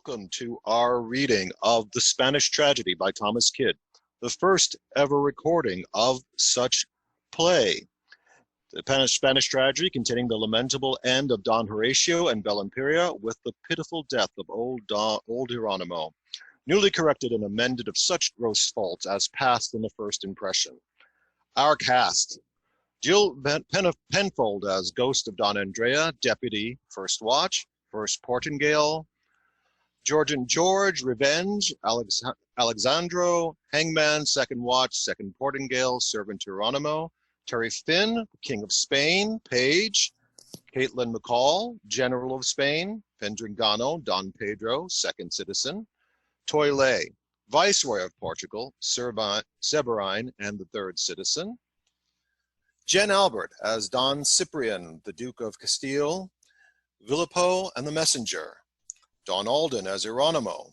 welcome to our reading of The Spanish Tragedy by Thomas Kyd, the first ever recording of such play. The Spanish tragedy containing the lamentable end of Don Horatio and Bella Imperia with the pitiful death of old Hieronymo, newly corrected and amended of such gross faults as passed in the first impression. Our cast: Jill Penfold as Ghost of Don Andrea, Deputy, First Watch, First Portingale; George and George, Revenge; Alexandro, Hangman, Second Watch, Second Portingale, Servant Hieronymo; Terry Finn, King of Spain, Page; Caitlin McCall, General of Spain; Pendringano, Don Pedro, Second Citizen; Toyle, Viceroy of Portugal, Severine, and the Third Citizen; Jen Albert as Don Cyprian, the Duke of Castile; Villipo and the Messenger; Don Alden as Hieronymo;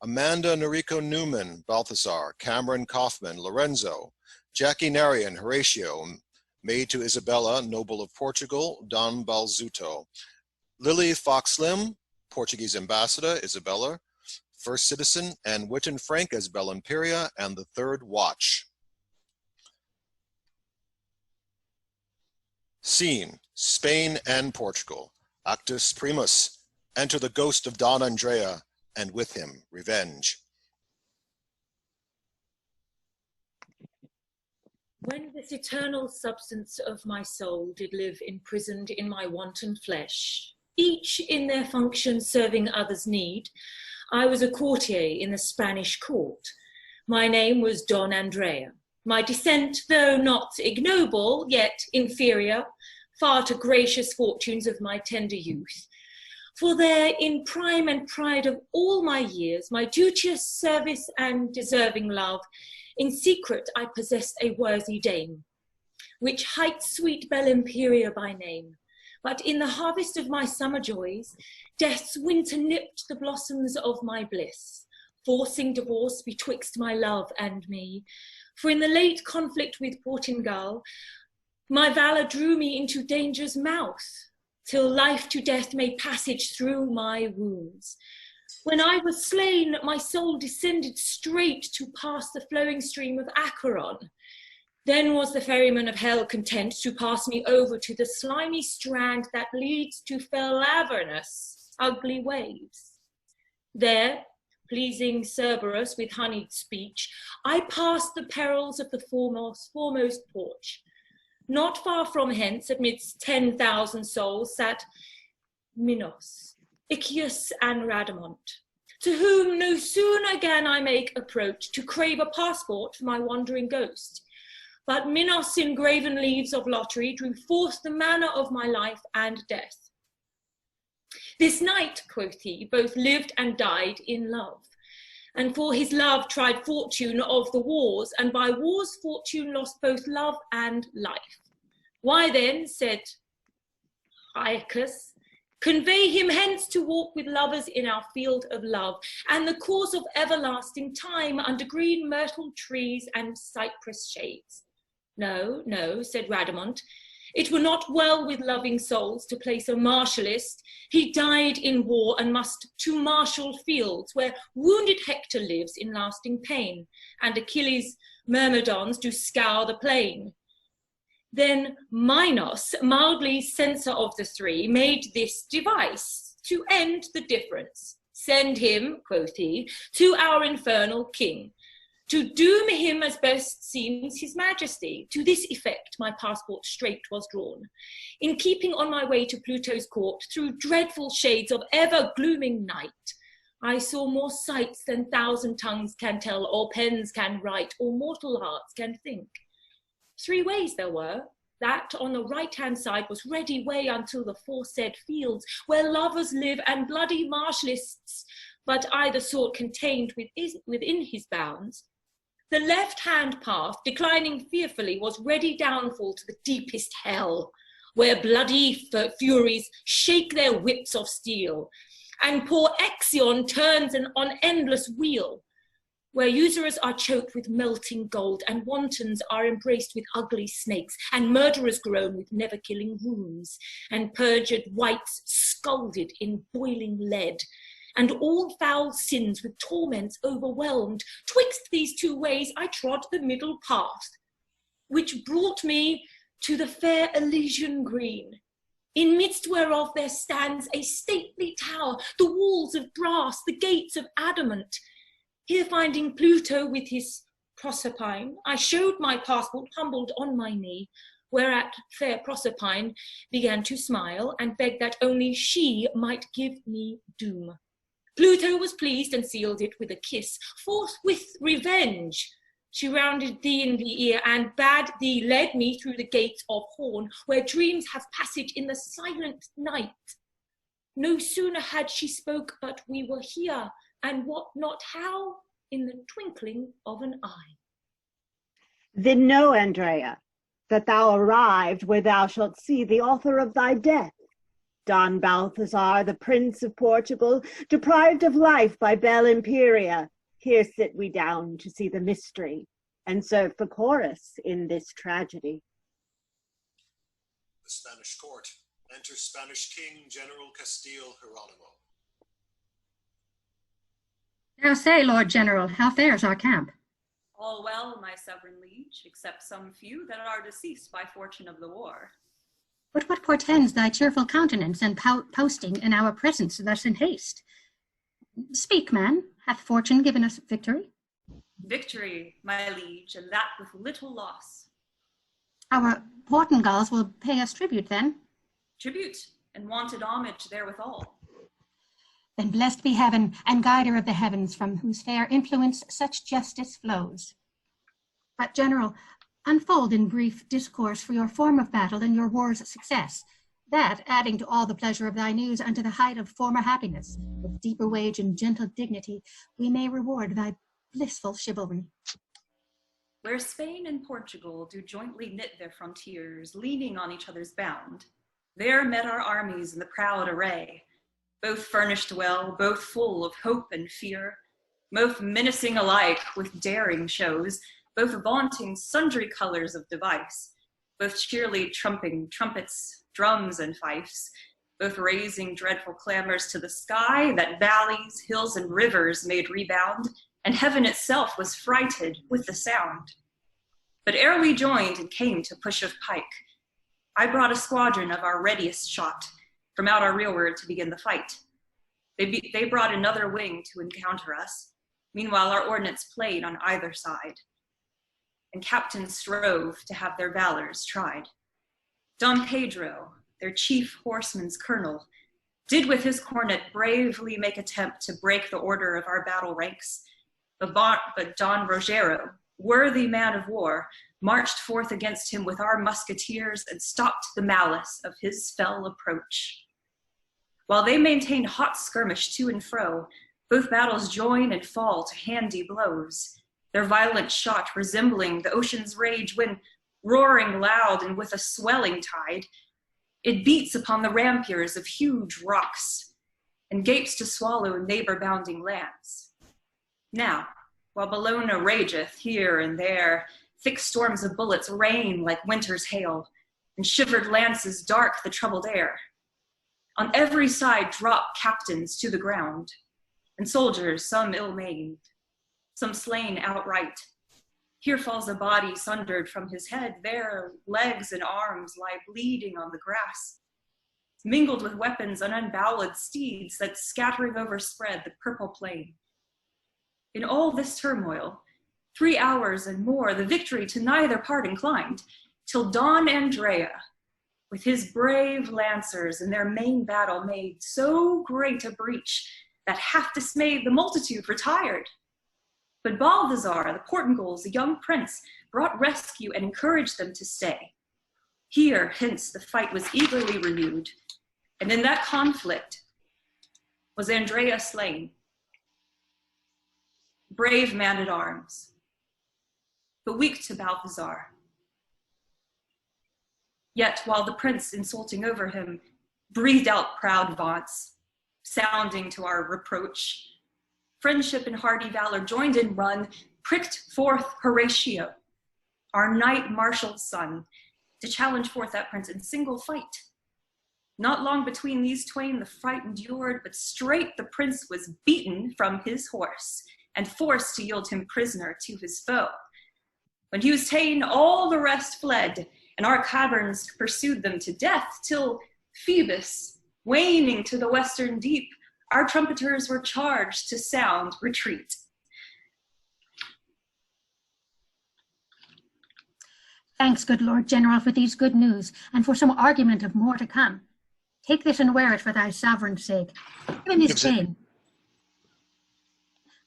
Amanda Noriko Newman, Balthasar; Cameron Kaufman, Lorenzo; Jackie Narian, Horatio; maid to Isabella, Noble of Portugal, Don Balzuto; Lily Fox Lim, Portuguese Ambassador, Isabella, First Citizen; and Witten Frank as Bella Imperia and the Third Watch. Scene: Spain and Portugal. Actus primus: enter the ghost of Don Andrea, and with him Revenge. When this eternal substance of my soul did live imprisoned in my wanton flesh, each in their function serving others' need, I was a courtier in the Spanish court. My name was Don Andrea. My descent, though not ignoble, yet inferior, far to gracious fortunes of my tender youth. For there, in prime and pride of all my years, my duteous service and deserving love, in secret I possessed a worthy dame, which hight sweet Bella Imperia by name. But in the harvest of my summer joys, death's winter nipped the blossoms of my bliss, forcing divorce betwixt my love and me. For in the late conflict with Portingal, my valor drew me into danger's mouth, till life to death made passage through my wounds. When I was slain, my soul descended straight to pass the flowing stream of Acheron. Then was the ferryman of hell content to pass me over to the slimy strand that leads to fell Avernus, ugly waves. There, pleasing Cerberus with honeyed speech, I passed the perils of the foremost porch. Not far from hence, amidst 10,000 souls, sat Minos, Iccius, and Radamont, to whom no sooner again I make approach to crave a passport for my wandering ghost. But Minos, in graven leaves of lottery, drew forth the manner of my life and death. This knight, quoth he, both lived and died in love, and for his love tried fortune of the wars, and by war's fortune lost both love and life. Why then, said Aeacus, convey him hence to walk with lovers in our field of love, and the course of everlasting time under green myrtle trees and cypress shades. No, no, said Radamont, it were not well with loving souls to place a martialist. He died in war and must to martial fields, where wounded Hector lives in lasting pain, and Achilles' myrmidons do scour the plain. Then Minos, mildly censor of the three, made this device to end the difference. Send him, quoth he, to our infernal king, to doom him as best seems his majesty. To this effect my passport straight was drawn. In keeping on my way to Pluto's court, through dreadful shades of ever-glooming night, I saw more sights than 1,000 tongues can tell, or pens can write, or mortal hearts can think. 3 ways there were. That on the right-hand side was ready way unto the foresaid fields, where lovers live and bloody martialists, but either sort contained within his bounds. The left-hand path, declining fearfully, was ready downfall to the deepest hell, where bloody furies shake their whips of steel, and poor Exion turns on endless wheel, where usurers are choked with melting gold, and wantons are embraced with ugly snakes, and murderers groan with never-killing wounds, and perjured wights scalded in boiling lead, and all foul sins with torments overwhelmed. Twixt these two ways I trod the middle path, which brought me to the fair Elysian green, in midst whereof there stands a stately tower, the walls of brass, the gates of adamant. Here finding Pluto with his Proserpine, I showed my passport humbled on my knee, whereat fair Proserpine began to smile and begged that only she might give me doom. Pluto was pleased and sealed it with a kiss. Forthwith revenge she rounded thee in the ear and bade thee lead me through the gates of horn, where dreams have passage in the silent night. No sooner had she spoke, but we were here, and what not how, in the twinkling of an eye. Then know, Andrea, that thou arrived where thou shalt see the author of thy death, Don Balthazar, the Prince of Portugal, deprived of life by Belle Imperia. Here sit we down to see the mystery, and serve for chorus in this tragedy. The Spanish court. Enter Spanish King General Castile Hieronymo. Now say, Lord General, how fares our camp? All well, my sovereign liege, except some few that are deceased by fortune of the war. But what portends thy cheerful countenance and posting in our presence thus in haste? Speak, man, hath fortune given us victory? Victory, my liege, and that with little loss. Our Portugals will pay us tribute then? Tribute, and wanted homage therewithal. Then blessed be heaven, and guider of the heavens, from whose fair influence such justice flows. But, General, unfold in brief discourse for your form of battle and your war's success, that, adding to all the pleasure of thy news unto the height of former happiness, with deeper wage and gentle dignity, we may reward thy blissful chivalry. Where Spain and Portugal do jointly knit their frontiers, leaning on each other's bound, there met our armies in the proud array, both furnished well, both full of hope and fear, both menacing alike with daring shows, both vaunting sundry colors of device, both cheerly trumping trumpets, drums, and fifes, both raising dreadful clamors to the sky that valleys, hills, and rivers made rebound, and heaven itself was frighted with the sound. But ere we joined and came to push of pike, I brought a squadron of our readiest shot from out our rearward to begin the fight. They brought another wing to encounter us. Meanwhile, our ordnance played on either side, and captains strove to have their valors tried. Don Pedro, their chief horseman's colonel, did with his cornet bravely make attempt to break the order of our battle ranks. But Don Rogero, worthy man of war, marched forth against him with our musketeers and stopped the malice of his fell approach. While they maintained hot skirmish to and fro, both battles join and fall to handy blows, their violent shot resembling the ocean's rage when, roaring loud and with a swelling tide, it beats upon the rampiers of huge rocks and gapes to swallow neighbor-bounding lands. Now, while Bellona rageth here and there, thick storms of bullets rain like winter's hail, and shivered lances dark the troubled air. On every side drop captains to the ground, and soldiers, some ill-maimed, some slain outright. Here falls a body sundered from his head, there legs and arms lie bleeding on the grass, mingled with weapons and unbowled steeds that scattering overspread the purple plain. In all this turmoil, 3 hours and more, the victory to neither part inclined, till Don Andrea, with his brave lancers in their main battle made so great a breach that half dismayed the multitude retired. But Balthazar, the Portugals, the young prince, brought rescue and encouraged them to stay. Here, hence, the fight was eagerly renewed, and in that conflict was Andrea slain. Brave man-at-arms, but weak to Balthazar. Yet while the prince, insulting over him, breathed out proud vaunts, sounding to our reproach, friendship and hardy valor joined in run, pricked forth Horatio, our knight marshal's son, to challenge forth that prince in single fight. Not long between these twain the fight endured, but straight the prince was beaten from his horse, and forced to yield him prisoner to his foe. When he was ta'en, all the rest fled, and our caverns pursued them to death, till Phoebus, waning to the western deep, our trumpeters were charged to sound retreat. Thanks, good Lord General, for these good news, and for some argument of more to come. Take this and wear it for thy sovereign's sake. Heaven is pain.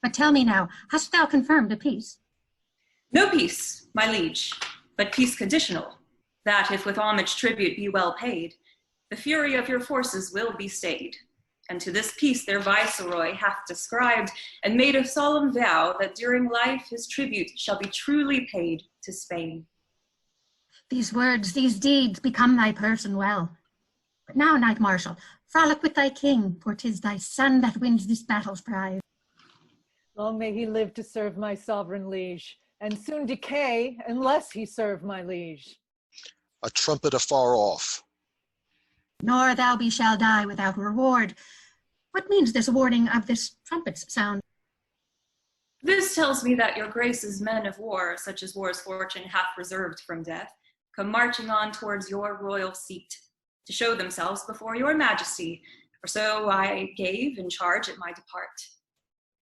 But tell me now, hast thou confirmed a peace? No peace, my liege, but peace conditional, that if with homage tribute be well paid, the fury of your forces will be stayed. And to this peace their viceroy hath described, and made a solemn vow that during life his tribute shall be truly paid to Spain. These words, these deeds become thy person well. But now, Knight Marshal, frolic with thy king, for 'tis thy son that wins this battle's prize. Long may he live to serve my sovereign liege, and soon decay unless he serve my liege. A trumpet afar off. Nor thou be shall die without reward. What means this warning of this trumpet's sound? This tells me that your grace's men of war, such as war's fortune hath reserved from death, come marching on towards your royal seat, to show themselves before your majesty, for so I gave in charge at my depart,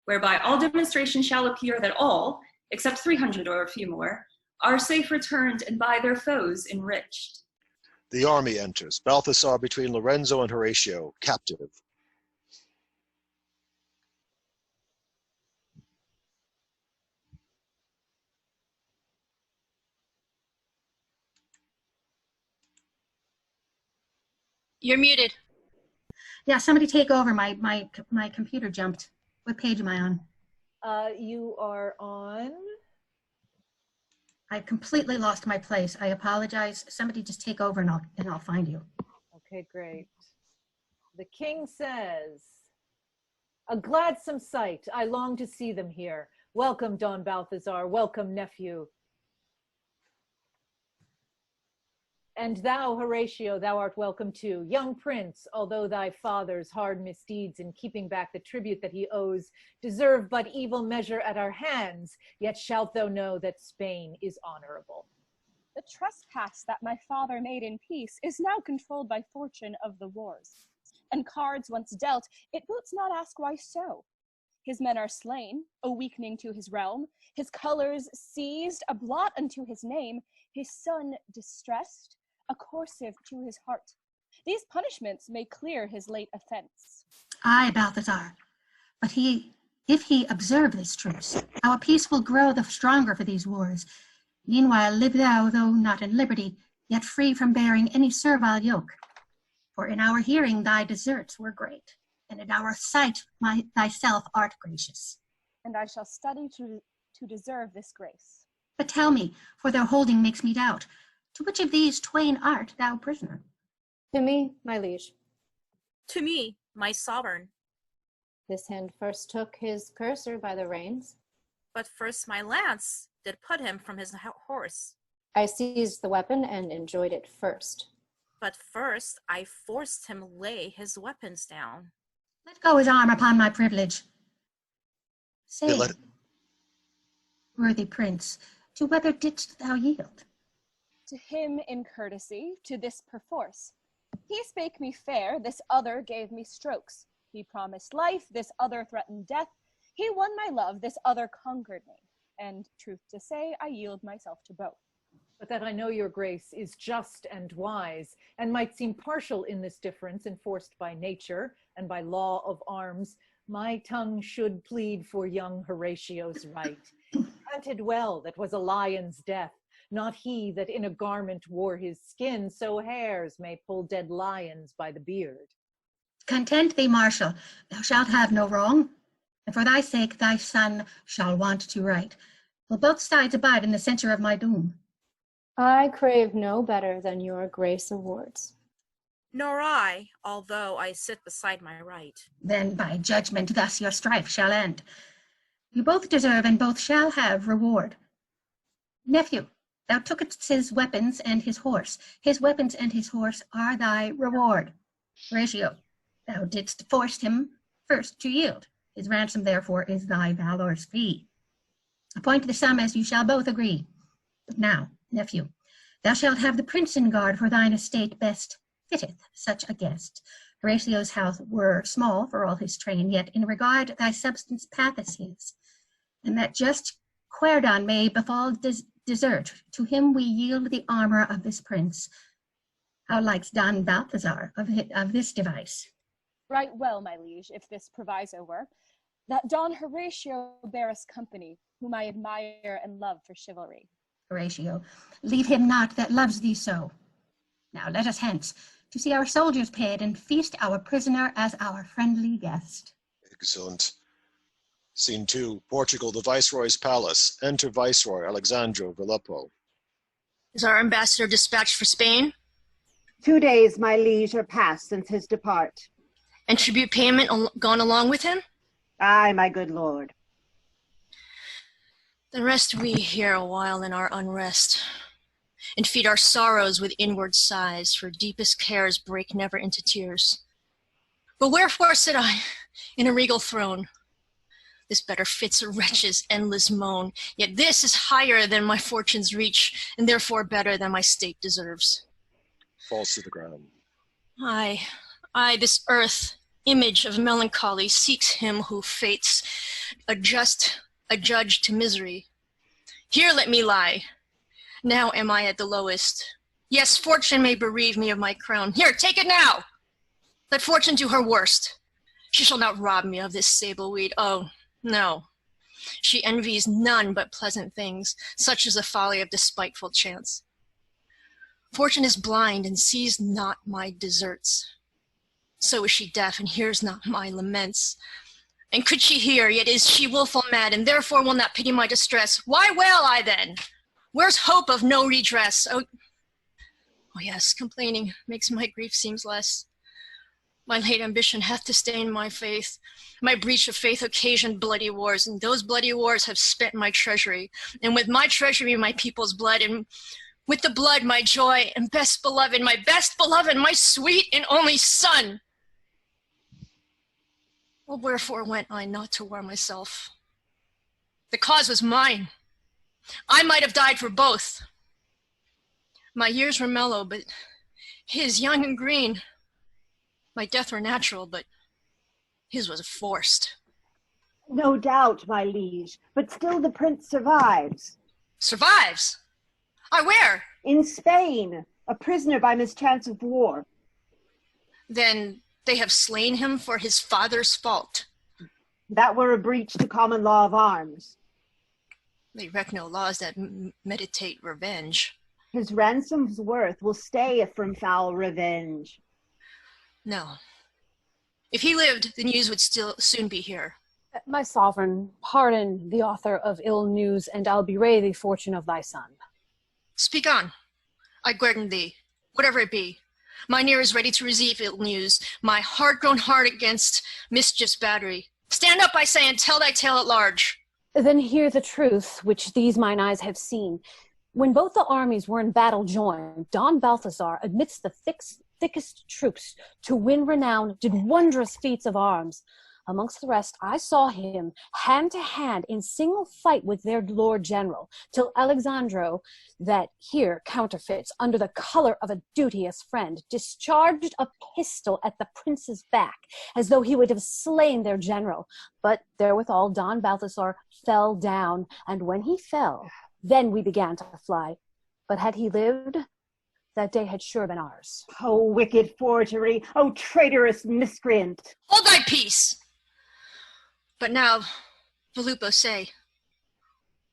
whereby all demonstration shall appear that all, except 300 or a few more, are safe returned and by their foes enriched. The army enters. Balthasar between Lorenzo and Horatio, captive. You're muted. Yeah, somebody take over. My computer jumped. What page am I on? You are on... I completely lost my place. I apologize. Somebody just take over and I'll find you. Okay, great. The king says, "A gladsome sight. I long to see them here. Welcome, Don Balthazar. Welcome, nephew. And thou, Horatio, thou art welcome too. Young prince, although thy father's hard misdeeds in keeping back the tribute that he owes deserve but evil measure at our hands, yet shalt thou know that Spain is honorable." The trespass that my father made in peace is now controlled by fortune of the wars. And cards once dealt, it boots not ask why so. His men are slain, a weakening to his realm, his colors seized, a blot unto his name, his son distressed, a corsive to his heart. These punishments may clear his late offense. Aye, Balthazar, but if he observe this truce, our peace will grow the stronger for these wars. Meanwhile, live thou, though not in liberty, yet free from bearing any servile yoke. For in our hearing thy deserts were great, and in our sight thyself art gracious. And I shall study to deserve this grace. But tell me, for their holding makes me doubt, to which of these twain art thou prisoner? To me, my liege. To me, my sovereign. This hand first took his cursor by the reins. But first my lance did put him from his horse. I seized the weapon and enjoyed it first. But first I forced him lay his weapons down. Let go his arm upon my privilege. Say, worthy prince, to whether didst thou yield? To him in courtesy, to this perforce. He spake me fair, this other gave me strokes. He promised life, this other threatened death. He won my love, this other conquered me. And truth to say, I yield myself to both. But that I know your grace is just and wise, and might seem partial in this difference enforced by nature and by law of arms, my tongue should plead for young Horatio's right. Granted well that was a lion's death, not he that in a garment wore his skin, so hares may pull dead lions by the beard. Content thee, Marshal, thou shalt have no wrong, and for thy sake thy son shall want to right. Will both sides abide in the censure of my doom? I crave no better than your grace awards. Nor I, although I sit beside my right. Then by judgment thus your strife shall end. You both deserve and both shall have reward. Nephew, thou tookest his weapons and his horse. His weapons and his horse are thy reward. Horatio, thou didst force him first to yield. His ransom, therefore, is thy valor's fee. Appoint the sum as you shall both agree. Now, nephew, thou shalt have the prince in guard, for thine estate best fitteth such a guest. Horatio's house were small for all his train, yet in regard thy substance patheth his, and that just Querdon may befall desert. To him we yield the armor of this prince. How likes Don Balthazar of this device? Right well, my liege, if this proviso were, that Don Horatio bear us company, whom I admire and love for chivalry. Horatio, leave him not that loves thee so. Now let us hence, to see our soldiers paid, and feast our prisoner as our friendly guest. Excellent. Scene 2, Portugal, the Viceroy's palace. Enter Viceroy Alexandro Villeppo. Is our ambassador dispatched for Spain? 2 days, my liege, are past since his depart. And tribute payment gone along with him? Aye, my good lord. Then rest we here a while in our unrest, and feed our sorrows with inward sighs, for deepest cares break never into tears. But wherefore sit I in a regal throne? This better fits a wretch's endless moan, yet this is higher than my fortune's reach, and therefore better than my state deserves. Falls to the ground. Aye, this earth, image of melancholy, seeks him who fates a judge to misery. Here let me lie. Now am I at the lowest. Yes, fortune may bereave me of my crown. Here, take it now. Let fortune do her worst. She shall not rob me of this sable weed. Oh, no. She envies none but pleasant things. Such is the folly of despiteful chance. Fortune is blind and sees not my deserts. So is she deaf and hears not my laments. And could she hear, yet is she wilful mad, and therefore will not pity my distress. Why wail I then? Where's hope of no redress? Oh yes, complaining makes my grief seems less. My late ambition hath disdained my faith. My breach of faith occasioned bloody wars, and those bloody wars have spent my treasury. And with my treasury, my people's blood, and with the blood, my joy and best beloved, my sweet and only son. Well, wherefore went I not to war myself? The cause was mine. I might have died for both. My years were mellow, but his young and green. My death were natural, but his was forced. No doubt, my liege, but still the prince survives. Survives? I where? In Spain, a prisoner by mischance of war. Then they have slain him for his father's fault. That were a breach to common law of arms. They reck no laws that meditate revenge. His ransom's worth will stay if from foul revenge. No. If he lived, the news would still soon be here. My sovereign, pardon the author of ill news, and I'll bewray the fortune of thy son. Speak on. I guerdon thee, whatever it be. Mine ear is ready to receive ill news, my heart grown hard against mischief's battery. Stand up, I say, and tell thy tale at large. Then hear the truth, which these mine eyes have seen. When both the armies were in battle joined, Don Balthazar, amidst the thickest troops, to win renown, did wondrous feats of arms. Amongst the rest, I saw him hand to hand in single fight with their Lord General, till Alexandro, that here counterfeits under the color of a duteous friend, discharged a pistol at the prince's back, as though he would have slain their general. But therewithal Don Balthazar fell down, and when he fell, then we began to fly. But had he lived, that day had sure been ours. Oh, wicked forgery! Oh, traitorous miscreant! Hold thy peace! But now, Viluppo, say,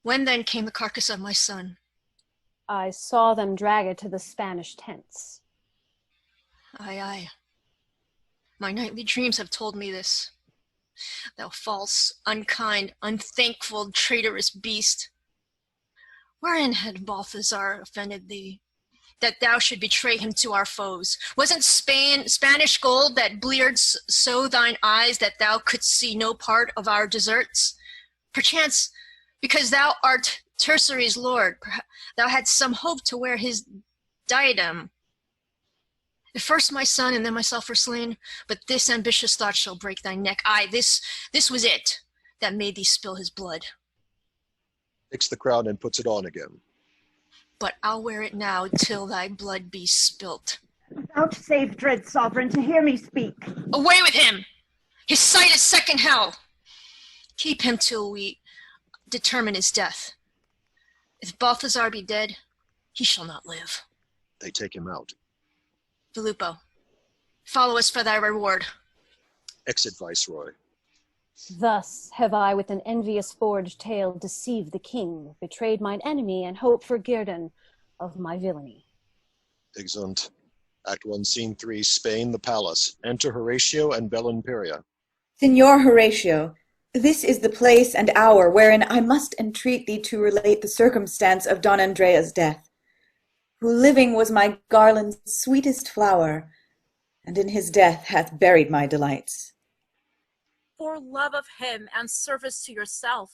when then came the carcass of my son? I saw them drag it to the Spanish tents. Aye, aye. My nightly dreams have told me this. Thou false, unkind, unthankful, traitorous beast. Wherein had Balthazar offended thee, that thou should betray him to our foes? Wasn't Spanish gold that bleared so thine eyes that thou couldst see no part of our deserts? Perchance, because thou art Circe's lord, thou hadst some hope to wear his diadem. If first my son and then myself were slain, but this ambitious thought shall break thy neck. Aye, this was it that made thee spill his blood. Takes the crown and puts it on again. But I'll wear it now till thy blood be spilt. Vouchsafe, dread sovereign, to hear me speak. Away with him! His sight is second hell. Keep him till we determine his death. If Balthazar be dead, he shall not live. They take him out. Filippo, follow us for thy reward. Exit Viceroy. Thus have I with an envious forged tale deceived the king, betrayed mine enemy, and hoped for guerdon of my villainy. Exeunt. Act 1, Scene 3, Spain, the palace. Enter Horatio and Bellimperia. Signor Horatio, this is the place and hour wherein I must entreat thee to relate the circumstance of Don Andrea's death, who living was my garland's sweetest flower, and in his death hath buried my delights. For love of him and service to yourself,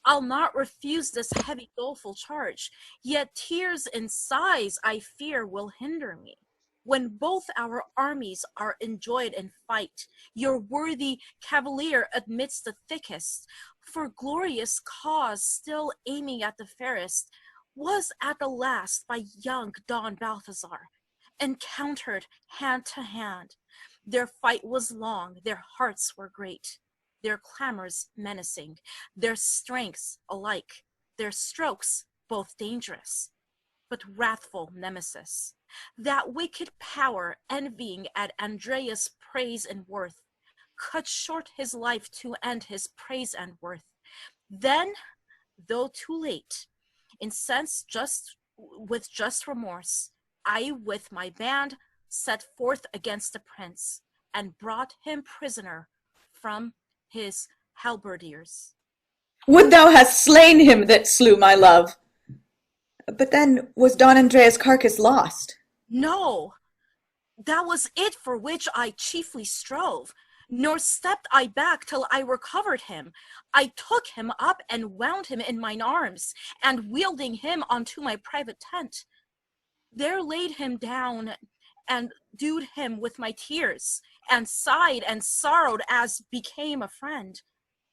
I'll not refuse this heavy doleful charge, yet tears and sighs I fear will hinder me. When both our armies are enjoyed in fight, your worthy cavalier amidst the thickest, for glorious cause still aiming at the fairest, was at the last by young Don Balthazar, encountered hand to hand. Their fight was long, their hearts were great, their clamors menacing, their strengths alike, their strokes both dangerous, but wrathful nemesis. That wicked power, envying at Andreas' praise and worth, cut short his life to end his praise and worth. Then, though too late, incensed with just remorse, I with my band set forth against the prince, and brought him prisoner from his halberdiers. Would thou hast slain him that slew my love! But then was Don Andrea's carcass lost? No, that was it for which I chiefly strove, nor stepped I back till I recovered him. I took him up and wound him in mine arms, and wielding him unto my private tent, there laid him down and dewed him with my tears, and sighed and sorrowed as became a friend.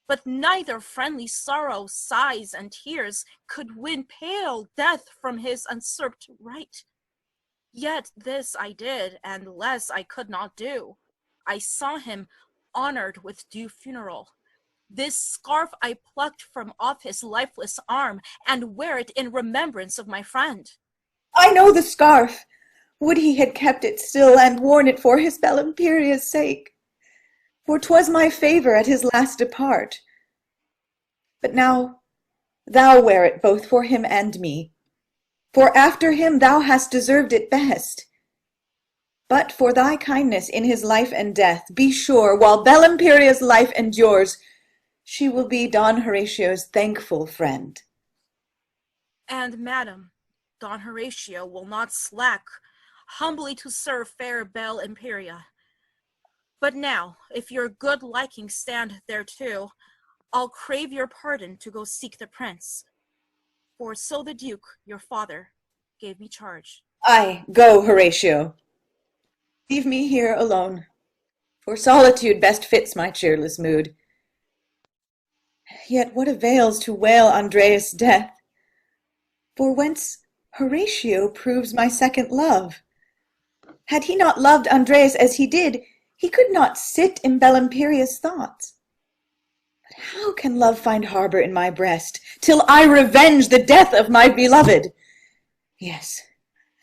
But neither friendly sorrow, sighs, and tears could win pale death from his usurped right. Yet this I did, and less I could not do. I saw him honored with due funeral. This scarf I plucked from off his lifeless arm, and wear it in remembrance of my friend. I know the scarf. Would he had kept it still, and worn it for his Bellimperia's sake. For 'twas my favour at his last depart. But now thou wear it both for him and me, for after him thou hast deserved it best. But for thy kindness in his life and death, be sure, while Bellimperia's life endures, she will be Don Horatio's thankful friend. And, madam, Don Horatio will not slack humbly to serve fair Bellimperia. But now, if your good liking stand thereto, I'll crave your pardon to go seek the prince. For so the Duke, your father, gave me charge. Aye, go, Horatio. Leave me here alone, for solitude best fits my cheerless mood. Yet what avails to wail Andreas' death? For whence Horatio proves my second love. Had he not loved Andreas as he did, he could not sit in Bellimperia's thoughts. But how can love find harbour in my breast, till I revenge the death of my beloved? Yes,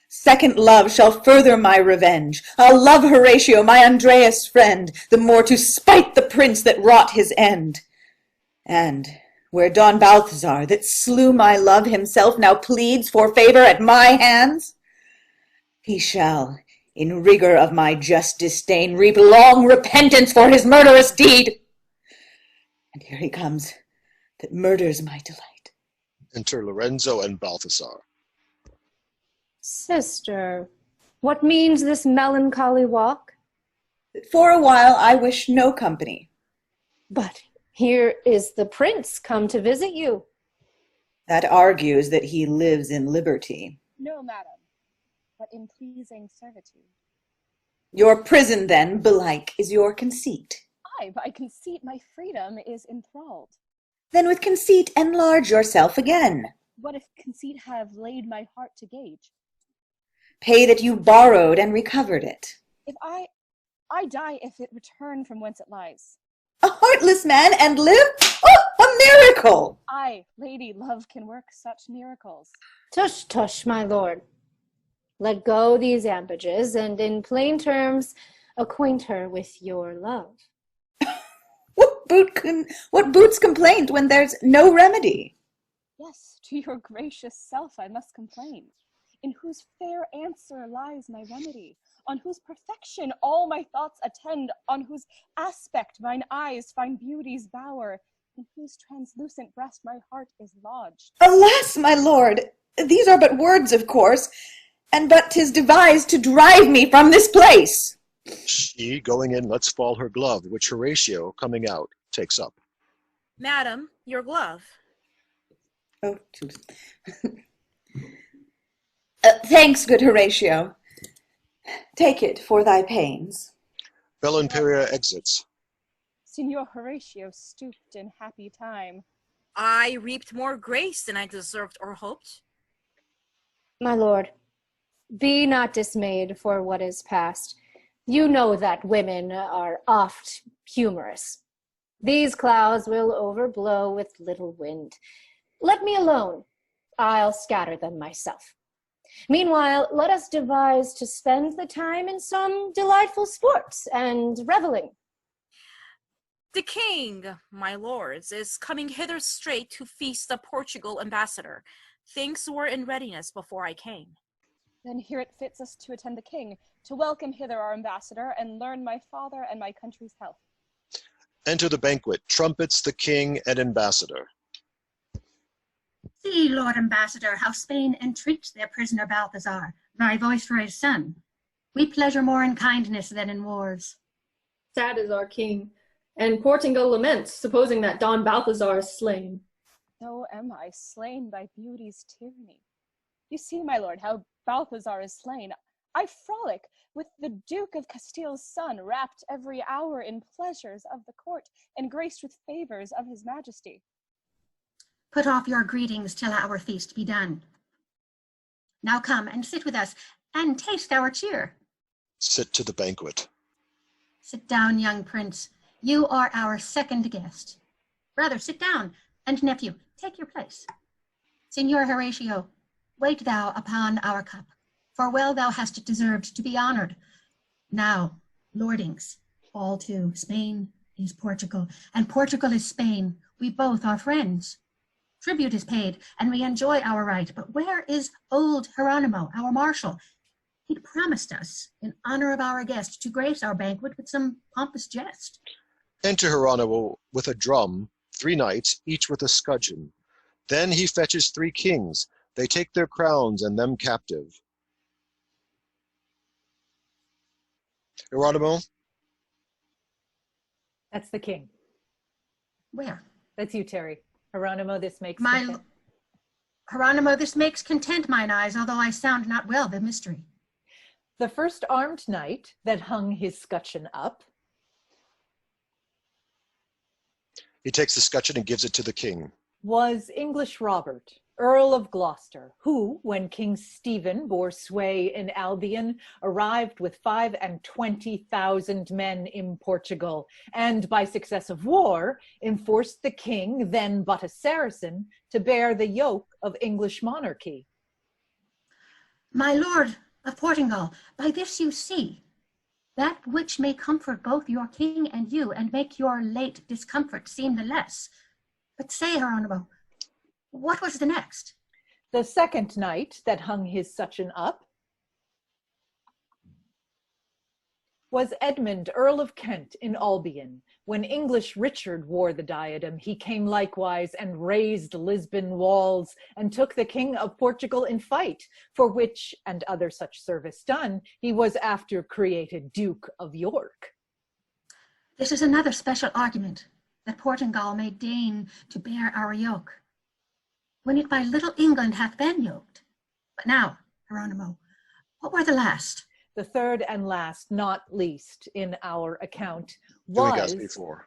second love shall further my revenge. I'll love Horatio, my Andreas' friend, the more to spite the prince that wrought his end. And where Don Balthazar, that slew my love, himself now pleads for favour at my hands, he shall, in rigour of my just disdain, reap long repentance for his murderous deed. And here he comes, that murders my delight. Enter Lorenzo and Balthazar. Sister, what means this melancholy walk? That for a while I wish no company. But here is the prince come to visit you. That argues that he lives in liberty. No, madam, but in pleasing servitude. Your prison, then, belike, is your conceit. Ay, by conceit my freedom is enthralled. Then with conceit enlarge yourself again. What if conceit have laid my heart to gauge? Pay that you borrowed and recovered it. If I die if it return from whence it lies. A heartless man and live? Oh, a miracle! Ay, lady, love can work such miracles. Tush, tush, my lord. Let go these ambages, and in plain terms, acquaint her with your love. What boots complaint when there's no remedy? Yes, to your gracious self I must complain, in whose fair answer lies my remedy, on whose perfection all my thoughts attend, on whose aspect mine eyes find beauty's bower, in whose translucent breast my heart is lodged. Alas, my lord, these are but words, of course, and but 'tis devised to drive me from this place. She, going in, lets fall her glove, which Horatio, coming out, takes up. Madam, your glove. Oh, thanks, good Horatio. Take it for thy pains. Bellimperia exits. Signor Horatio stooped in happy time. I reaped more grace than I deserved or hoped. My lord, be not dismayed for what is past. You know that women are oft humorous. These clouds will overblow with little wind. Let me alone. I'll scatter them myself. Meanwhile, let us devise to spend the time in some delightful sports and reveling. The king, my lords, is coming hither straight to feast the Portugal ambassador. Things were in readiness before I came. Then here it fits us to attend the king, to welcome hither our ambassador, and learn my father and my country's health. Enter the banquet, trumpets the king and ambassador. See, Lord Ambassador, how Spain entreats their prisoner Balthazar, thy viceroy's son. We pleasure more in kindness than in wars. Sad is our king, and Portugal laments, supposing that Don Balthazar is slain. So am I, slain by beauty's tyranny. You see, my lord, how Balthazar is slain. I frolic with the Duke of Castile's son, wrapped every hour in pleasures of the court, and graced with favors of his majesty. Put off your greetings till our feast be done. Now come and sit with us, and taste our cheer. Sit to the banquet. Sit down, young prince. You are our second guest. Rather, sit down, and nephew, take your place. Signor Horatio, wait thou upon our cup, for well thou hast deserved to be honored. Now, lordings, fall to. Spain is Portugal, and Portugal is Spain. We both are friends. Tribute is paid, and we enjoy our right, but where is old Geronimo, our marshal? He'd promised us, in honor of our guest, to grace our banquet with some pompous jest. Enter Geronimo with a drum, 3 knights, each with a scutcheon. Then he fetches 3 kings. They take their crowns and them captive. Geronimo? That's the king. Where? That's you, Terry. Geronimo, this makes Geronimo, this makes content mine eyes, although I sound not well the mystery. The first armed knight that hung his scutcheon up. He takes the scutcheon and gives it to the king. Was English Robert, Earl of Gloucester, who, when King Stephen bore sway in Albion, arrived with 25,000 men in Portugal, and by success of war, enforced the king, then but a Saracen, to bear the yoke of English monarchy. My lord of Portugal, by this you see, that which may comfort both your king and you, and make your late discomfort seem the less. But say, Geronimo, what was the next? The second knight that hung his scutcheon up was Edmund, Earl of Kent, in Albion. When English Richard wore the diadem, he came likewise and razed Lisbon walls and took the King of Portugal in fight, for which, and other such service done, he was after created Duke of York. This is another special argument, that Portugal may deign to bear our yoke, when it by little England hath been yoked. But now, Geronimo, what were the last? The third and last, not least in our account, Doing as was, before.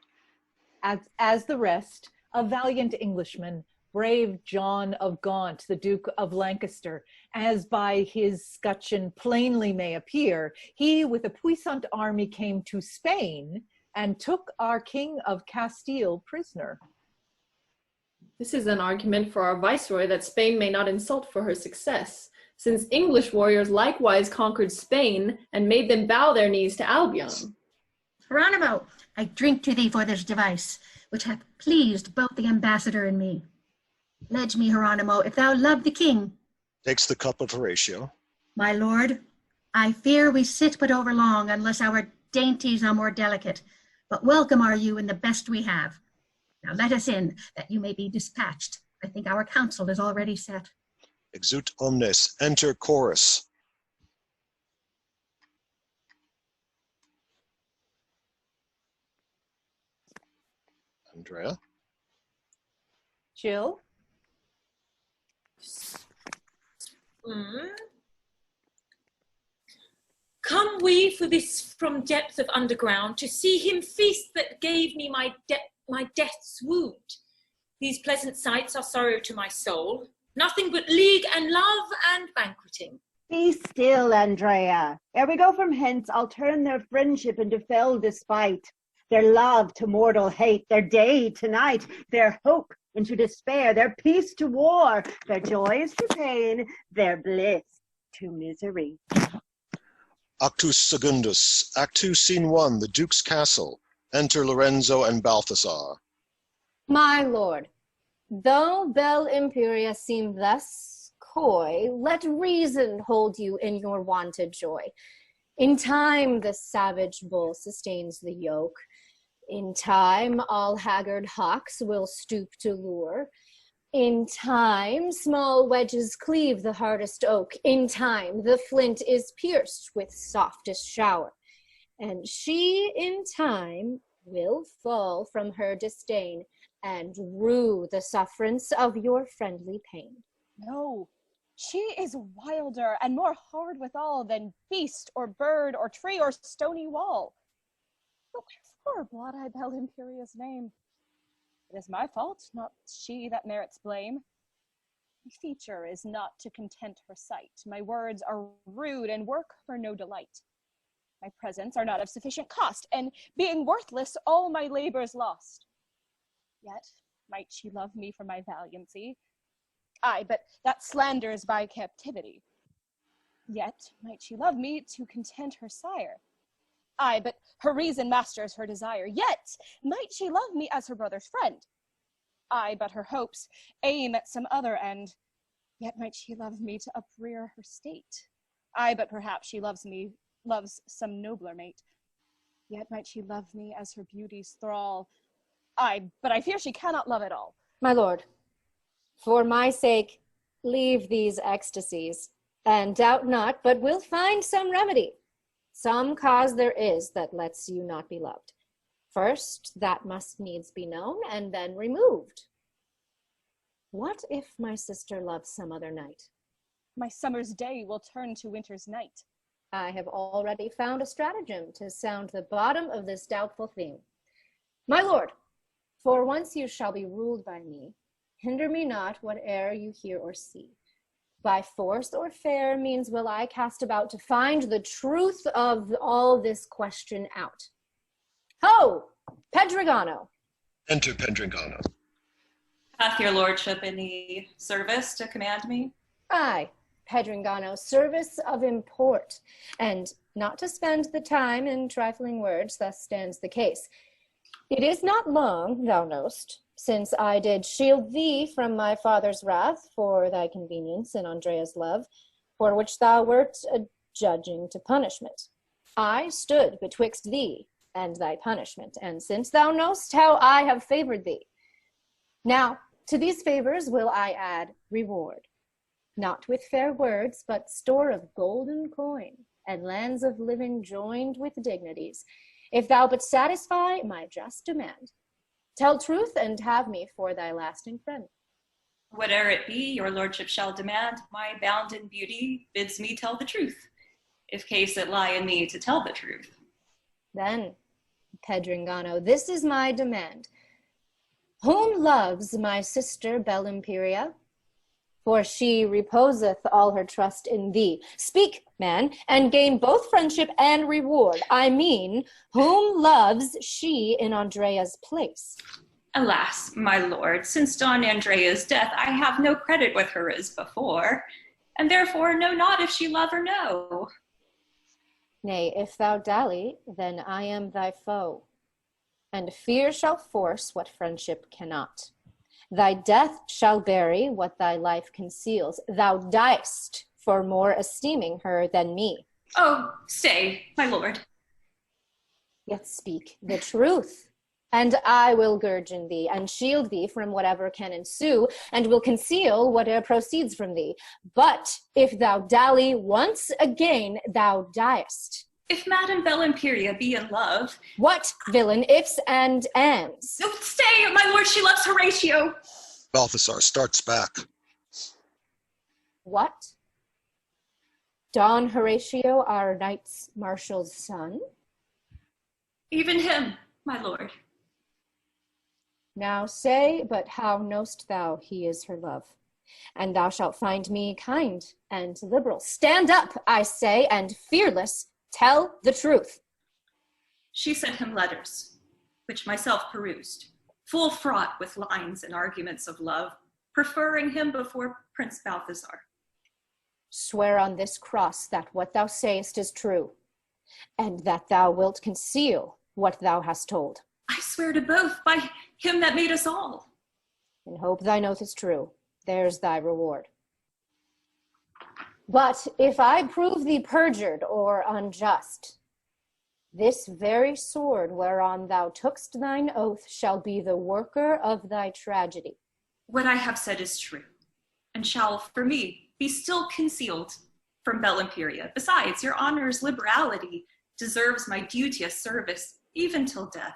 as the rest, a valiant Englishman, brave John of Gaunt, the Duke of Lancaster, as by his scutcheon plainly may appear, he with a puissant army came to Spain and took our King of Castile prisoner. This is an argument for our viceroy that Spain may not insult for her success, since English warriors likewise conquered Spain and made them bow their knees to Albion. Hieronymo, I drink to thee for this device, which hath pleased both the ambassador and me. Pledge me, Hieronymo, if thou love the king. Takes the cup of Horatio. My lord, I fear we sit but overlong, unless our dainties are more delicate. But welcome are you in the best we have. Now let us in, that you may be dispatched. I think our council is already set. Exut omnes, enter chorus. Andrea? Jill? Come we for this from depth of underground to see him feast that gave me my death's wound. These pleasant sights are sorrow to my soul, nothing but league and love and banqueting. Be still, Andrea. Ere we go from hence, I'll turn their friendship into fell despite, their love to mortal hate, their day to night, their hope into despair, their peace to war, their joys to pain, their bliss to misery. Actus secundus, Act 2, Scene 1, the Duke's Castle. Enter Lorenzo and Balthazar. My lord, though Belle Imperia seem thus coy, let reason hold you in your wonted joy. In time the savage bull sustains the yoke. In time all haggard hawks will stoop to lure. In time small wedges cleave the hardest oak. In time the flint is pierced with softest shower. And she in time will fall from her disdain and rue the sufferance of your friendly pain. No, she is wilder and more hard withal than beast or bird or tree or stony wall. But wherefore blot I Belle Imperia's name? It is my fault, not she that merits blame. My feature is not to content her sight. My words are rude and work her no delight. My presents are not of sufficient cost, and being worthless, all my labors lost. Yet might she love me for my valiancy? Aye, but that slanders by captivity. Yet might she love me to content her sire? Aye, but her reason masters her desire. Yet might she love me as her brother's friend? Aye, but her hopes aim at some other end. Yet might she love me to uprear her state? Aye, but perhaps she loves some nobler mate. Yet might she love me as her beauty's thrall. Aye, but I fear she cannot love at all. My lord, for my sake, leave these ecstasies, and doubt not, but we'll find some remedy. Some cause there is that lets you not be loved. First, that must needs be known, and then removed. What if my sister loves some other knight? My summer's day will turn to winter's night. I have already found a stratagem to sound the bottom of this doubtful theme. My lord, for once you shall be ruled by me, hinder me not whate'er you hear or see. By force or fair means will I cast about to find the truth of all this question out. Ho, Pedregano! Enter Pedregano. Hath your lordship any service to command me? Aye, Pedregano, service of import, and not to spend the time in trifling words, thus stands the case. It is not long, thou know'st, since I did shield thee from my father's wrath for thy convenience and Andrea's love, for which thou wert adjudging to punishment. I stood betwixt thee and thy punishment, and since thou know'st how I have favored thee. Now, to these favors will I add reward, not with fair words, but store of golden coin, and lands of living joined with dignities, if thou but satisfy my just demand. Tell truth, and have me for thy lasting friend. Whate'er it be your lordship shall demand, my bounden beauty bids me tell the truth. if case it lie in me to tell the truth. Then, Pedringano, this is my demand. Whom loves my sister Bellimperia? For she reposeth all her trust in thee. Speak, man, and gain both friendship and reward. I mean, whom loves she in Andrea's place? Alas, my lord, since Don Andrea's death, I have no credit with her as before, and therefore know not if she love or no. Nay, if thou dally, then I am thy foe, and fear shall force what friendship cannot. Thy death shall bury what thy life conceals. Thou diest for more esteeming her than me. Oh, stay, my lord. Yet speak the truth, and I will gurgeon thee, and shield thee from whatever can ensue, and will conceal whate'er proceeds from thee. But if thou dally once again, thou diest. If Madame Bellimperia be in love... What, villain, ifs and ands? No, stay, my lord, she loves Horatio. Balthasar starts back. What? Don Horatio, our knight's marshal's son? Even him, my lord. Now say, but how knowst thou he is her love? And thou shalt find me kind and liberal. Stand up, I say, and fearless, tell the truth. She sent him letters, which myself perused, full fraught with lines and arguments of love, preferring him before Prince Balthasar. Swear on this cross that what thou sayest is true, and that thou wilt conceal what thou hast told. I swear to both by him that made us all. And hope thine oath is true. There's thy reward. But if I prove thee perjured or unjust, this very sword whereon thou tookst thine oath shall be the worker of thy tragedy. What I have said is true, and shall, for me, be still concealed from Bellimperia. Besides, your honor's liberality deserves my duteous service, even till death.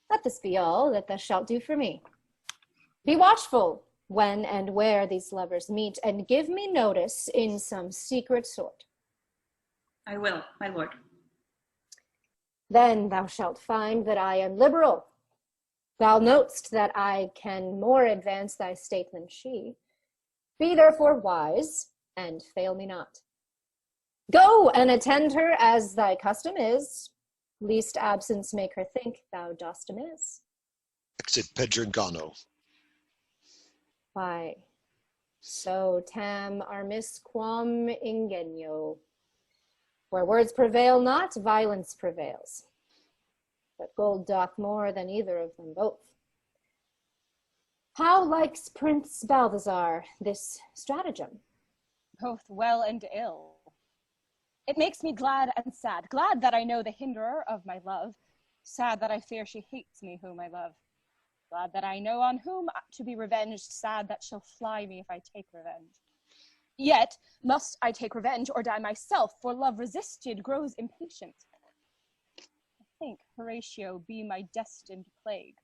Let this be all that thou shalt do for me. Be watchful when and where these lovers meet, and give me notice in some secret sort. I will, my lord. Then thou shalt find that I am liberal. Thou know'st that I can more advance thy state than she. Be therefore wise, and fail me not. Go and attend her as thy custom is, lest absence make her think thou dost amiss. Exit Pedringano. Why, so tam armis quam ingenio. Where words prevail not, violence prevails. But gold doth more than either of them both. How likes Prince Balthasar this stratagem? Both well and ill. It makes me glad and sad. Glad that I know the hinderer of my love. Sad that I fear she hates me whom I love. Glad that I know on whom to be revenged. Sad that she'll fly me if I take revenge. Yet must I take revenge or die myself, for love resisted grows impatient. I think Horatio be my destined plague.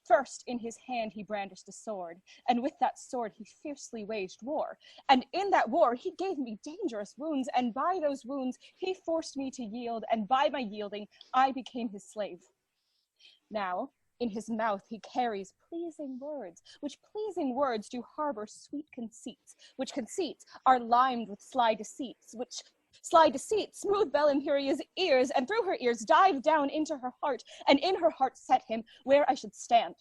First in his hand he brandished a sword, and with that sword he fiercely waged war. And in that war he gave me dangerous wounds, and by those wounds he forced me to yield, and by my yielding I became his slave. Now, in his mouth he carries pleasing words, which pleasing words do harbor sweet conceits, which conceits are limed with sly deceits, which sly deceits smooth Bellimperia's ears, and through her ears dive down into her heart, and in her heart set him where I should stand.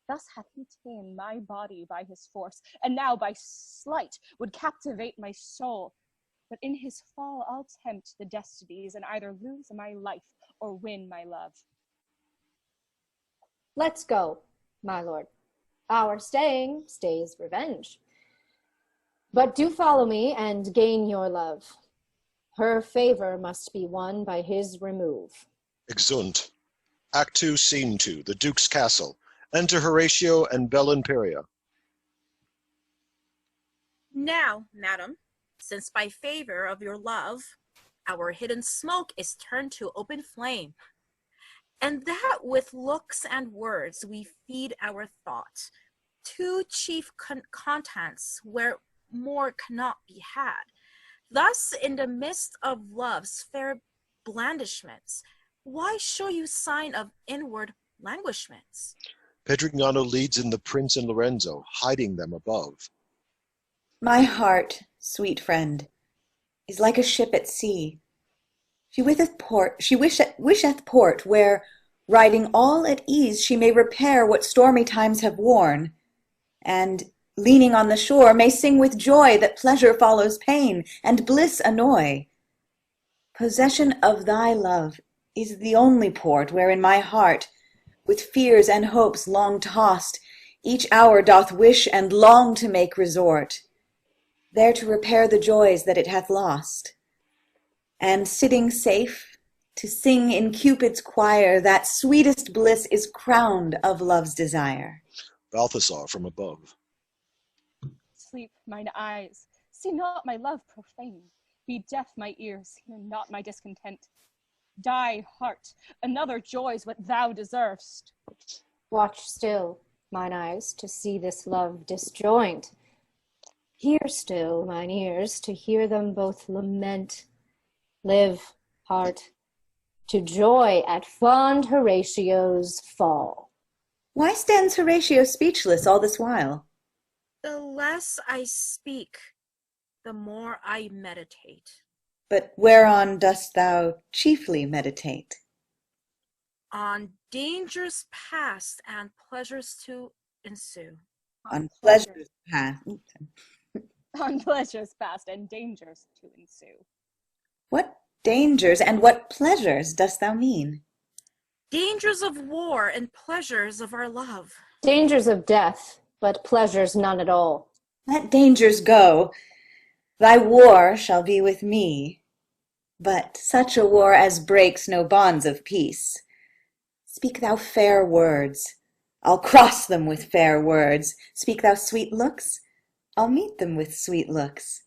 Thus hath he tamed my body by his force, and now by sleight would captivate my soul. But in his fall I'll tempt the destinies, and either lose my life or win my love. Let's go, my lord. Our staying stays revenge. But do follow me and gain your love. Her favor must be won by his remove. Exeunt. Act 2, Scene 2, the Duke's Castle. Enter Horatio and Bellimperia. Now, madam, since by favor of your love, our hidden smoke is turned to open flame, and that with looks and words we feed our thought, two chief contents where more cannot be had, Thus, in the midst of love's fair blandishments, why show you sign of inward languishments? Pedrignano leads in the prince and Lorenzo, hiding them above. My heart, sweet friend, is like a ship at sea. She wisheth port, where, riding all at ease, she may repair what stormy times have worn, and, leaning on the shore, may sing with joy that pleasure follows pain, and bliss annoy. Possession of thy love is the only port wherein my heart, with fears and hopes long tossed, each hour doth wish and long to make resort, there to repair the joys that it hath lost, and sitting safe, to sing in Cupid's choir that sweetest bliss is crowned of love's desire. Balthasar from above. Sleep mine eyes, see not my love profane. Be deaf my ears, hear not my discontent. Die, heart, another joys what thou deservest. Watch still, mine eyes, to see this love disjoined. Hear still, mine ears, to hear them both lament. Live, heart, to joy at fond Horatio's fall. Why stands Horatio speechless all this while? The less I speak, the more I meditate. But whereon dost thou chiefly meditate? On dangers past and pleasures to ensue. On pleasures past. On pleasures past and dangers to ensue. What dangers and what pleasures dost thou mean? Dangers of war and pleasures of our love. Dangers of death, but pleasures none at all. Let dangers go. Thy war shall be with me, but such a war as breaks no bonds of peace. Speak thou fair words, I'll cross them with fair words. Speak thou sweet looks, I'll meet them with sweet looks.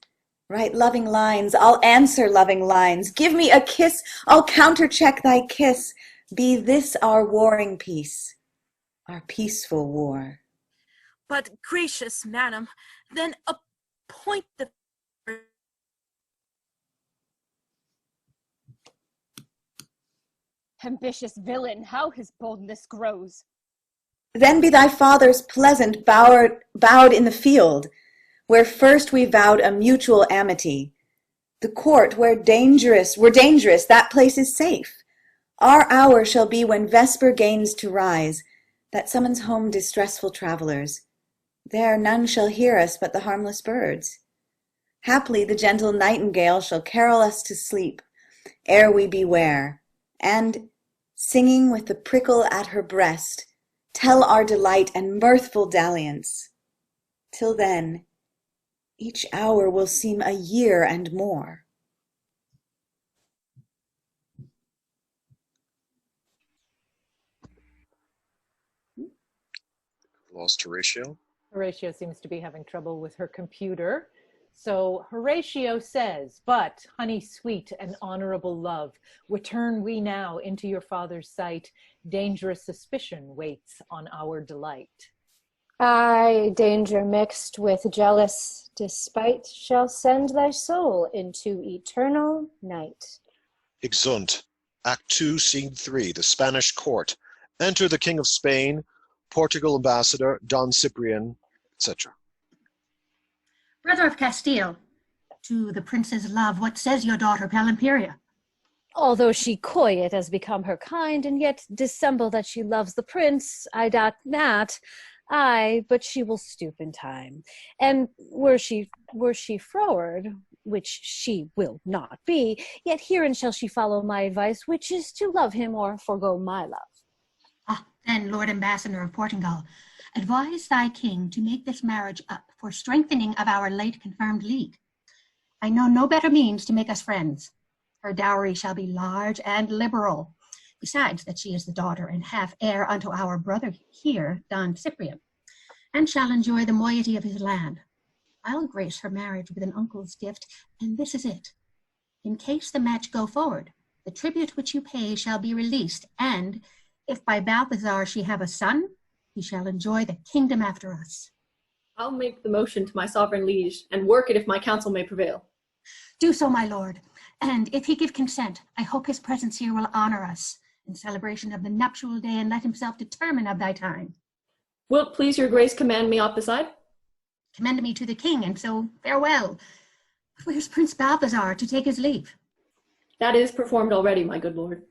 Write loving lines, I'll answer loving lines. Give me a kiss, I'll countercheck thy kiss. Be this our warring peace, our peaceful war. But gracious madam, then appoint the Ambitious villain, how his boldness grows. Then be thy fathers pleasant bowed in the field, where first we vowed a mutual amity. The court were dangerous, that place is safe. Our hour shall be when vesper gains to rise, that summons home distressful travellers. There none shall hear us but the harmless birds. Haply the gentle nightingale shall carol us to sleep, ere we beware, and, singing with the prickle at her breast, tell our delight and mirthful dalliance. Till then, each hour will seem a year and more. Lost Horatio. Horatio seems to be having trouble with her computer. So Horatio says, but, honey sweet and honorable love, return we now into your father's sight. Dangerous suspicion waits on our delight. Aye, danger mixed with jealous despite shall send thy soul into eternal night. Exeunt. Act 2, Scene 3, the Spanish court. Enter the King of Spain, Portugal ambassador, Don Cyprian, etc. Brother of Castile, to the prince's love, what says your daughter Palimperia? Although she coy it as become her kind, and yet dissemble that she loves the prince, I doubt not. Aye, but she will stoop in time. And were she froward, which she will not be, yet herein shall she follow my advice, which is to love him or forego my love. Ah, then, Lord Ambassador of Portugal, advise thy king to make this marriage up for strengthening of our late confirmed league. I know no better means to make us friends. Her dowry shall be large and liberal, besides that she is the daughter and half heir unto our brother here, Don Cyprian, and shall enjoy the moiety of his land. I'll grace her marriage with an uncle's gift, and this is it. In case the match go forward, the tribute which you pay shall be released, and if by Balthazar she have a son, he shall enjoy the kingdom after us. I'll make the motion to my sovereign liege, and work it if my counsel may prevail. Do so, my lord, and if he give consent, I hope his presence here will honor us in celebration of the nuptial day, and let himself determine of thy time. Wilt please your grace command me off the side? Commend me to the king, and so farewell. Where's Prince Balthazar to take his leave? That is performed already, my good lord.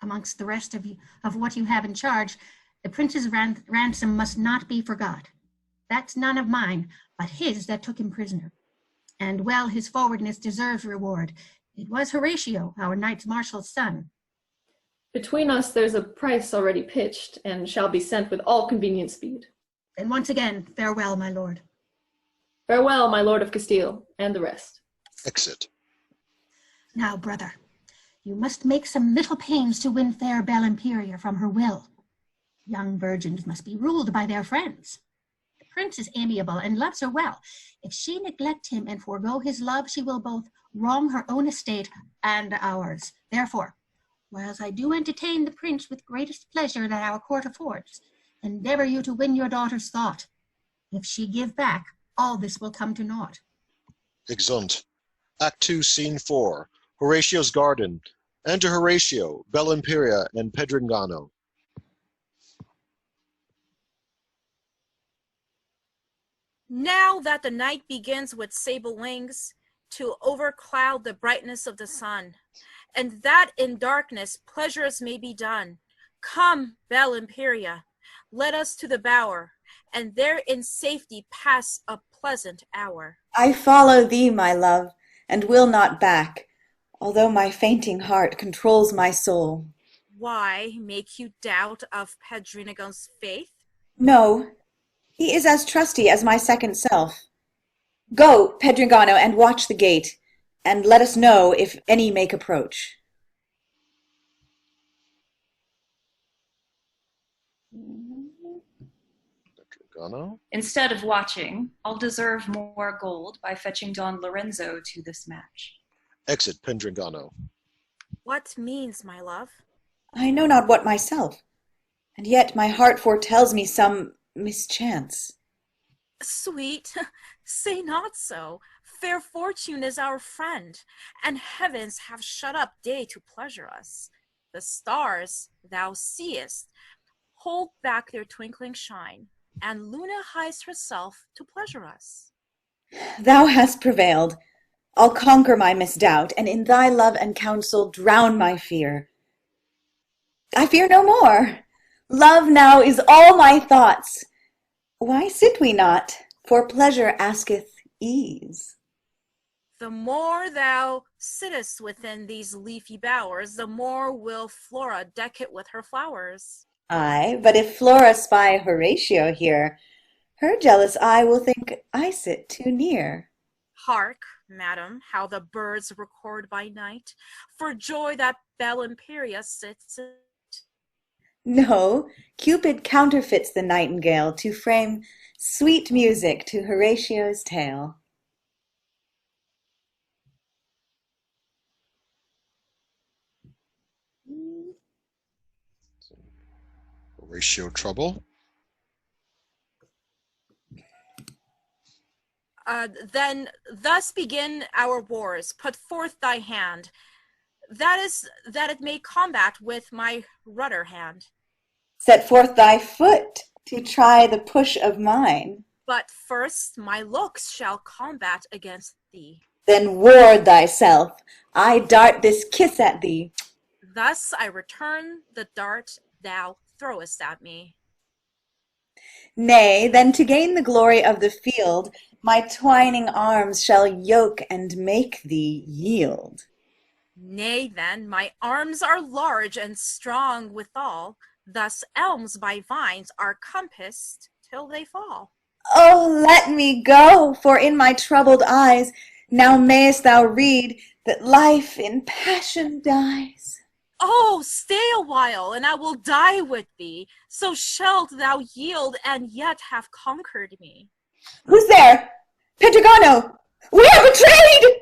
Amongst the rest of what you have in charge, the prince's ransom must not be forgot. That's none of mine, but his that took him prisoner. And well, his forwardness deserves reward. It was Horatio, our knights marshal's son. Between us there's a price already pitched, and shall be sent with all convenient speed. And once again, farewell, my lord. Farewell, my lord of Castile, and the rest. Exit. Now, brother, you must make some little pains to win fair Belle Imperia from her will. Young virgins must be ruled by their friends. The prince is amiable and loves her well. If she neglect him and forego his love, she will both wrong her own estate and ours. Therefore, whilst I do entertain the prince with greatest pleasure that our court affords, endeavor you to win your daughter's thought. If she give back, all this will come to naught. Exeunt. Act 2, Scene 4. Horatio's garden. Enter Horatio, Belle Imperia, and Pedringano. Now that the night begins with sable wings to overcloud the brightness of the sun, and that in darkness pleasures may be done, come, Belle Imperia, let us to the bower, and there in safety pass a pleasant hour. I follow thee, my love, and will not back, although my fainting heart controls my soul. Why make you doubt of Pedrinago's faith? No, he is as trusty as my second self. Go, Pedringano, and watch the gate, and let us know if any make approach. Pedringano. Instead of watching, I'll deserve more gold by fetching Don Lorenzo to this match. Exit Pedringano. What means, my love? I know not what myself, and yet my heart foretells me some mischance. Sweet, say not so. Fair fortune is our friend, and heavens have shut up day to pleasure us. The stars, thou seest, hold back their twinkling shine, and Luna hides herself to pleasure us. Thou hast prevailed. I'll conquer my misdoubt, and in thy love and counsel drown my fear. I fear no more. Love now is all my thoughts. Why sit we not? For pleasure asketh ease. The more thou sittest within these leafy bowers, the more will Flora deck it with her flowers. Aye, but if Flora spy Horatio here, her jealous eye will think I sit too near. Hark, madam, how the birds record by night, for joy that Belle Imperia sits in. No, Cupid counterfeits the nightingale to frame sweet music to Horatio's tale. Horatio trouble. Then thus begin our wars. Put forth thy hand. That is, that it may combat with my rudder hand. Set forth thy foot to try the push of mine. But first my looks shall combat against thee. Then ward thyself. I dart this kiss at thee. Thus I return the dart thou throwest at me. Nay, then to gain the glory of the field, my twining arms shall yoke and make thee yield. Nay, then, my arms are large and strong withal, thus elms by vines are compassed till they fall. Oh, let me go, for in my troubled eyes now mayest thou read that life in passion dies. Oh, stay a while, and I will die with thee, so shalt thou yield and yet have conquered me. Who's there? Pedringano! We are betrayed!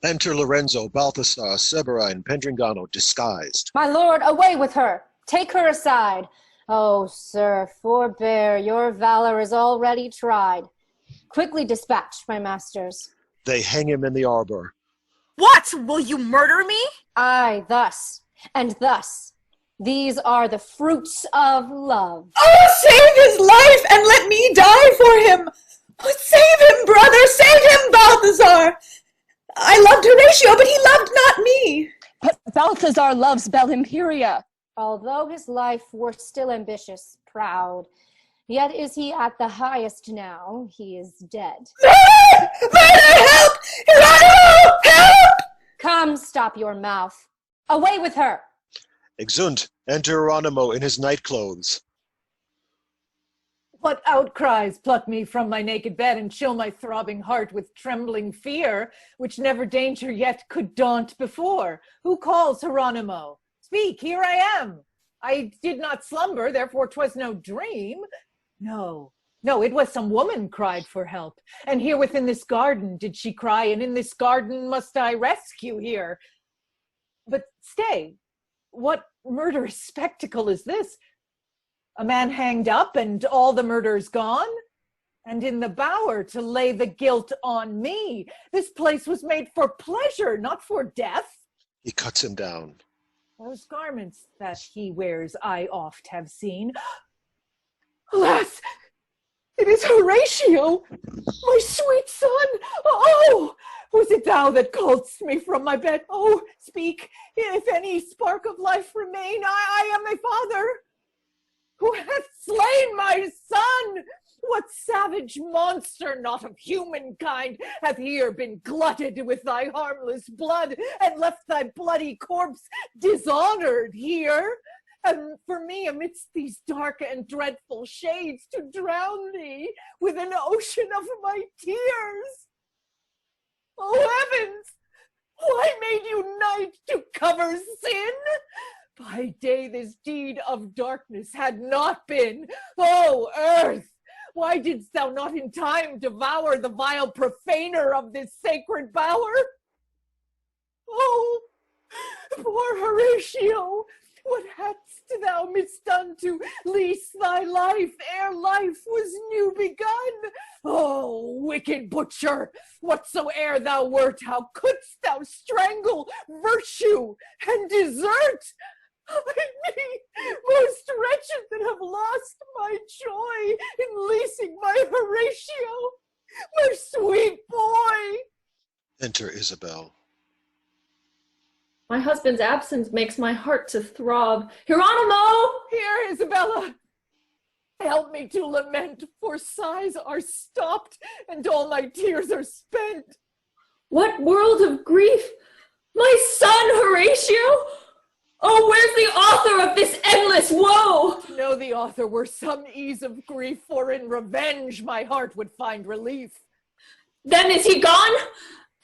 Enter Lorenzo, Balthasar, Severine, Pedringano, disguised. My lord, away with her! Take her aside! Oh, sir, forbear, your valor is already tried. Quickly dispatch, my masters. They hang him in the arbor. What? Will you murder me? Aye, thus, and thus. These are the fruits of love. Oh, save his life and let me die for him! Oh, save him, brother! Save him, Balthazar! I loved Horatio, but he loved not me. But Balthazar loves Belle Imperia. Although his life were still ambitious, proud, yet is he at the highest now. He is dead. Murder! Murder! Help! Geronimo! Help! Come, stop your mouth. Away with her! Exeunt. Enter Geronimo in his nightclothes. What outcries pluck me from my naked bed and chill my throbbing heart with trembling fear, which never danger yet could daunt before? Who calls, Geronimo? Speak, here I am. I did not slumber, therefore 'twas no dream. No, it was some woman cried for help. And here within this garden did she cry, and in this garden must I rescue here. But stay, what murderous spectacle is this? A man hanged up and all the murders gone? And in the bower to lay the guilt on me. This place was made for pleasure, not for death. He cuts him down. Those garments that he wears I oft have seen. Alas, it is Horatio, my sweet son. Oh, was it thou that calledst me from my bed? Oh, speak, if any spark of life remain. I am thy father, who hath slain my son. What savage monster, not of humankind, hath here been glutted with thy harmless blood, and left thy bloody corpse dishonored here? And for me, amidst these dark and dreadful shades, to drown thee with an ocean of my tears. Oh, heavens! Why made you night to cover sin? By day this deed of darkness had not been. Oh, earth! Why didst thou not in time devour the vile profaner of this sacred bower? Oh, poor Horatio! What hadst thou misdone to lease thy life ere life was new begun? Oh, wicked butcher! Whatsoe'er thou wert, how couldst thou strangle virtue and desert? Me, most wretched that have lost my joy in leasing my Horatio, my sweet boy. Enter Isabel. My husband's absence makes my heart to throb. Geronimo! Here, Isabella. Help me to lament, for sighs are stopped and all my tears are spent. What world of grief! My son, Horatio! Oh, where's the author of this endless woe? To know the author were some ease of grief, for in revenge my heart would find relief. Then is he gone?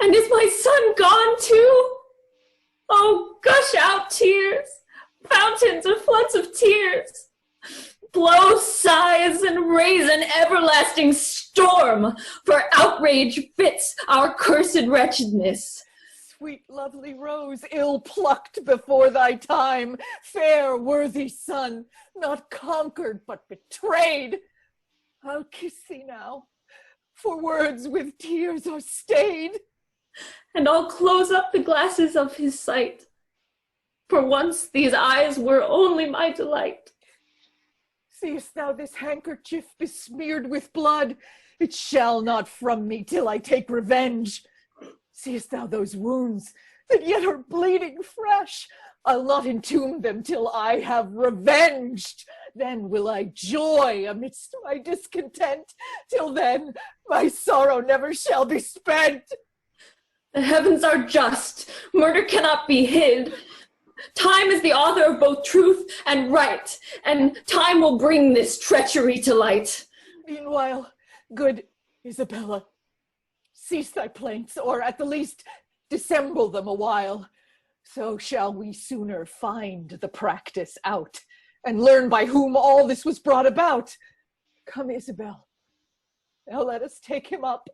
And is my son gone too? Oh, gush out tears, fountains or floods of tears. Blow sighs and raise an everlasting storm, for outrage fits our cursed wretchedness. Sweet lovely rose, ill plucked before thy time, fair worthy son, not conquered but betrayed. I'll kiss thee now, for words with tears are stayed. And I'll close up the glasses of his sight, for once these eyes were only my delight. Seest thou this handkerchief besmeared with blood? It shall not from me till I take revenge. Seest thou those wounds that yet are bleeding fresh? I'll not entomb them till I have revenged. Then will I joy amidst my discontent. Till then, my sorrow never shall be spent. The heavens are just. Murder cannot be hid. Time is the author of both truth and right, and time will bring this treachery to light. Meanwhile, good Isabella, cease thy plaints, or at the least dissemble them a while. So shall we sooner find the practice out, and learn by whom all this was brought about. Come, Isabel, now let us take him up.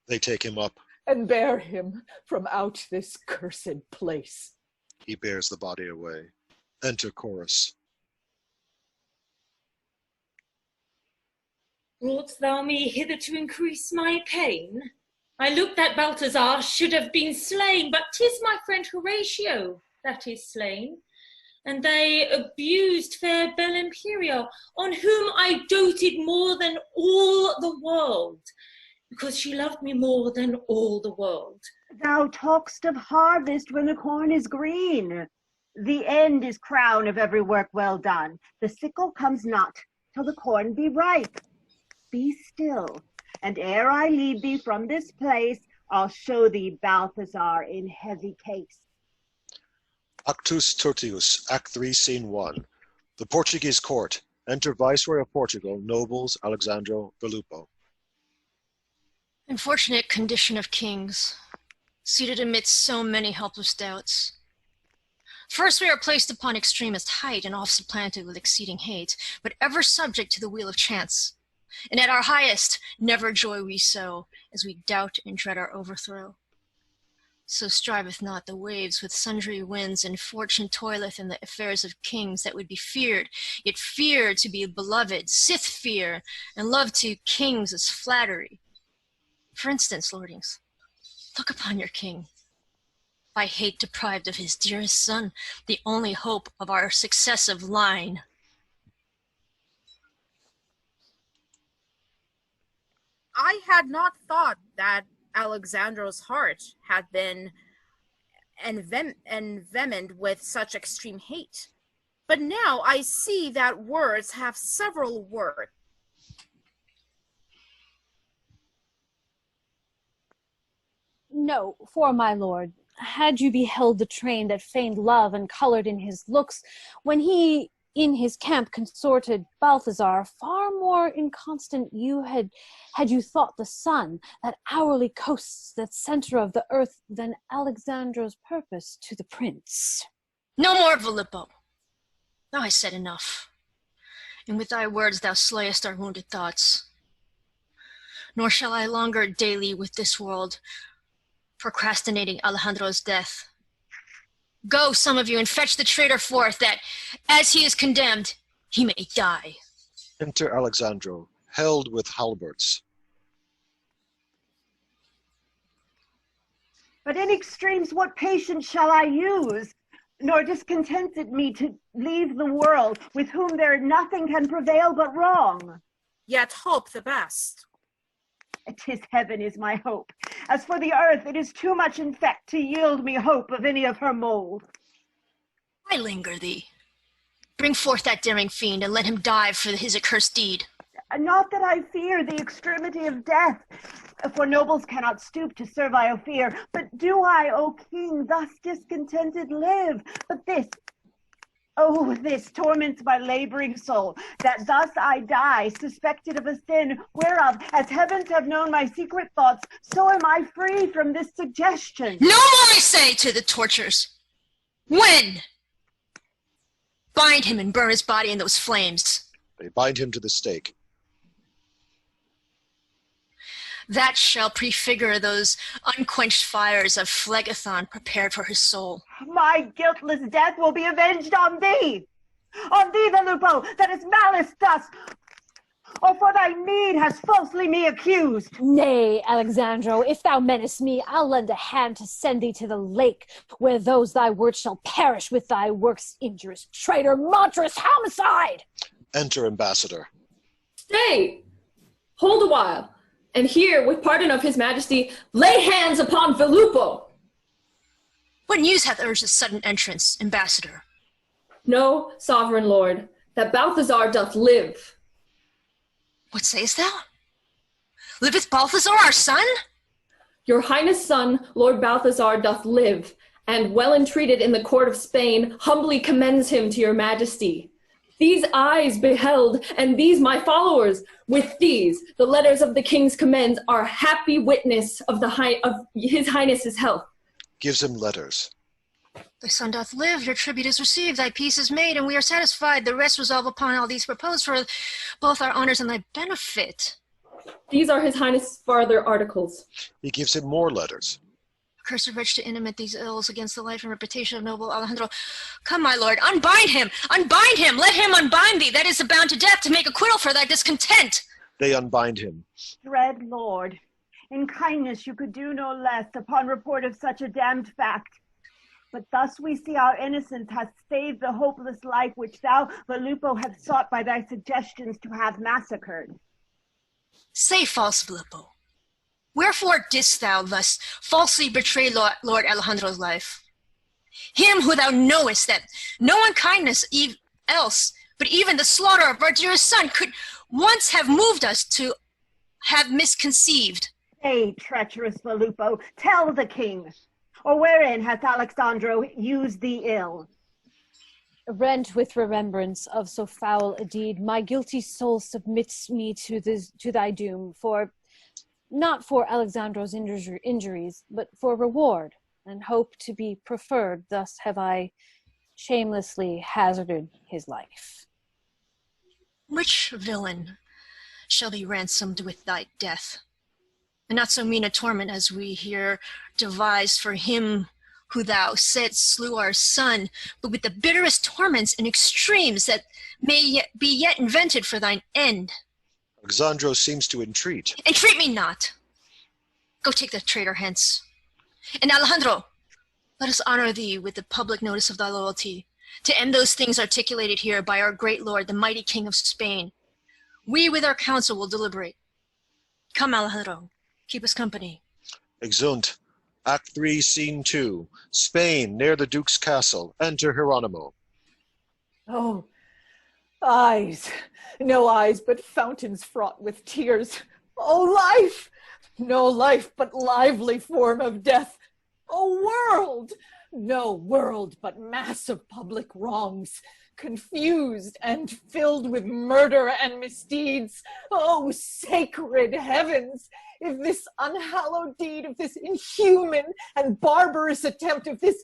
They take him up. And bear him from out this cursed place. He bears the body away. Enter Chorus. Brought thou me hither to increase my pain? I looked that Balthazar should have been slain, but 'tis my friend Horatio that is slain. And they abused fair Belle Imperia, on whom I doted more than all the world, because she loved me more than all the world. Thou talk'st of harvest when the corn is green. The end is crown of every work well done. The sickle comes not till the corn be ripe. Be still, and ere I lead thee from this place, I'll show thee Balthazar in heavy case. Actus Tertius, Act 3, Scene 1. The Portuguese court. Enter Viceroy of Portugal, nobles, Alexandro Filippo. Unfortunate condition of kings, seated amidst so many helpless doubts. First we are placed upon extremest height and oft supplanted with exceeding hate, but ever subject to the wheel of chance. And at our highest, never joy we sow, as we doubt and dread our overthrow. So striveth not the waves with sundry winds, and fortune toileth in the affairs of kings that would be feared, yet fear to be beloved, sith fear, and love to kings is flattery. For instance, lordings, look upon your king, by hate deprived of his dearest son, the only hope of our successive line. I had not thought that Alexandro's heart had been envenomed with such extreme hate. But now I see that words have several words. No, for my lord, had you beheld the train that feigned love and colored in his looks, when he in his camp consorted Balthazar, far more inconstant you had you thought the sun, that hourly coasts that center of the earth, than Alexandro's purpose to the prince. No more, Filippo. Thou hast said enough, and with thy words thou slayest our wounded thoughts. Nor shall I longer daily with this world, procrastinating Alejandro's death. Go, some of you, and fetch the traitor forth, that, as he is condemned, he may die. Enter Alexandro, held with halberds. But in extremes what patience shall I use? Nor discontents it me to leave the world, with whom there nothing can prevail but wrong. Yet hope the best. 'Tis heaven is my hope. As for the earth, it is too much infect to yield me hope of any of her mold. I linger thee. Bring forth that daring fiend, and let him die for his accursed deed. Not that I fear the extremity of death, for nobles cannot stoop to servile fear, but do I, O king, thus discontented live? But this, oh, this torments my laboring soul, that thus I die, suspected of a sin, whereof, as heavens have known my secret thoughts, so am I free from this suggestion. No more, I say, to the tortures. When? Bind him and burn his body in those flames. They bind him to the stake. That shall prefigure those unquenched fires of Phlegethon prepared for his soul. My guiltless death will be avenged on thee, Filippo, that is malice thus, or for thy meed hast falsely me accused. Nay, Alexandro, if thou menace me, I'll lend a hand to send thee to the lake, where those thy words shall perish with thy works, injurious traitor, monstrous homicide! Enter ambassador. Stay! Hold a while, and here, with pardon of his majesty, lay hands upon Filippo. What news hath urged this sudden entrance, ambassador? Know, sovereign lord, that Balthazar doth live. What sayest thou? Liveth Balthazar our son? Your highness' son, Lord Balthazar, doth live, and well entreated in the court of Spain, humbly commends him to your majesty. These eyes beheld, and these my followers, with these, the letters of the king's commends, are happy witness of his highness's health. Gives him letters. Thy son doth live, your tribute is received, thy peace is made, and we are satisfied. The rest resolve upon all these proposed for both our honors and thy benefit. These are his highness' farther articles. He gives him more letters. Cursed wretch to intimate these ills against the life and reputation of noble Alejandro. Come, my lord, unbind him! Unbind him! Let him unbind thee! That is the bound to death, to make acquittal for thy discontent! They unbind him. Dread lord, In kindness you could do no less upon report of such a damned fact. But thus we see our innocence hath saved the hopeless life which thou, Voluppo, hast sought by thy suggestions to have massacred. Say false, Voluppo. Wherefore didst thou thus falsely betray Lord Alejandro's life? Him who thou knowest that no unkindness else, but even the slaughter of our dearest son, could once have moved us to have misconceived. Say, treacherous Voluppo, tell the king, or wherein hath Alexandro used thee ill? Rent with remembrance of so foul a deed, my guilty soul submits me to thy doom, not for Alexandro's injuries, but for reward, and hope to be preferred. Thus have I shamelessly hazarded his life. Which villain shall be ransomed with thy death? And not so mean a torment as we here devise for him who thou saidst slew our son, but with the bitterest torments and extremes that may be yet invented for thine end. Alexandro seems to entreat. Entreat me not. Go take the traitor hence. And Alejandro, let us honor thee with the public notice of thy loyalty, to end those things articulated here by our great lord, the mighty king of Spain. We with our council will deliberate. Come, Alejandro, keep us company. Exeunt. Act 3, Scene 2. Spain, near the Duke's castle. Enter Hieronymo. Oh, eyes, no eyes but fountains fraught with tears. Oh, life, no life but lively form of death. Oh, world, no world but mass of public wrongs, confused and filled with murder and misdeeds. Oh, sacred heavens, if this unhallowed deed, if this inhuman and barbarous attempt, if this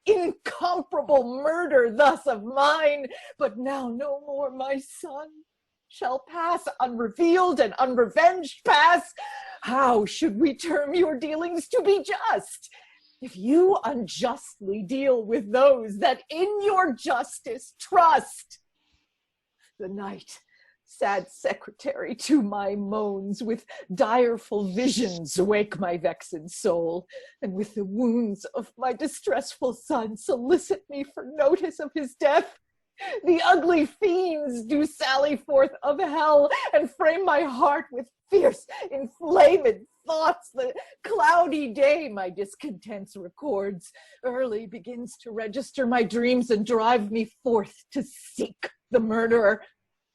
incomparable murder thus of mine, but now no more my son, shall pass unrevealed and unrevenged pass, how should we term your dealings to be just? If you unjustly deal with those that in your justice trust. The night, sad secretary to my moans, with direful visions wake my vexed soul, and with the wounds of my distressful son solicit me for notice of his death. The ugly fiends do sally forth of hell, and frame my heart with fierce, inflamed thoughts. The cloudy day my discontents records early begins to register my dreams and drive me forth to seek the murderer.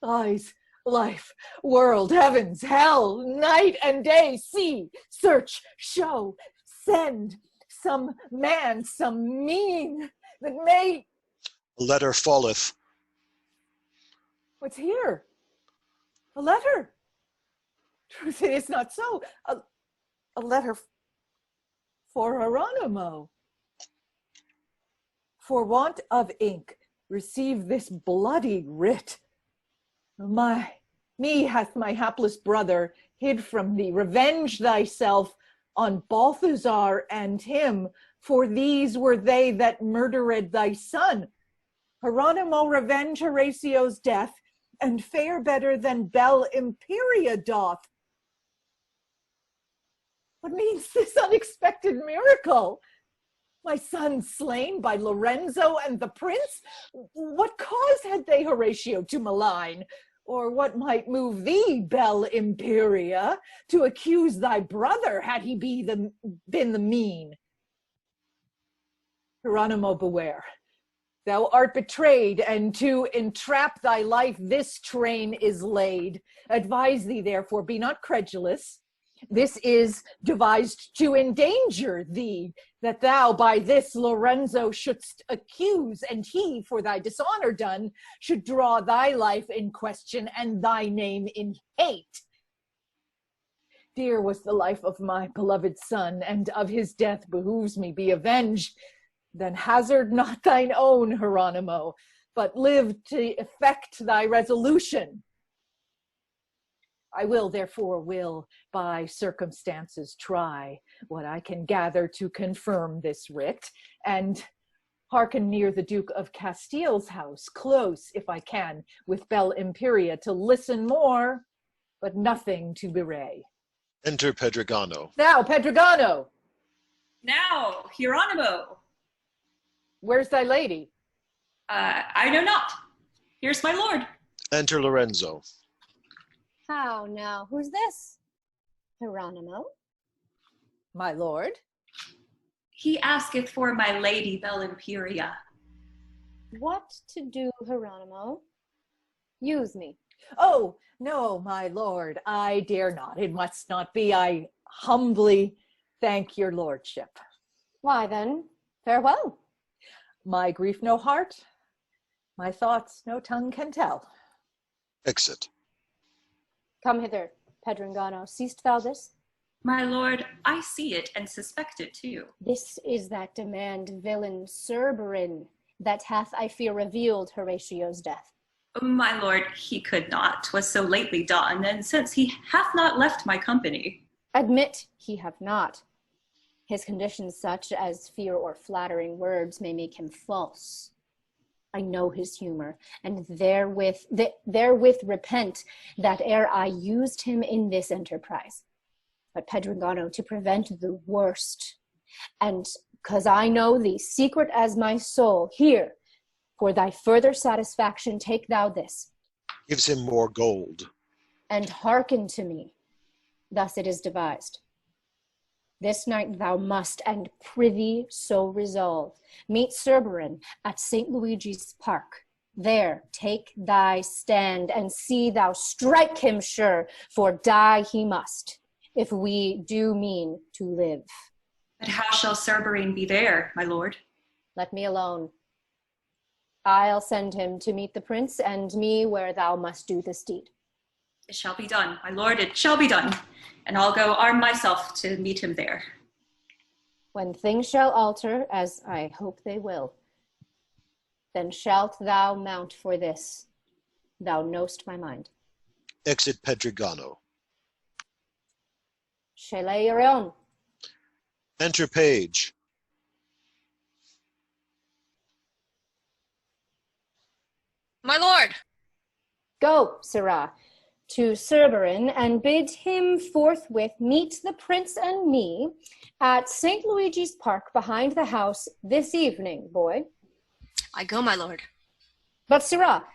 Eyes, life, world, heavens, hell, night and day, see, search, show, send some man, some mean that may... A letter falleth. What's here? A letter. Truth, it is not so. A letter for Hieronymo. For want of ink, receive this bloody writ. Me hath my hapless brother hid from thee. Revenge thyself on Balthazar and him, for these were they that murdered thy son. Hieronymo, revenge Horatio's death, and fare better than Belle Imperia doth. What means this unexpected miracle? My son slain by Lorenzo and the prince? What cause had they, Horatio, to malign? Or what might move thee, Belle Imperia, to accuse thy brother, had he been the mean? Hieronymo, beware. Thou art betrayed, and to entrap thy life this train is laid. Advise thee, therefore, be not credulous. This is devised to endanger thee, that thou by this Lorenzo shouldst accuse, and he, for thy dishonor done, should draw thy life in question and thy name in hate. Dear was the life of my beloved son, and of his death behooves me be avenged. Then hazard not thine own, Hieronymo, but live to effect thy resolution. I will, therefore, by circumstances try what I can gather to confirm this writ, and hearken near the Duke of Castile's house, close, if I can, with Belle Imperia, to listen more, but nothing to bewray. Enter Pedregano. Now, Pedregano, Now, Hieronymo. where's thy lady? I know not. Here's my lord. Enter Lorenzo. How now? Who's this? Hieronymo? My lord. He asketh for my lady Belimperia. What to do, Hieronymo? Use me. Oh, no, my lord, I dare not. It must not be. I humbly thank your lordship. Why then, farewell. My grief no heart, my thoughts no tongue can tell. Exit. Come hither, Pedringano. Seest thou this? My lord, I see it and suspect it too. This is that demand villain Cerberin that hath, I fear, revealed Horatio's death. My lord, he could not. 'Twas so lately done, and since he hath not left my company. Admit he have not. His conditions such as fear or flattering words may make him false. I know his humor, and therewith repent that ere I used him in this enterprise. But Pedregano, to prevent the worst, and 'cause I know thee secret as my soul, here, for thy further satisfaction, take thou this. Gives him more gold. And hearken to me. Thus it is devised. This night thou must, and prithee so resolve, meet Cerberin at St. Luigi's Park. There take thy stand, and see thou strike him sure, for die he must, if we do mean to live. But how shall Cerberin be there, my lord? Let me alone. I'll send him to meet the prince, and me where thou must do this deed. It shall be done, my lord, it shall be done. And I'll go arm myself to meet him there. When things shall alter, as I hope they will, then shalt thou mount for this. Thou know'st my mind. Exit Pedregano. Shele your own. Enter Page. My lord. Go, sirrah, to Cerberin, and bid him forthwith meet the prince and me at St. Luigi's Park behind the house this evening, boy. I go, my lord. But, sirrah,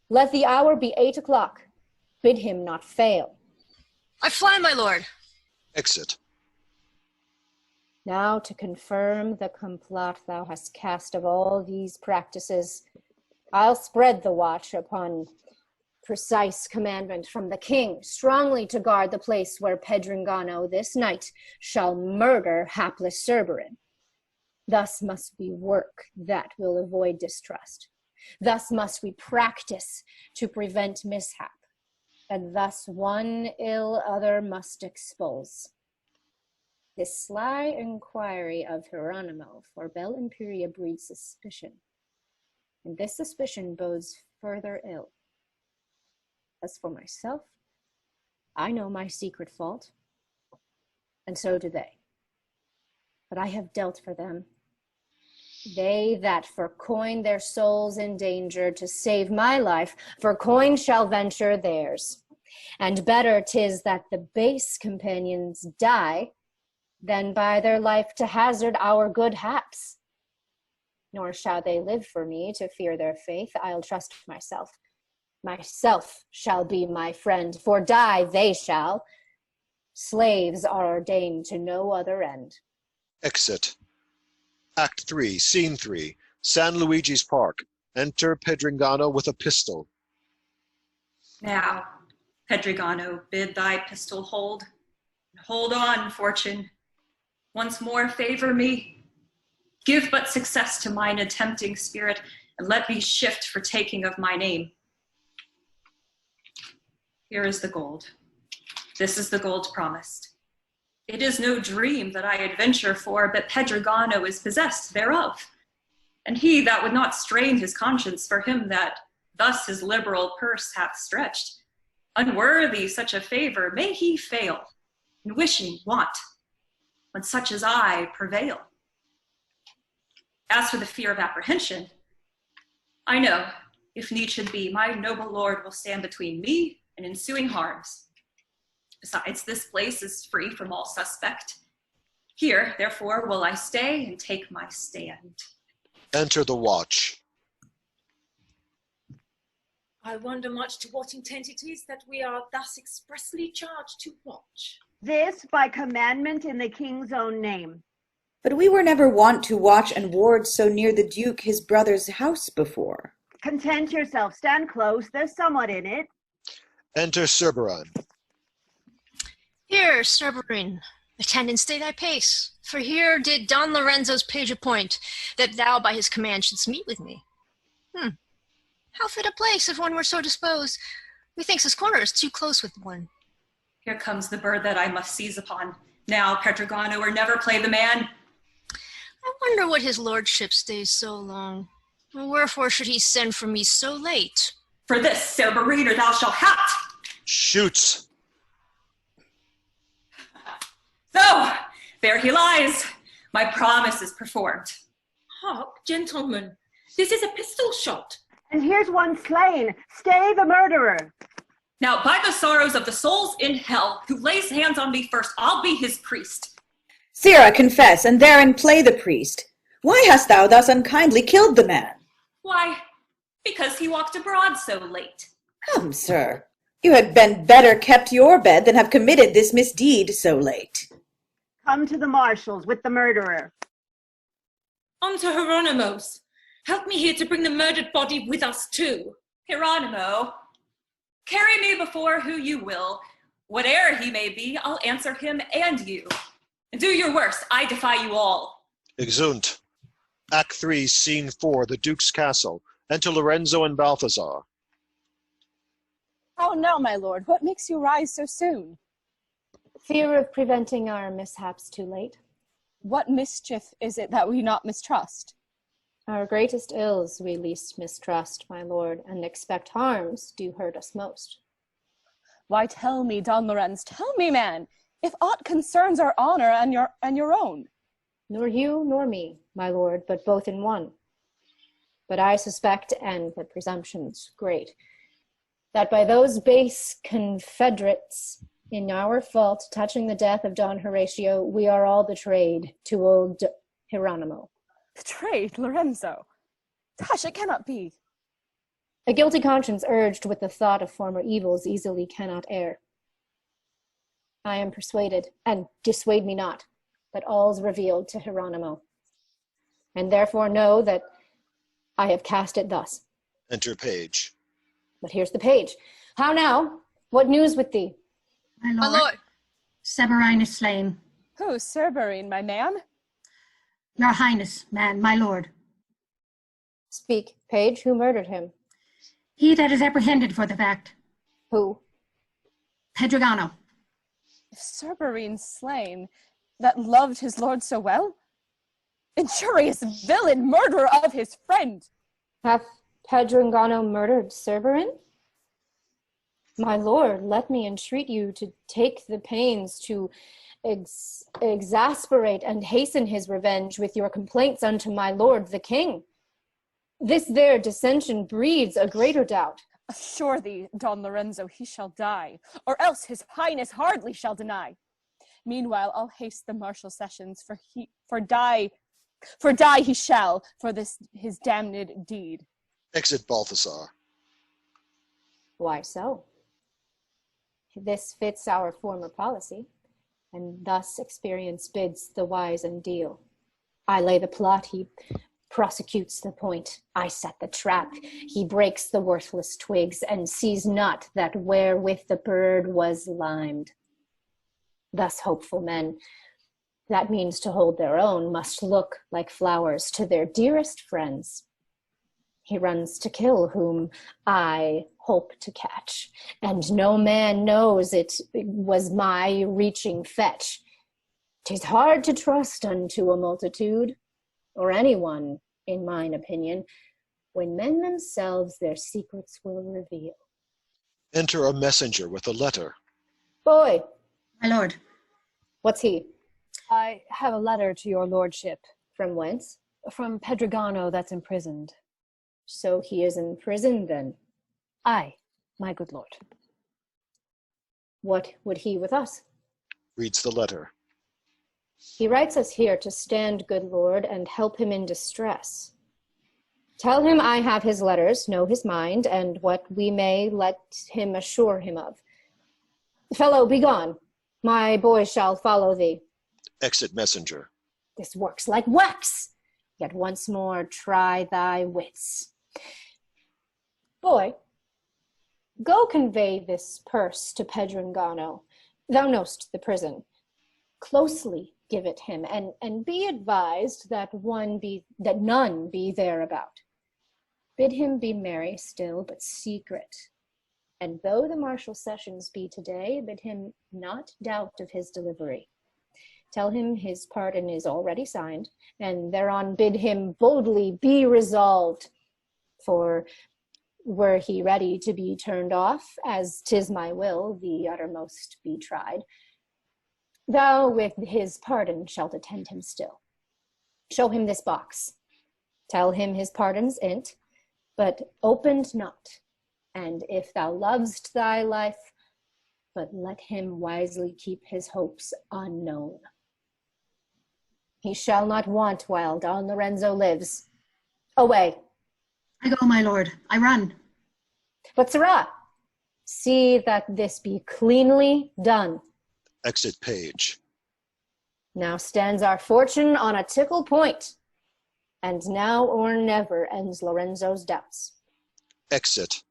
let the hour be 8 o'clock. Bid him not fail. I fly, my lord. Exit. Now to confirm the complot thou hast cast of all these practices, I'll spread the watch upon precise commandment from the king, strongly to guard the place where Pedringano this night shall murder hapless Cerberin. Thus must we work that will avoid distrust. Thus must we practice to prevent mishap. And thus one ill other must expose. This sly inquiry of Hieronymo for Belimperia breeds suspicion, and this suspicion bodes further ill. As for myself, I know my secret fault, and so do they. But I have dealt for them. They that for coin their souls in danger to save my life, for coin shall venture theirs. And better 'tis that the base companions die than by their life to hazard our good haps. Nor shall they live for me to fear their faith. I'll trust myself. Myself shall be my friend, for die they shall. Slaves are ordained to no other end. Exit. Act 3, Scene 3, San Luigi's Park. Enter Pedringano with a pistol. Now, Pedregano, bid thy pistol hold. Hold on, fortune. Once more favor me. Give but success to mine attempting spirit, and let me shift for taking of my name. Here is the gold. This is the gold promised. It is no dream that I adventure for, but Pedregano is possessed thereof. And he that would not strain his conscience for him that thus his liberal purse hath stretched, unworthy such a favor, may he fail, in wishing want, when such as I prevail. As for the fear of apprehension, I know, if need should be, my noble lord will stand between me and ensuing harms. Besides, this place is free from all suspect. Here, therefore, will I stay and take my stand. Enter the watch. I wonder much to what intent it is that we are thus expressly charged to watch. This by commandment in the king's own name. But we were never wont to watch and ward so near the Duke his brother's house before. Content yourself, stand close, there's somewhat in it. Enter Cerberon. Here, Cerberine, attendant, stay thy pace, for here did Don Lorenzo's page appoint that thou by his command shouldst meet with me. How fit a place if one were so disposed? Methinks this corner is too close with one. Here comes the bird that I must seize upon. Now, Petrogano, or never play the man. I wonder what his lordship stays so long. Wherefore should he send for me so late? For this, Cerberine, or thou shalt have. Shoots. So, there he lies. My promise is performed. Hark, gentlemen, this is a pistol shot. And here's one slain. Stay the murderer. Now, by the sorrows of the souls in hell, who lays hands on me first, I'll be his priest. Sirrah, confess, and therein play the priest. Why hast thou thus unkindly killed the man? Why, because he walked abroad so late. Come, sir, you had been better kept your bed than have committed this misdeed so late. Come to the marshals with the murderer. On to Hieronymo's. Help me here to bring the murdered body with us too. Hieronymo, carry me before who you will. Whate'er he may be, I'll answer him and you. And do your worst, I defy you all. Exeunt. Act 3, Scene 4, the Duke's Castle. Enter Lorenzo and Balthazar. How now, my lord? What makes you rise so soon? Fear of preventing our mishaps too late. What mischief is it that we not mistrust? Our greatest ills we least mistrust, my lord, and expect harms do hurt us most. Why, tell me, Don Lorenz, tell me, man, if aught concerns our honor and your own. Nor you nor me, my lord, but both in one. But I suspect, and the presumption's great, that by those base confederates in our fault touching the death of Don Horatio, we are all betrayed to old Hieronymo. Betrayed, Lorenzo? Tush, it cannot be. A guilty conscience urged with the thought of former evils easily cannot err. I am persuaded, and dissuade me not, that all's revealed to Hieronymo, and therefore know that I have cast it thus. Enter Page. But here's the page. How now? What news with thee? My lord. Severine is slain. Who, Cerberine, my man? Your highness, man, my lord. Speak, page, who murdered him? He that is apprehended for the fact. Who? Pedragano. If Cerberine slain, that loved his lord so well? Injurious villain, murderer of his friend! Hath Pedragano murdered Cerberine? My lord, let me entreat you to take the pains to exasperate and hasten his revenge with your complaints unto my lord the king. This their dissension breeds a greater doubt. Assure thee, Don Lorenzo, he shall die, or else his highness hardly shall deny. Meanwhile, I'll haste the martial sessions, for die he shall for this his damned deed. Exit Balthazar. Why so? This fits our former policy, and thus experience bids the wise and deal. I lay the plot, he prosecutes the point. I set the trap, he breaks the worthless twigs, and sees not that wherewith the bird was limed. Thus hopeful men, that means to hold their own, must look like flowers to their dearest friends. He runs to kill whom I hope to catch, and no man knows it was my reaching fetch. 'Tis hard to trust unto a multitude, or anyone, in mine opinion, when men themselves their secrets will reveal. Enter a messenger with a letter. Boy. My lord. What's he? I have a letter to your lordship. From whence? From Pedragano that's imprisoned. So he is in prison then? Aye, my good lord. What would he with us? Reads the letter. He writes us here to stand, good Lord, and help him in distress. Tell him I have his letters, know his mind, and what we may let him assure him of. Fellow, be gone. My boy shall follow thee. Exit messenger. This works like wax. Yet once more try thy wits. Boy, go convey this purse to Pedrangano. Thou know'st the prison. Closely give it him, and be advised that none be thereabout. Bid him be merry still, but secret. And though the martial sessions be today, bid him not doubt of his delivery. Tell him his pardon is already signed, and thereon bid him boldly be resolved. For were he ready to be turned off, as 'tis my will the uttermost be tried, thou with his pardon shalt attend him still. Show him this box. Tell him his pardon's in't, but opened not. And if thou lovest thy life, but let him wisely keep his hopes unknown. He shall not want while Don Lorenzo lives. Away. I go, my lord. I run. But sirrah, see that this be cleanly done. Exit page. Now stands our fortune on a tickle point, and now or never ends Lorenzo's doubts. Exit.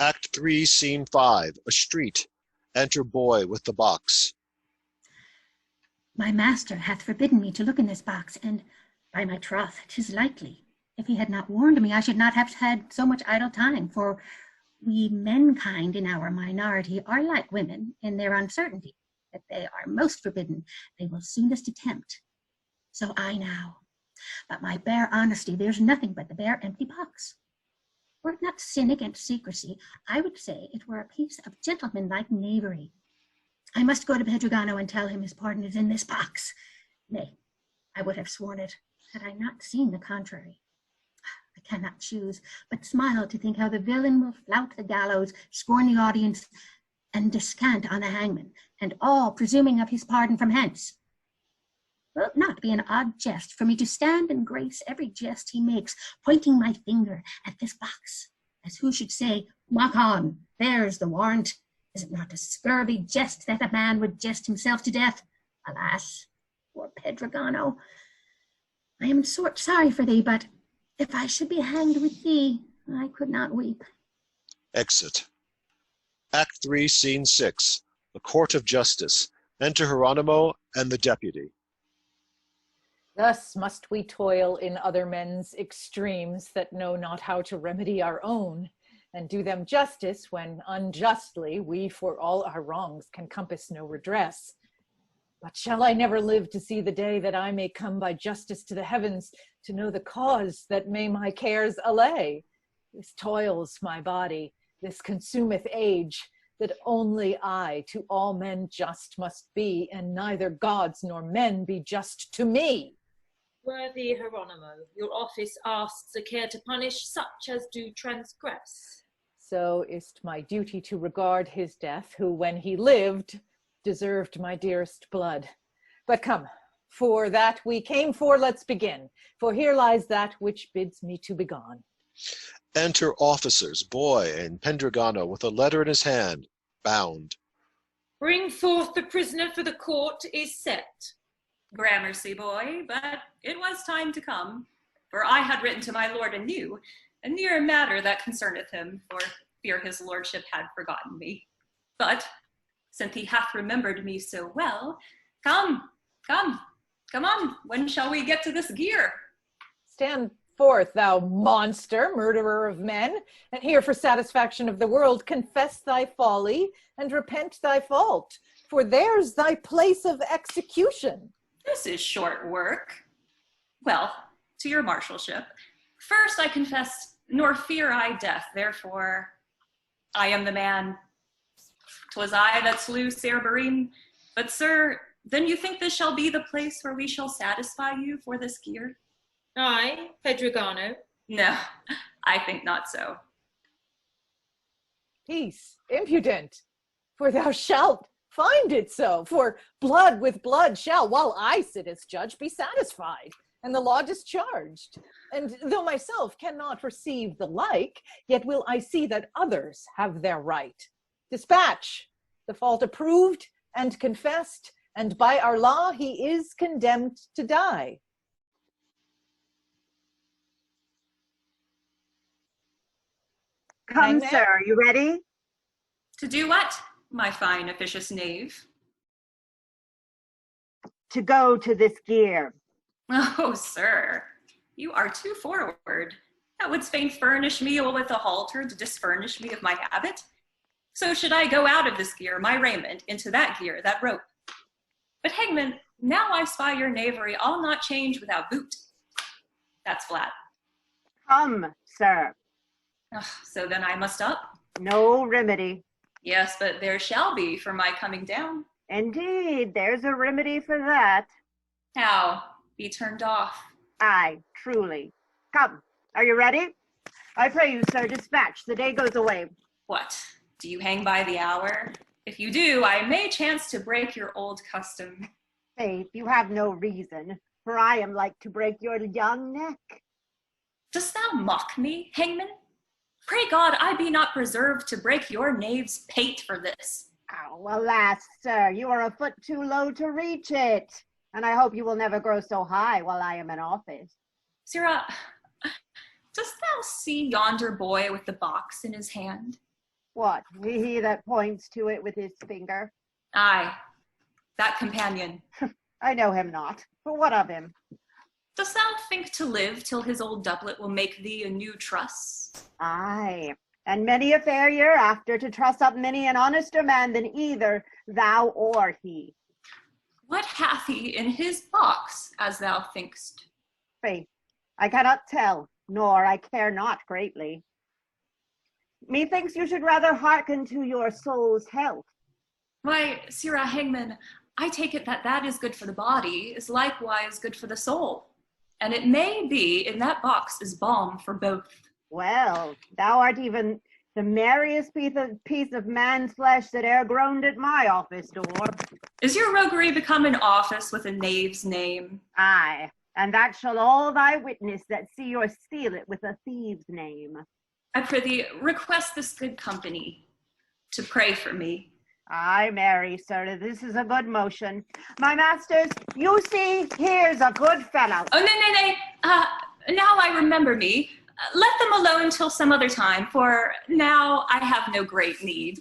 Act 3, Scene 5, a street. Enter boy with the box. My master hath forbidden me to look in this box, and by my troth, 'tis likely. If he had not warned me, I should not have had so much idle time, for we menkind in our minority are like women in their uncertainty, that they are most forbidden, they will soonest attempt. So I now. But my bare honesty, there's nothing but the bare empty box. Were it not sin against secrecy, I would say it were a piece of gentlemanlike knavery. I must go to Pedragano and tell him his pardon is in this box. Nay, I would have sworn it, had I not seen the contrary. I cannot choose, but smile to think how the villain will flout the gallows, scorn the audience, and descant on the hangman, and all presuming of his pardon from hence. Will it not be an odd jest for me to stand and grace every jest he makes, pointing my finger at this box, as who should say, walk on, there's the warrant. Is it not a scurvy jest that a man would jest himself to death? Alas, poor Pedragano, I am sort sorry for thee, but if I should be hanged with thee, I could not weep. Exit. Act 3, Scene 6, the Court of Justice. Enter Hieronymo and the deputy. Thus must we toil in other men's extremes that know not how to remedy our own, and do them justice when unjustly we for all our wrongs can compass no redress. But shall I never live to see the day that I may come by justice to the heavens to know the cause that may my cares allay? This toils my body, this consumeth age, that only I to all men just must be, and neither gods nor men be just to me. Worthy Hieronymo, your office asks a care to punish such as do transgress. So is't my duty to regard his death, who when he lived deserved my dearest blood. But come, for that we came for, let's begin, for here lies that which bids me to be gone. Enter officers, boy and Pendragano with a letter in his hand, bound. Bring forth the prisoner, for the court is set. Gramercy, boy, but it was time to come, for I had written to my lord anew, a near matter that concerneth him, for fear his lordship had forgotten me. But since he hath remembered me so well, come on, when shall we get to this gear? Stand forth, thou monster, murderer of men, and here for satisfaction of the world confess thy folly and repent thy fault, for there's thy place of execution. This is short work. Well, to your marshalship, first I confess, nor fear I death, therefore I am the man. 'Twas I that slew Cerberine, but sir, then you think this shall be the place where we shall satisfy you for this gear? I, Pedragano? No, I think not so. Peace, impudent, For thou shalt find it so, for blood with blood shall, while I sit as judge, be satisfied, and the law discharged. And though myself cannot receive the like, yet will I see that others have their right. Dispatch, the fault approved and confessed, and by our law he is condemned to die. Come, Hangman? sir, are you ready? To do what, my fine officious knave? To go to this gear. Oh, sir, you are too forward. Thou wouldst fain furnish me with a halter to disfurnish me of my habit. So should I go out of this gear, my raiment, into that gear, that rope. But hangman, now I spy your knavery, I'll not change without boot. That's flat. Come, sir. Ugh, so then I must up? No remedy. Yes, but there shall be for my coming down. Indeed, there's a remedy for that. How? Be turned off? Aye, truly. Come, are you ready? I pray you, sir, dispatch. The day goes away. What? Do you hang by the hour? If you do, I may chance to break your old custom. Faith, you have no reason, for I am like to break your young neck. Dost thou mock me, hangman? Pray God I be not preserved to break your knave's pate for this. Oh, alas, sir, you are a foot too low to reach it, and I hope you will never grow so high while I am in office. Sirrah, dost thou see yonder boy with the box in his hand? What, he that points to it with his finger? Aye, that companion. I know him not, but what of him? Dost thou think to live till his old doublet will make thee a new truss? Aye, and many a fair year after to truss up many an honester man than either thou or he. What hath he in his box, as thou thinkst? Faith, I cannot tell, nor I care not greatly. Methinks you should rather hearken to your soul's health. Why, Sirrah Hangman, I take it that that is good for the body, is likewise good for the soul. And it may be in that box is balm for both. Well, thou art even the merriest piece of man's flesh that e'er groaned at my office door. Is your roguery become an office with a knave's name? Aye, and that shall all thy witness that see or seal it with a thieve's name. I prithee, request this good company to pray for me. Aye, marry, sir, this is a good motion. My masters, you see, here's a good fellow. Oh, nay. Now I remember me. Let them alone till some other time, for now I have no great need.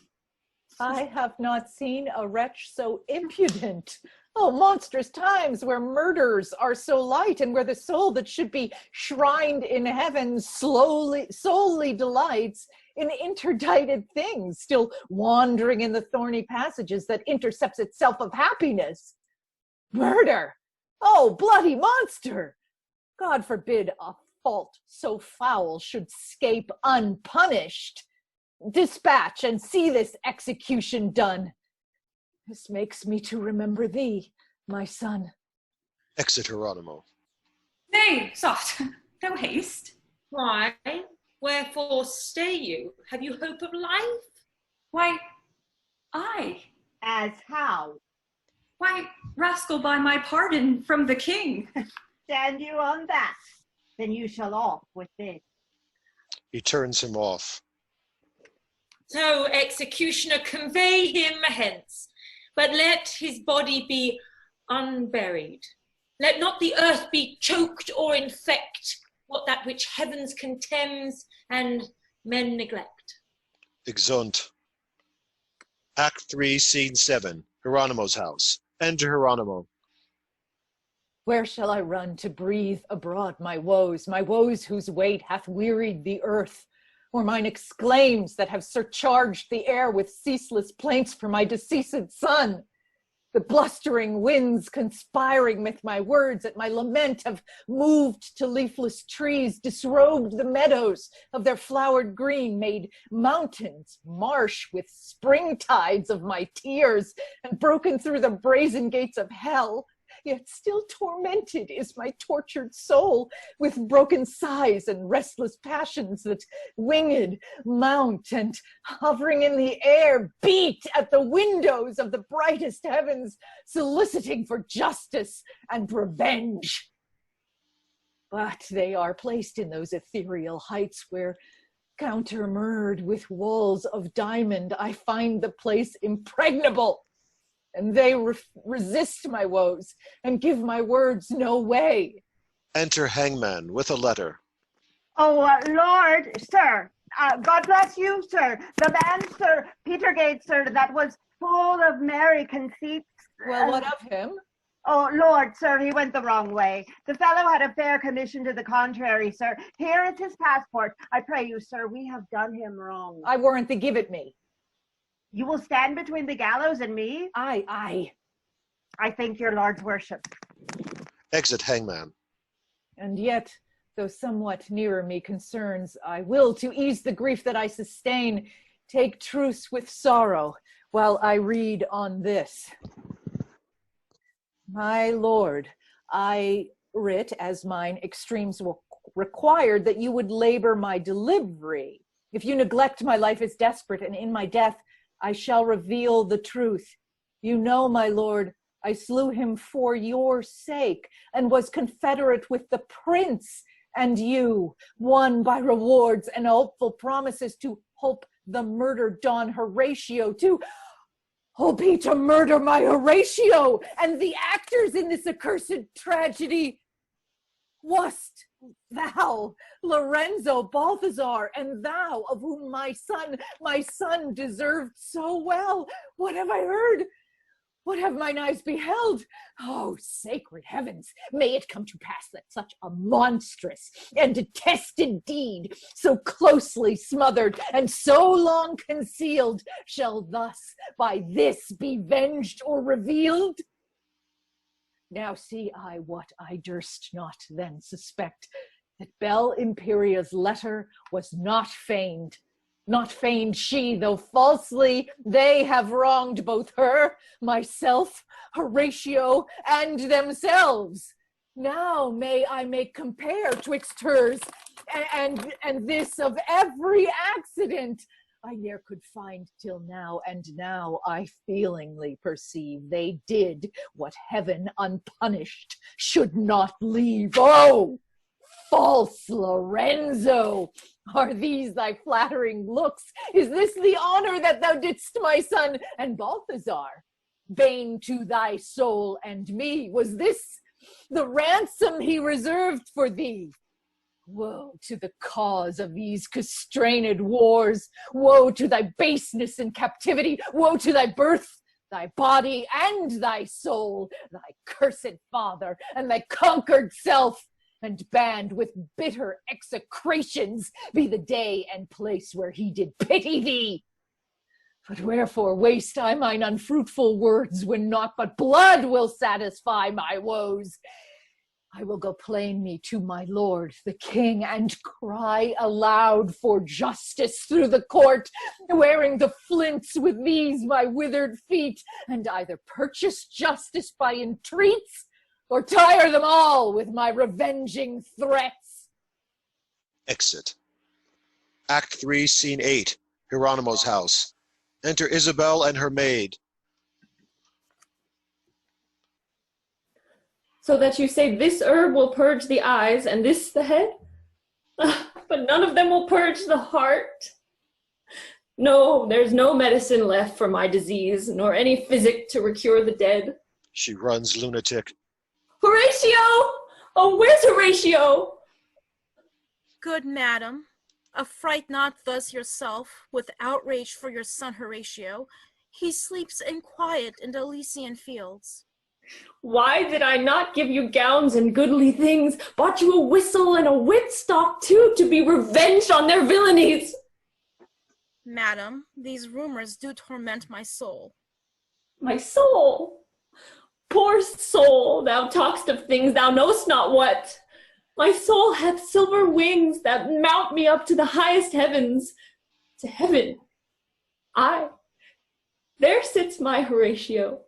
I have not seen a wretch so impudent. Oh, monstrous times where murders are so light and where the soul that should be shrined in heaven solely delights in interdicted things, still wandering in the thorny passages that intercepts itself of happiness. Murder! Oh, bloody monster! God forbid a fault so foul should scape unpunished. Dispatch and see this execution done. This makes me to remember thee, my son. Exit Hieronymo. Nay, soft, no haste. Why? Wherefore stay you? Have you hope of life? Why, I. As how? Why, rascal, by my pardon from the king. Stand you on that? Then you shall off with this. He turns him off. So, executioner, convey him hence, but let his body be unburied. Let not the earth be choked or infect what that which heavens contemns and men neglect. Exeunt. Act 3, Scene 7, Hieronymo's house. Enter Hieronymo. Where shall I run to breathe abroad my woes whose weight hath wearied the earth? Or mine exclaims that have surcharged the air with ceaseless plaints for my deceased son? The blustering winds conspiring with my words at my lament have moved to leafless trees, disrobed the meadows of their flowered green, made mountains marsh with spring tides of my tears, and broken through the brazen gates of hell. yet still tormented is my tortured soul with broken sighs and restless passions that winged mount and hovering in the air beat at the windows of the brightest heavens, soliciting for justice and revenge. But they are placed in those ethereal heights where, countermured with walls of diamond, I find the place impregnable, and they resist my woes and give my words no way. Enter Hangman with a letter. Oh, Lord, sir, God bless you, sir. The man, sir, Petergate, sir, that was full of merry conceits. Well, what of him? Oh, Lord, sir, he went the wrong way. The fellow had a fair commission to the contrary, sir. Here is his passport. I pray you, sir, we have done him wrong. I warrant thee, give it me. You will stand between the gallows and me? Aye. I thank your Lord's worship. Exit Hangman. And yet, though somewhat nearer me concerns, I will, to ease the grief that I sustain, take truce with sorrow while I read on this. My lord, I writ, as mine extremes required, that you would labor my delivery. If you neglect, my life is desperate, and in my death I shall reveal the truth. You know, my lord, I slew him for your sake, and was confederate with the prince and you, won by rewards and hopeful promises to hope the murdered Don Horatio, to murder my Horatio, and the actors in this accursed tragedy. Wast thou, Lorenzo Balthazar, and thou, of whom my son deserved so well? What have I heard? What have mine eyes beheld? Oh, sacred heavens, may it come to pass that such a monstrous and detested deed, so closely smothered and so long concealed, shall thus by this be venged or revealed? Now see I what I durst not then suspect, that Belle Imperia's letter was not feigned. Not feigned she, though falsely they have wronged both her, myself, Horatio, and themselves. Now may I make compare twixt hers and this of every accident I ne'er could find till now, and now I feelingly perceive they did what heaven unpunished should not leave. Oh, false Lorenzo! Are these thy flattering looks? Is this the honor that thou didst my son and Balthazar? Bane to thy soul and me, was this the ransom he reserved for thee? Woe to the cause of these constrained wars! Woe to thy baseness and captivity! Woe to thy birth, thy body, and thy soul, thy cursed father, and thy conquered self! And banned with bitter execrations be the day and place where he did pity thee. But wherefore waste I mine unfruitful words, when naught but blood will satisfy my woes? I will go plain me to my lord the king, and cry aloud for justice through the court, wearing the flints with these my withered feet, and either purchase justice by entreats, or tire them all with my revenging threats. Exit. Act 3, Scene 8, Hieronymo's house. Enter Isabel and her maid. So that you say this herb will purge the eyes and this the head? But none of them will purge the heart. No, there's no medicine left for my disease, nor any physic to recure the dead. She runs lunatic. Horatio! Oh, where's Horatio? Good madam, affright not thus yourself with outrage for your son Horatio. He sleeps in quiet in the Elysian fields. Why did I not give you gowns and goodly things, bought you a whistle and a whipstock too, to be revenged on their villainies? Madam, these rumors do torment my soul. My soul? Poor soul, thou talk'st of things thou know'st not what. My soul hath silver wings that mount me up to the highest heavens, to heaven. Aye, there sits my Horatio,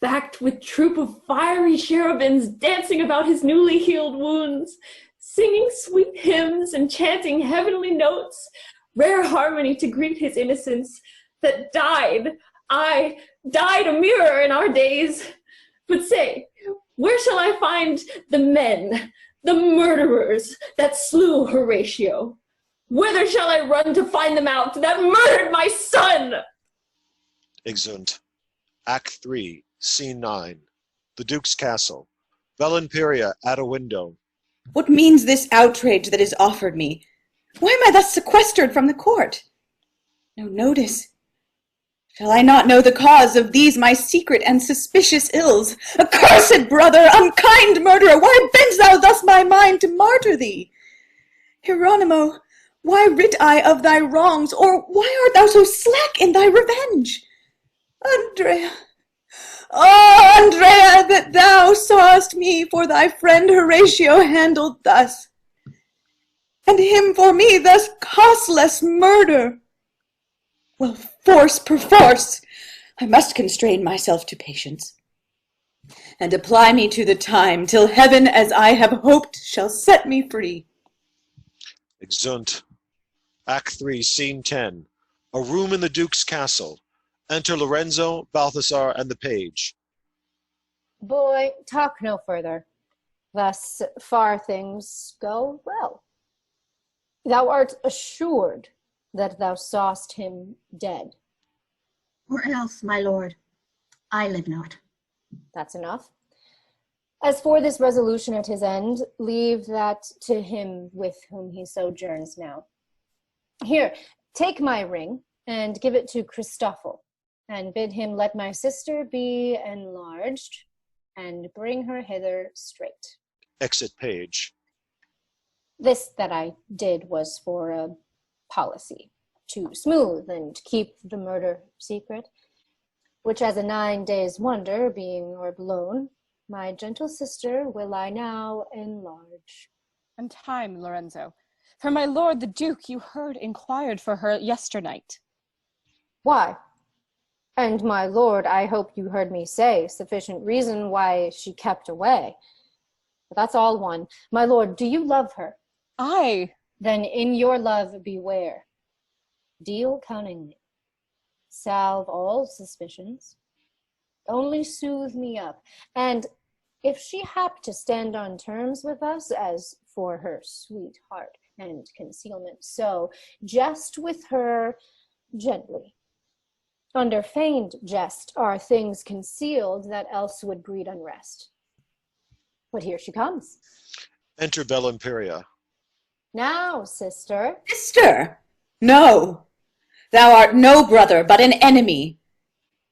backed with troop of fiery cherubims dancing about his newly healed wounds, singing sweet hymns and chanting heavenly notes, rare harmony to greet his innocence that died, aye, died a mirror in our days. But say, where shall I find the men, the murderers that slew Horatio? Whither shall I run to find them out that murdered my son? Exeunt. Act 3, Scene 9. The Duke's Castle. Valenperia at a window. What means this outrage that is offered me? Why am I thus sequestered from the court? No notice. Shall I not know the cause of these my secret and suspicious ills? Accursed brother, unkind murderer, why bends thou thus my mind to martyr thee? Hieronymo, why writ I of thy wrongs, or why art thou so slack in thy revenge? Andrea, oh, Andrea, that thou sawest me for thy friend Horatio handled thus, and him for me thus costless murder. Well, force perforce, I must constrain myself to patience, and apply me to the time, till heaven, as I have hoped, shall set me free. Exeunt. Act 3, Scene 10. A room in the Duke's castle. Enter Lorenzo, Balthasar, and the page. Boy, talk no further. Thus far things go well. Thou art assured that thou sawest him dead. Or else, my lord, I live not. That's enough. As for this resolution at his end, leave that to him with whom he sojourns now. Here, take my ring, and give it to Christoffel, and bid him let my sister be enlarged, and bring her hither straight. Exit page. This that I did was for a policy, to smooth and keep the murder secret, which as a 9 days' wonder being o'erblown, my gentle sister will I now enlarge. And time, Lorenzo. For my lord the Duke, you heard, inquired for her yesternight. Why? And my lord, I hope you heard me say sufficient reason why she kept away. But that's all one. My lord, do you love her? Aye. Then in your love beware. Deal cunningly. Salve all suspicions. Only soothe me up. And if she hap to stand on terms with us, as for her sweet heart and concealment, so jest with her gently. Under feigned jest are things concealed that else would breed unrest. But here she comes. Enter Valenperia. Now, sister. Sister? No. Thou art no brother, but an enemy.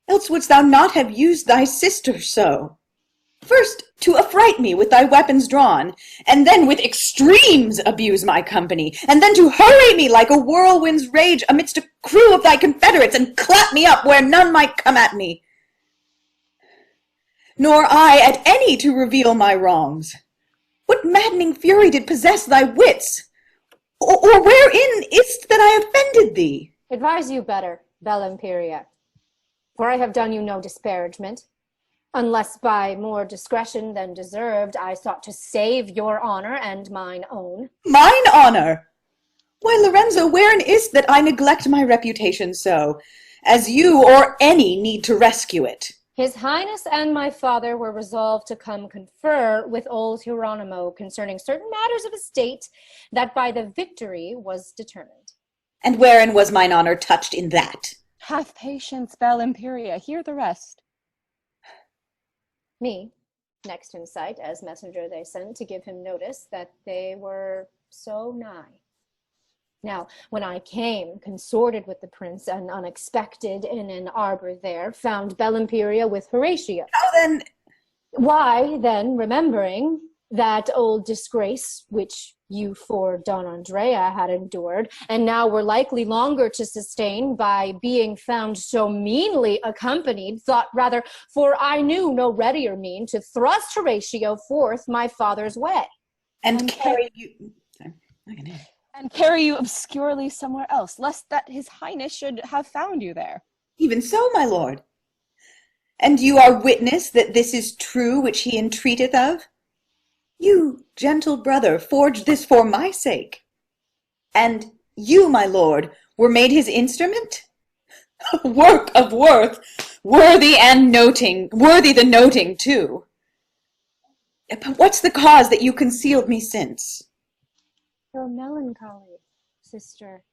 Else wouldst thou not have used thy sister so? First, to affright me with thy weapons drawn, and then with extremes abuse my company, and then to hurry me like a whirlwind's rage amidst a crew of thy confederates, and clap me up where none might come at me. Nor I at any to reveal my wrongs. What maddening fury did possess thy wits? Or wherein is't that I offended thee? Advise you better, Valenperia, for I have done you no disparagement, unless by more discretion than deserved I sought to save your honor and mine own. Mine honor? Why, Lorenzo, wherein is't that I neglect my reputation so, as you or any need to rescue it? His Highness and my father were resolved to come confer with old Hieronymo concerning certain matters of estate that by the victory was determined. And wherein was mine honor touched in that? Have patience, Valenperia, hear the rest. Me, next in sight, as messenger they sent to give him notice that they were so nigh. Now, when I came, consorted with the prince, and unexpected in an arbor there, found Valenperia with Horatio. How then? Why, then, remembering that old disgrace which you for Don Andrea had endured, and now were likely longer to sustain by being found so meanly accompanied, thought rather, for I knew no readier mean to thrust Horatio forth my father's way. And carry you... And carry you obscurely somewhere else, lest that his highness should have found you there. Even so, my lord. And you are witness that this is true which he entreateth of? You, gentle brother, forged this for my sake. And you, my lord, were made his instrument? Work of worth, worthy the noting too. But what's the cause that you concealed me since? Your melancholy, sister.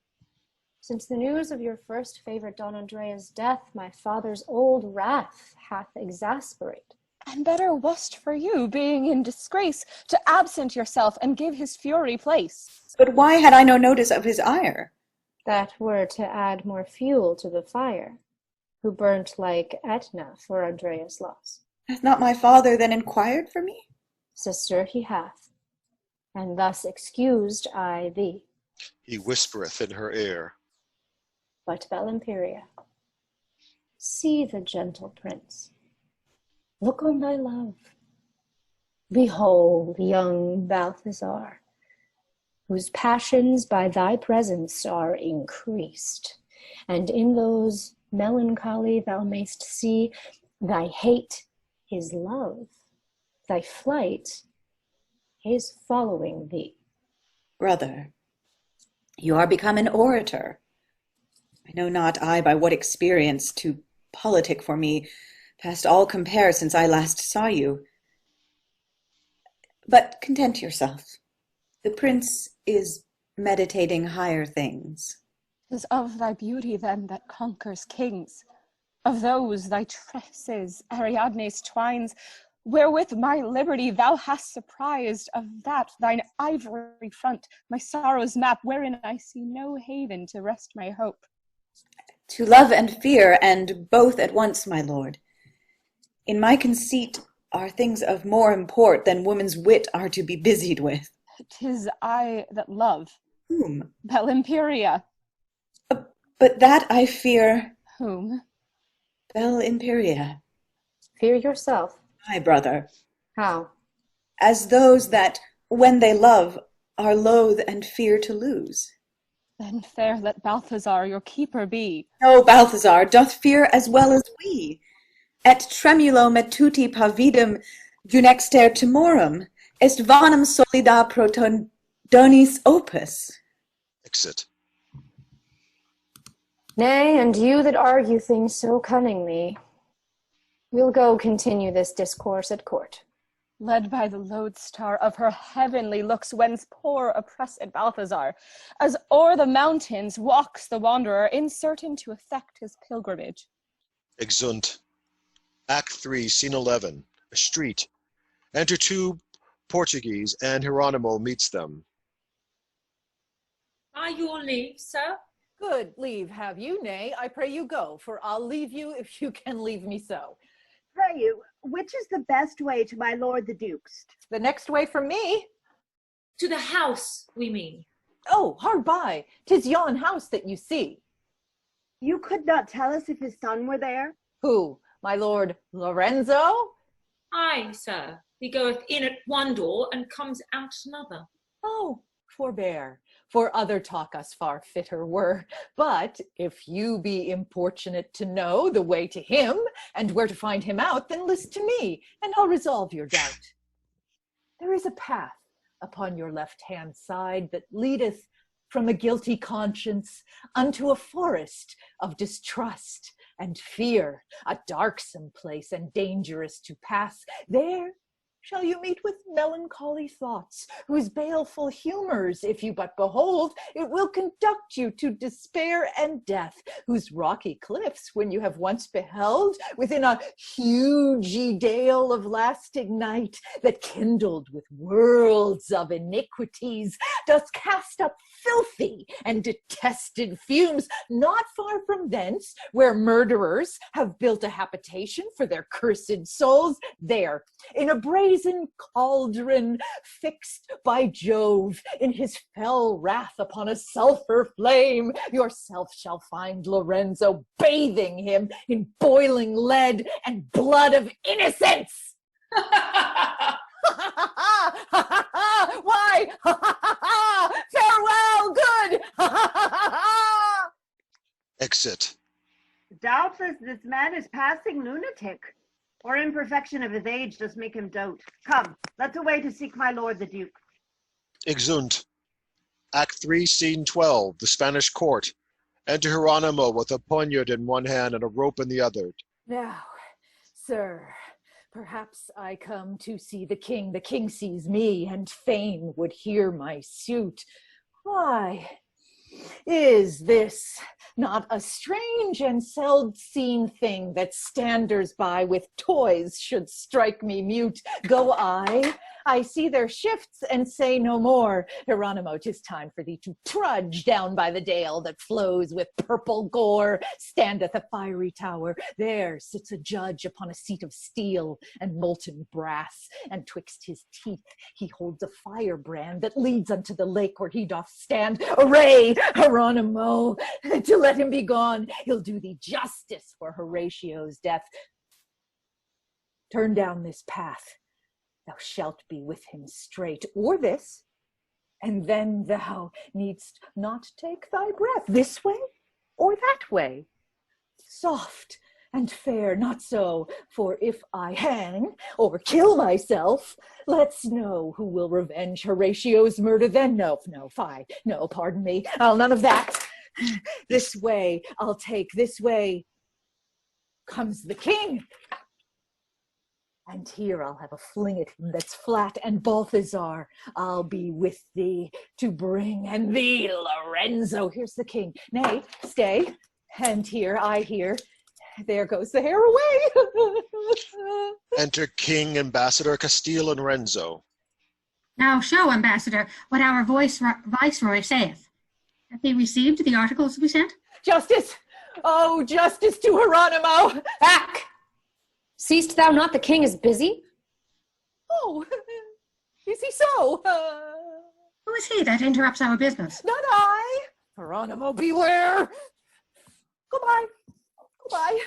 Since the news of your first favorite Don Andrea's death, my father's old wrath hath exasperated. And better was't for you, being in disgrace, to absent yourself and give his fury place. But why had I no notice of his ire? That were to add more fuel to the fire, who burnt like Etna for Andrea's loss. Hath not my father then inquired for me? Sister, he hath, and thus excused I thee. He whispereth in her ear. But Belimperia, see the gentle prince. Look on thy love. Behold young Balthazar, whose passions by thy presence are increased, and in those melancholy thou mayst see thy hate his love, thy flight his following thee. Brother, you are become an orator. I know not I by what experience to politic for me past all compare since I last saw you. But content yourself. The prince is meditating higher things. 'Tis of thy beauty then that conquers kings, of those thy tresses, Ariadne's twines, wherewith my liberty thou hast surprised, of that thine ivory front, my sorrow's map, wherein I see no haven to rest my hope. To love and fear, and both at once, my lord. In my conceit are things of more import than woman's wit are to be busied with. 'Tis I that love. Whom? Belimperia. But that I fear. Whom? Belimperia. Fear yourself. My brother. How? As those that, when they love, are loath and fear to lose. Then fair let Balthazar your keeper be. No, Balthazar doth fear as well as we. Et tremulo metuti pavidum junexter timorum, est vanum solida protodonis opus. Exit. Nay, and you that argue things so cunningly, we'll go continue this discourse at court. Led by the lodestar of her heavenly looks, whence poor oppressed Balthazar, as o'er the mountains walks the wanderer, uncertain to effect his pilgrimage. Exeunt. Act 3, Scene 11. A street. Enter two Portuguese, and Hieronymo meets them. By your leave, sir. Good leave have you, nay, I pray you go, for I'll leave you if you can leave me so. Pray you, which is the best way to my lord the Duke's? The next way from me? To the house, we mean. Oh, hard by, 'tis yon house that you see. You could not tell us if his son were there? Who, my lord Lorenzo? Aye, sir. He goeth in at one door and comes out at another. Oh, forbear, for other talk us far fitter were. But if you be importunate to know the way to him, and where to find him out, then list to me, and I'll resolve your doubt. There is a path upon your left-hand side that leadeth from a guilty conscience unto a forest of distrust and fear, a darksome place and dangerous to pass. There shall you meet with melancholy thoughts, whose baleful humors, if you but behold, it will conduct you to despair and death, whose rocky cliffs, when you have once beheld, within a hugy dale of lasting night, that kindled with worlds of iniquities, doth cast up filthy and detested fumes, not far from thence, where murderers have built a habitation for their cursed souls, there, in a brazen cauldron fixed by Jove in his fell wrath upon a sulphur flame, yourself shall find Lorenzo bathing him in boiling lead and blood of innocence. Why? Farewell, good. Exit. Doubtless this man is passing lunatic, or imperfection of his age does make him dote. Come, let's away to seek my lord the Duke. Exeunt. Act 3, Scene 12, the Spanish court. Enter Hieronymo with a poniard in one hand and a rope in the other. Now, sir, perhaps I come to see the king. The king sees me, and fain would hear my suit. Why, is this not a strange and seld-seen thing that standers by with toys should strike me mute? Go I see their shifts and say no more. Hieronymo, 'tis time for thee to trudge down by the dale that flows with purple gore. Standeth a fiery tower. There sits a judge upon a seat of steel and molten brass, and twixt his teeth he holds a firebrand that leads unto the lake where he doth stand. Array, Hieronymo, to let him be gone. He'll do thee justice for Horatio's death. Turn down this path. Thou shalt be with him straight, or this, and then thou needst not take thy breath this way or that way. Soft and fair, not so, for if I hang or kill myself, let's know who will revenge Horatio's murder then. No, pardon me, I'll none of that. This way I'll take, this way comes the king. And here I'll have a fling at him that's flat, and Balthazar, I'll be with thee to bring, and thee, Lorenzo. Here's the king. Nay, stay, and here, I hear, there goes the hair away. Enter King, Ambassador Castile, and Renzo. Now show, Ambassador, what our viceroy saith. Hath he received the articles we sent? Justice! Oh, justice to Hieronymo! Back! Seest thou not the king is busy? Oh, is he so? Who is he that interrupts our business? Not I. Hieronymo, beware. Goodbye. Goodbye.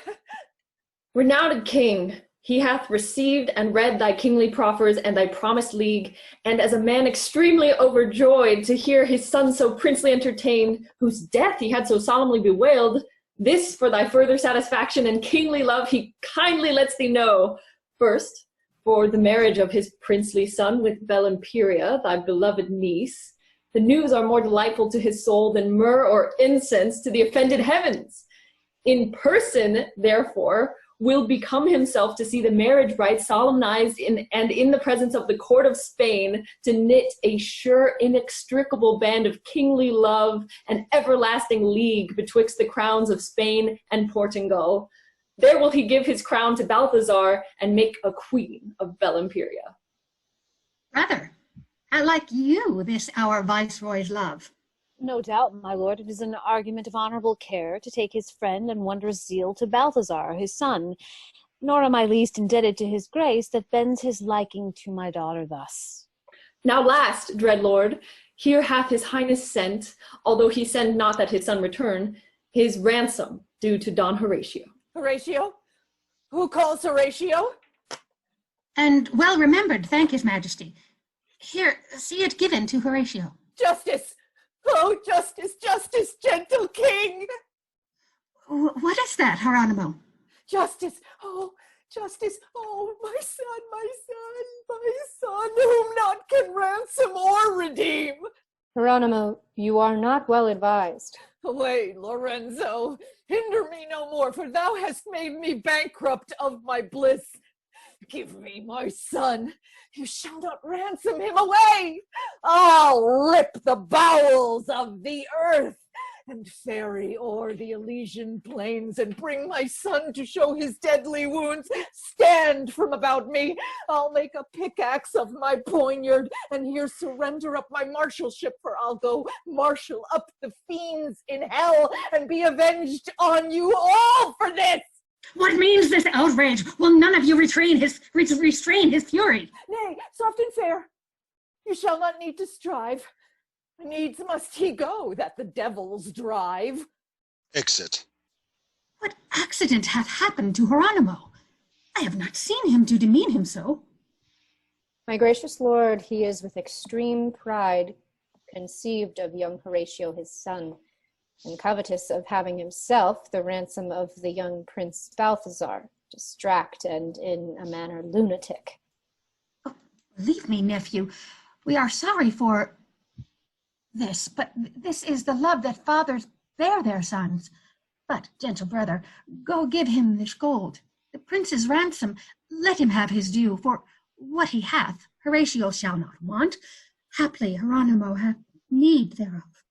Renowned king, he hath received and read thy kingly proffers and thy promised league, and as a man extremely overjoyed to hear his son so princely entertained, whose death he had so solemnly bewailed, this for thy further satisfaction and kingly love he kindly lets thee know. First, for the marriage of his princely son with Belimperia, thy beloved niece, the news are more delightful to his soul than myrrh or incense to the offended heavens. In person, therefore, will become himself to see the marriage rite solemnized in the presence of the court of Spain, to knit a sure inextricable band of kingly love and everlasting league betwixt the crowns of Spain and Portugal. There will he give his crown to Balthazar and make a queen of Belimperia. Brother, how like you this our viceroy's love? No doubt, my lord, it is an argument of honorable care to take his friend and wondrous zeal to Balthazar, his son, nor am I least indebted to his grace that bends his liking to my daughter thus. Now last, dread lord, here hath his highness sent, although he send not that his son return, his ransom due to Don Horatio. Horatio? Who calls Horatio? And well remembered, thank his majesty. Here, see it given to Horatio. Justice! Oh, justice, justice, gentle king! What is that, Hieronymo? Justice, oh, my son, whom not can ransom or redeem. Hieronymo, you are not well advised. Away, Lorenzo, hinder me no more, for thou hast made me bankrupt of my bliss. Give me my son. You shall not ransom him away. I'll rip the bowels of the earth and ferry o'er the Elysian plains and bring my son to show his deadly wounds. Stand from about me. I'll make a pickaxe of my poniard and here surrender up my marshalship, for I'll go marshal up the fiends in hell and be avenged on you all for this. What means this outrage? Will none of you restrain his fury? Nay, soft and fair. You shall not need to strive. Needs must he go, that the devils drive. Exit. What accident hath happened to Hieronymo? I have not seen him to demean him so. My gracious lord, he is with extreme pride conceived of young Horatio his son, and covetous of having himself the ransom of the young Prince Balthazar, distract and in a manner lunatic. Believe me, nephew, we are sorry for this, but this is the love that fathers bear their sons. But, gentle brother, go give him this gold, the prince's ransom. Let him have his due, for what he hath, Horatio shall not want. Haply Hieronymo hath need thereof.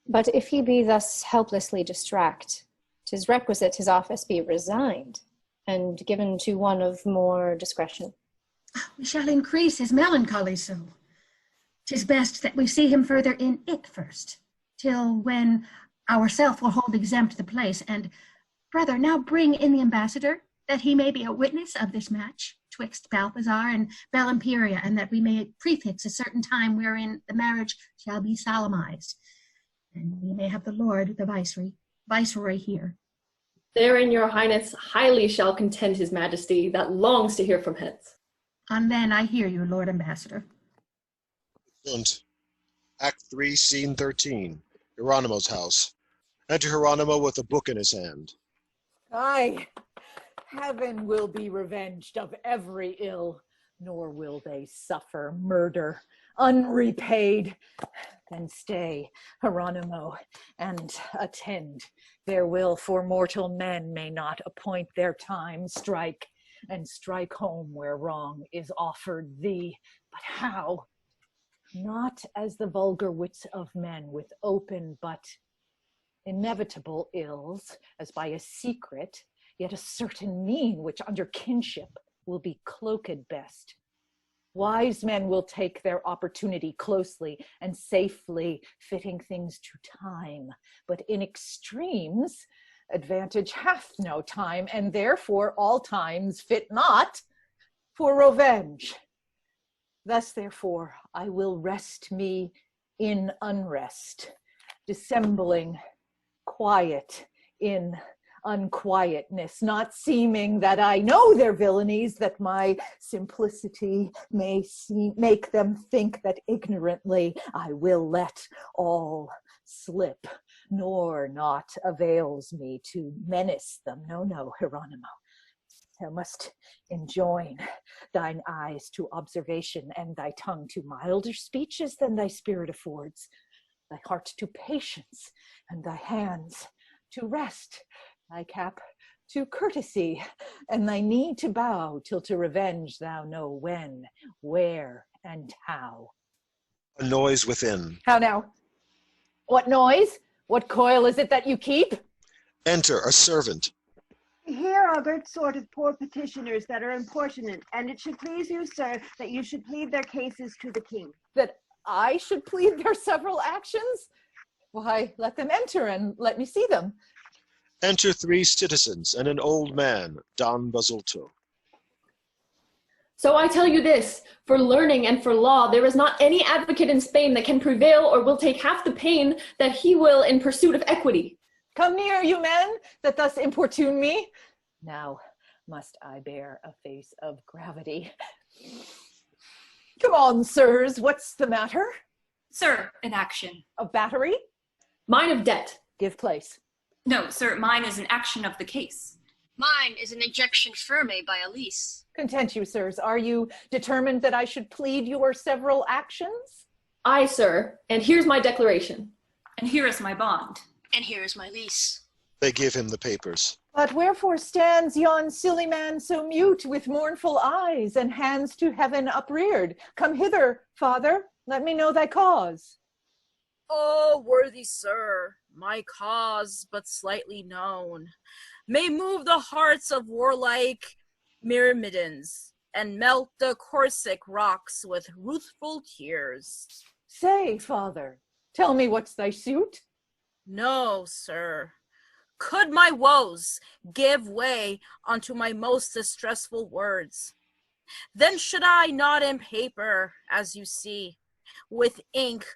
But if he be thus helplessly distract, 'tis requisite his office be resigned, and given to one of more discretion. We shall increase his melancholy so. 'Tis best that we see him further in it first, till when ourself will hold exempt the place. And, brother, now bring in the ambassador, that he may be a witness of this match twixt Balthazar and Belimperia, and that we may prefix a certain time wherein the marriage shall be solemnized. And we may have the lord, the viceroy here. Therein your highness highly shall content his majesty, that longs to hear from hence. And then I hear you, Lord Ambassador. Excellent. Act 3, Scene 13. Hieronymo's house. Enter Hieronymo with a book in his hand. Aye, heaven will be revenged of every ill, nor will they suffer murder unrepaid. Then stay, Hieronymo, and attend their will, for mortal men may not appoint their time. Strike, and strike home where wrong is offered thee. But how? Not as the vulgar wits of men with open but inevitable ills, as by a secret, yet a certain mean which under kinship will be cloaked best. Wise men will take their opportunity closely and safely, fitting things to time. But in extremes, advantage hath no time, and therefore all times fit not for revenge. Thus, therefore, I will rest me in unrest, dissembling quiet in unquietness, not seeming that I know their villainies, that my simplicity may make them think that ignorantly I will let all slip, nor naught avails me to menace them. No, no, Hieronymo, thou must enjoin thine eyes to observation, and thy tongue to milder speeches than thy spirit affords, thy heart to patience, and thy hands to rest, thy cap to courtesy, and thy knee to bow, till to revenge thou know when, where, and how. A noise within. How now? What noise? What coil is it that you keep? Enter a servant. Here are good sort of poor petitioners that are importunate, and it should please you, sir, that you should plead their cases to the king. That I should plead their several actions? Why, let them enter and let me see them. Enter 3 citizens and an old man, Don Basulto. So I tell you this, for learning and for law, there is not any advocate in Spain that can prevail or will take half the pain that he will in pursuit of equity. Come near, you men, that thus importune me. Now must I bear a face of gravity. Come on, sirs, what's the matter? Sir, an action. Of battery? Mine of debt. Give place. No, sir, mine is an action of the case. Mine is an ejection firme by Elise. Content you, sirs. Are you determined that I should plead your several actions? Aye, sir, and here's my declaration. And here is my bond. And here is my lease. They give him the papers. But wherefore stands yon silly man so mute, with mournful eyes and hands to heaven upreared? Come hither, father, let me know thy cause. Oh, worthy sir, my cause but slightly known may move the hearts of warlike Myrmidons and melt the Corsic rocks with ruthful tears. Say, father, tell me what's thy suit? No, sir. Could my woes give way unto my most distressful words, then should I not in paper, as you see, with ink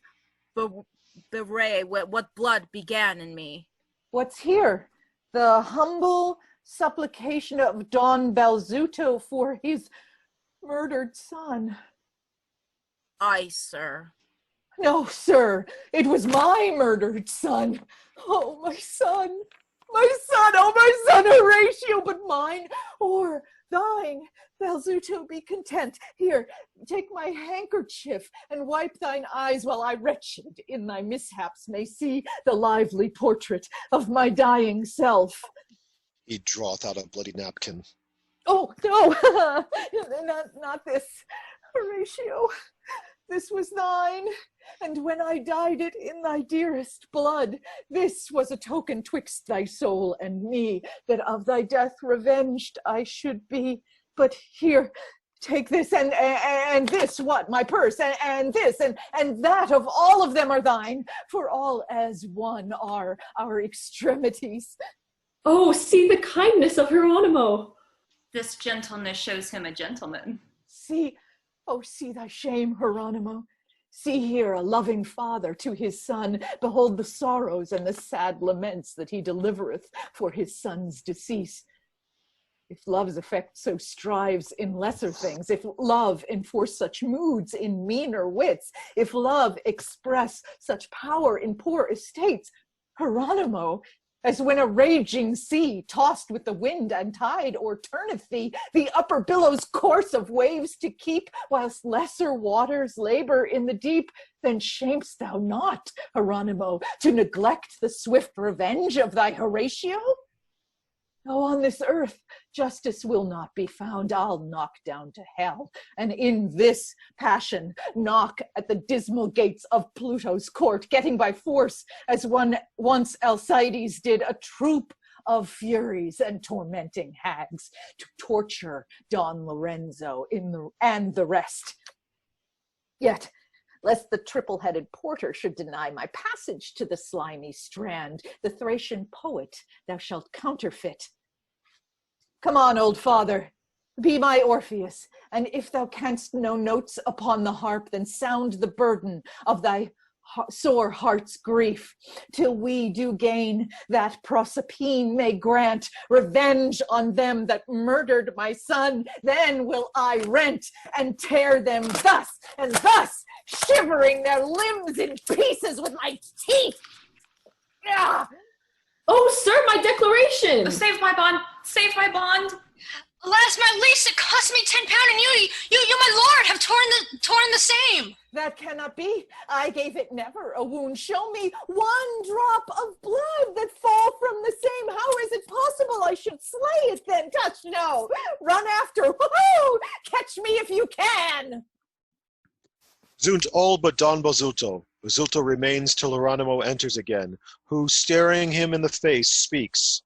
bewray what blood began in me. What's here? The humble supplication of Don Balzuto for his murdered son. Aye, sir. No, sir, it was my murdered son. Oh, my son, oh, my son, Horatio, but mine or thine. Belzuto, be content. Here, take my handkerchief and wipe thine eyes while I, wretched in thy mishaps, may see the lively portrait of my dying self. He draweth out a bloody napkin. Oh, no, not this, Horatio. This was thine, and when I dyed it in thy dearest blood, this was a token twixt thy soul and me, that of thy death revenged I should be. But here, take this and this, what, my purse, and this, and that of all of them are thine, for all as one are our extremities. Oh, see the kindness of Hieronymo. This gentleness shows him a gentleman. See, oh, see thy shame, Hieronymo. See here a loving father to his son. Behold the sorrows and the sad laments that he delivereth for his son's decease. If love's effect so strives in lesser things, if love enforce such moods in meaner wits, if love express such power in poor estates, Hieronymo, as when a raging sea, tossed with the wind and tide, o'erturneth thee, the upper billows' course of waves to keep, whilst lesser waters labor in the deep, then shamest thou not, Hieronymo, to neglect the swift revenge of thy Horatio? Oh, on this earth, justice will not be found. I'll knock down to hell, and in this passion knock at the dismal gates of Pluto's court, getting by force, as once Alcides did, a troop of furies and tormenting hags to torture Don Lorenzo and the rest. Yet, lest the triple-headed porter should deny my passage to the slimy strand, the Thracian poet thou shalt counterfeit. Come on, old father, be my Orpheus, and if thou canst no notes upon the harp, then sound the burden of thy sore heart's grief, till we do gain that Proserpine may grant revenge on them that murdered my son. Then will I rent and tear them thus and thus, shivering their limbs in pieces with my teeth. Ah! Oh, sir, my declaration! Save my bond! Save my bond! Alas, my lease, it cost me £10, and you, my lord, have torn the same. That cannot be. I gave it never a wound. Show me one drop of blood that fall from the same. How is it possible I should slay it then? Touch no. Run after. Woohoo! Catch me if you can. Zunt all but Don Bozzuto. Bozzuto remains till Hieronymo enters again, who, staring him in the face, speaks.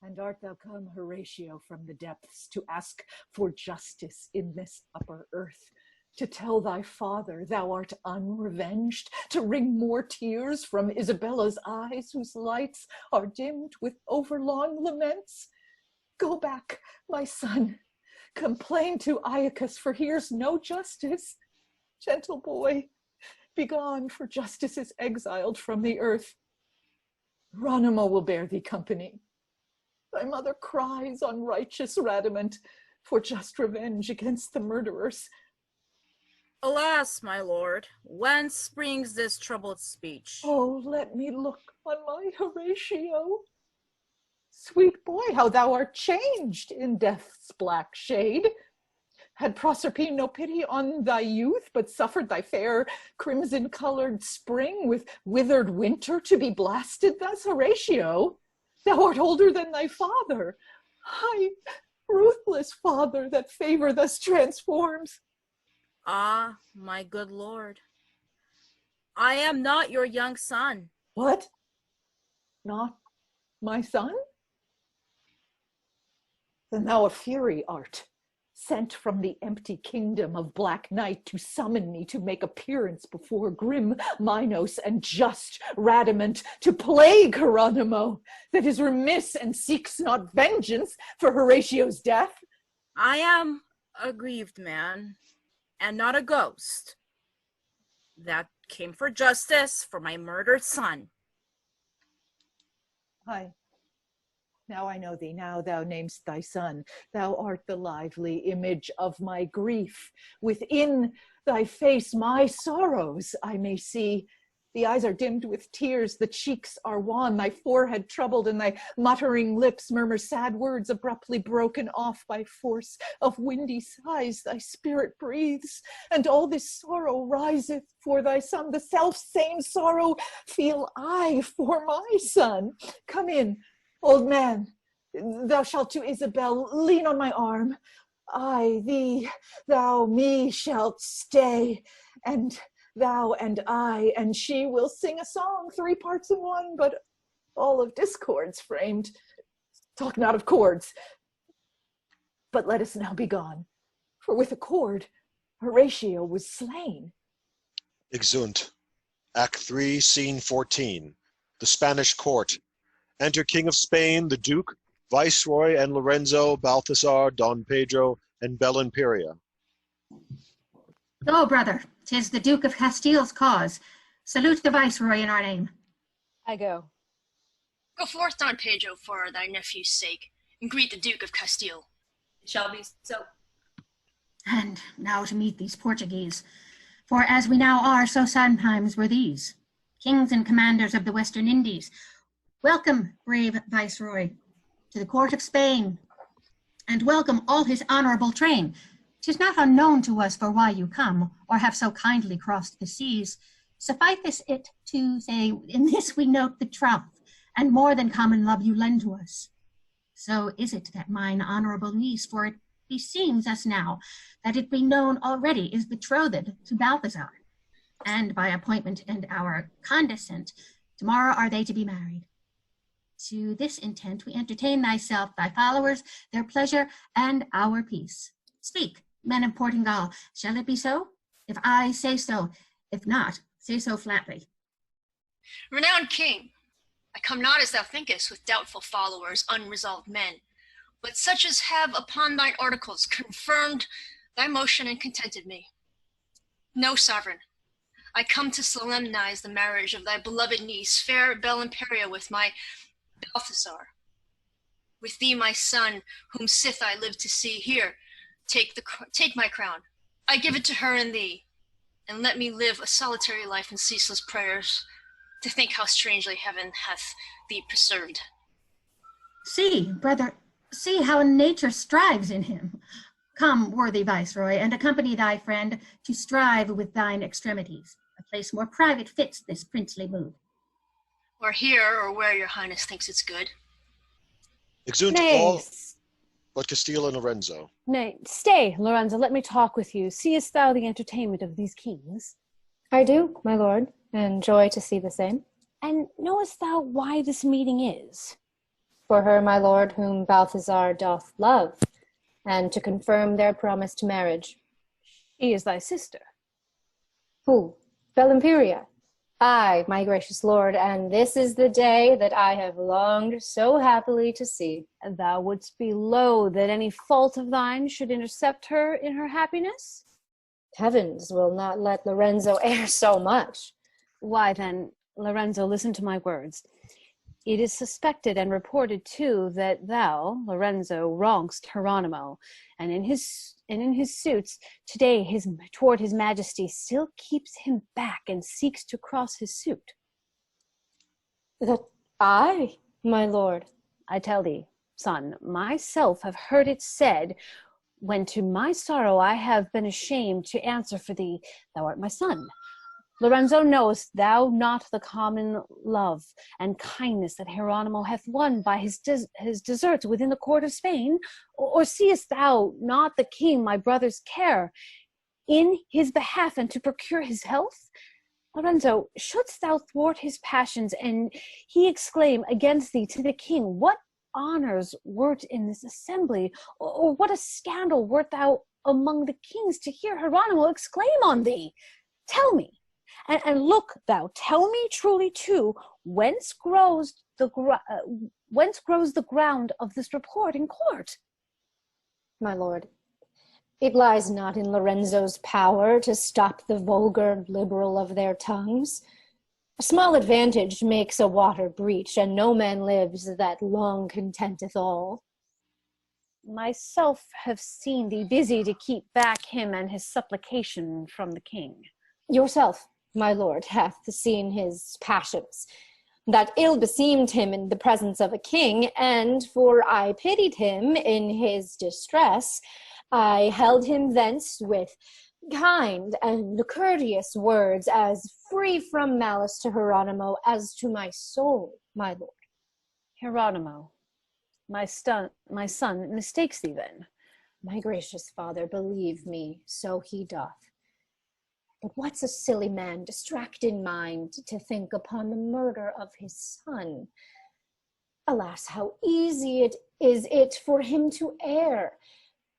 And art thou come, Horatio, from the depths to ask for justice in this upper earth, to tell thy father thou art unrevenged, to wring more tears from Isabella's eyes, whose lights are dimmed with overlong laments? Go back, my son, complain to Iacchus, for here's no justice. Gentle boy, begone, for justice is exiled from the earth. Hieronymo will bear thee company. Thy mother cries on righteous Radamant for just revenge against the murderers. Alas, my lord, whence springs this troubled speech? Oh, let me look on my Horatio. Sweet boy, how thou art changed in death's black shade. Had Proserpine no pity on thy youth, but suffered thy fair crimson-colored spring with withered winter to be blasted thus, Horatio? Thou art older than thy father. Ay, ruthless father, that favor thus transforms. Ah, my good lord, I am not your young son. What? Not my son? Then thou a fury art, sent from the empty kingdom of black night to summon me to make appearance before grim Minos and just Radamant, to plague Hieronymo, that is remiss and seeks not vengeance for Horatio's death. I am a grieved man, and not a ghost, that came for justice for my murdered son. I Now I know thee, now thou namest thy son. Thou art the lively image of my grief. Within thy face my sorrows I may see. The eyes are dimmed with tears, the cheeks are wan, thy forehead troubled, and thy muttering lips murmur sad words abruptly broken off by force of windy sighs thy spirit breathes. And all this sorrow riseth for thy son, the self-same sorrow feel I for my son. Come in, old man, thou shalt to Isabel lean on my arm. I thee, thou me shalt stay, and thou and I and she will sing a song, 3 parts in one, but all of discords framed. Talk not of chords. But let us now be gone, for with a cord Horatio was slain. Exeunt. Act 3, Scene 14. The Spanish Court. Enter King of Spain, the Duke, Viceroy, and Lorenzo, Balthasar, Don Pedro, and Belenperia. Go, brother, 'tis the Duke of Castile's cause. Salute the Viceroy in our name. I go. Go forth, Don Pedro, for thy nephew's sake, and greet the Duke of Castile. It shall be so. And now to meet these Portuguese. For as we now are, so sometimes were these, kings and commanders of the Western Indies. Welcome, brave Viceroy, to the court of Spain, and welcome all his honorable train. 'Tis not unknown to us for why you come, or have so kindly crossed the seas. Suffice it to say, in this we note the troth, and more than common love you lend to us. So is it that mine honorable niece, for it beseems us now, that it be known already is betrothed to Balthasar, and by appointment and our condescent, tomorrow are they to be married. To this intent we entertain thyself, thy followers, their pleasure, and our peace. Speak, men of Portugal, shall it be so? If I say so, if not, say so flatly. Renowned king, I come not as thou thinkest, with doubtful followers, unresolved men, but such as have upon thine articles confirmed thy motion and contented me. No, sovereign, I come to solemnize the marriage of thy beloved niece, fair Belenperia, with my Balthasar. With thee, my son, whom sith I live to see, here, take my crown. I give it to her and thee, and let me live a solitary life in ceaseless prayers, to think how strangely heaven hath thee preserved. See, brother, see how nature strives in him. Come, worthy Viceroy, and accompany thy friend to strive with thine extremities. A place more private fits this princely mood. Or here, or where your highness thinks it's good. Exeunt all but Castile and Lorenzo. Nay, stay, Lorenzo, let me talk with you. Seest thou the entertainment of these kings? I do, my lord, and joy to see the same. And knowest thou why this meeting is? For her, my lord, whom Balthasar doth love, and to confirm their promised marriage. She is thy sister. Who? Belenperia. Aye, my gracious lord, and this is the day that I have longed so happily to see. And thou wouldst be loath that any fault of thine should intercept her in her happiness? Heavens will not let Lorenzo err so much. Why then, Lorenzo, listen to my words. It is suspected and reported too that thou, Lorenzo, wrongst Hieronymo, and in his suits today toward his majesty still keeps him back and seeks to cross his suit. That I, my lord? I tell thee, son, myself have heard it said, when to my sorrow I have been ashamed to answer for thee, thou art my son. Lorenzo, knowest thou not the common love and kindness that Hieronymo hath won by his deserts within the court of Spain? Or seest thou not the king, my brother's care in his behalf and to procure his health? Lorenzo, shouldst thou thwart his passions and he exclaim against thee to the king, what honors wert in this assembly, or what a scandal wert thou among the kings to hear Hieronymo exclaim on thee? Tell me. And look thou, tell me truly too, whence grows the ground of this report in court? My lord, it lies not in Lorenzo's power to stop the vulgar liberal of their tongues. Small advantage makes a water breach, and no man lives that long contenteth all. Myself have seen thee busy to keep back him and his supplication from the king. Yourself, my lord, hath seen his passions, that ill beseemed him in the presence of a king, and for I pitied him in his distress, I held him thence with kind and courteous words, as free from malice to Hieronymo as to my soul, my lord. Hieronymo, my son mistakes thee then. My gracious father, believe me, so he doth. But what's a silly man distracted mind to think upon the murder of his son? Alas, how easy it is for him to err!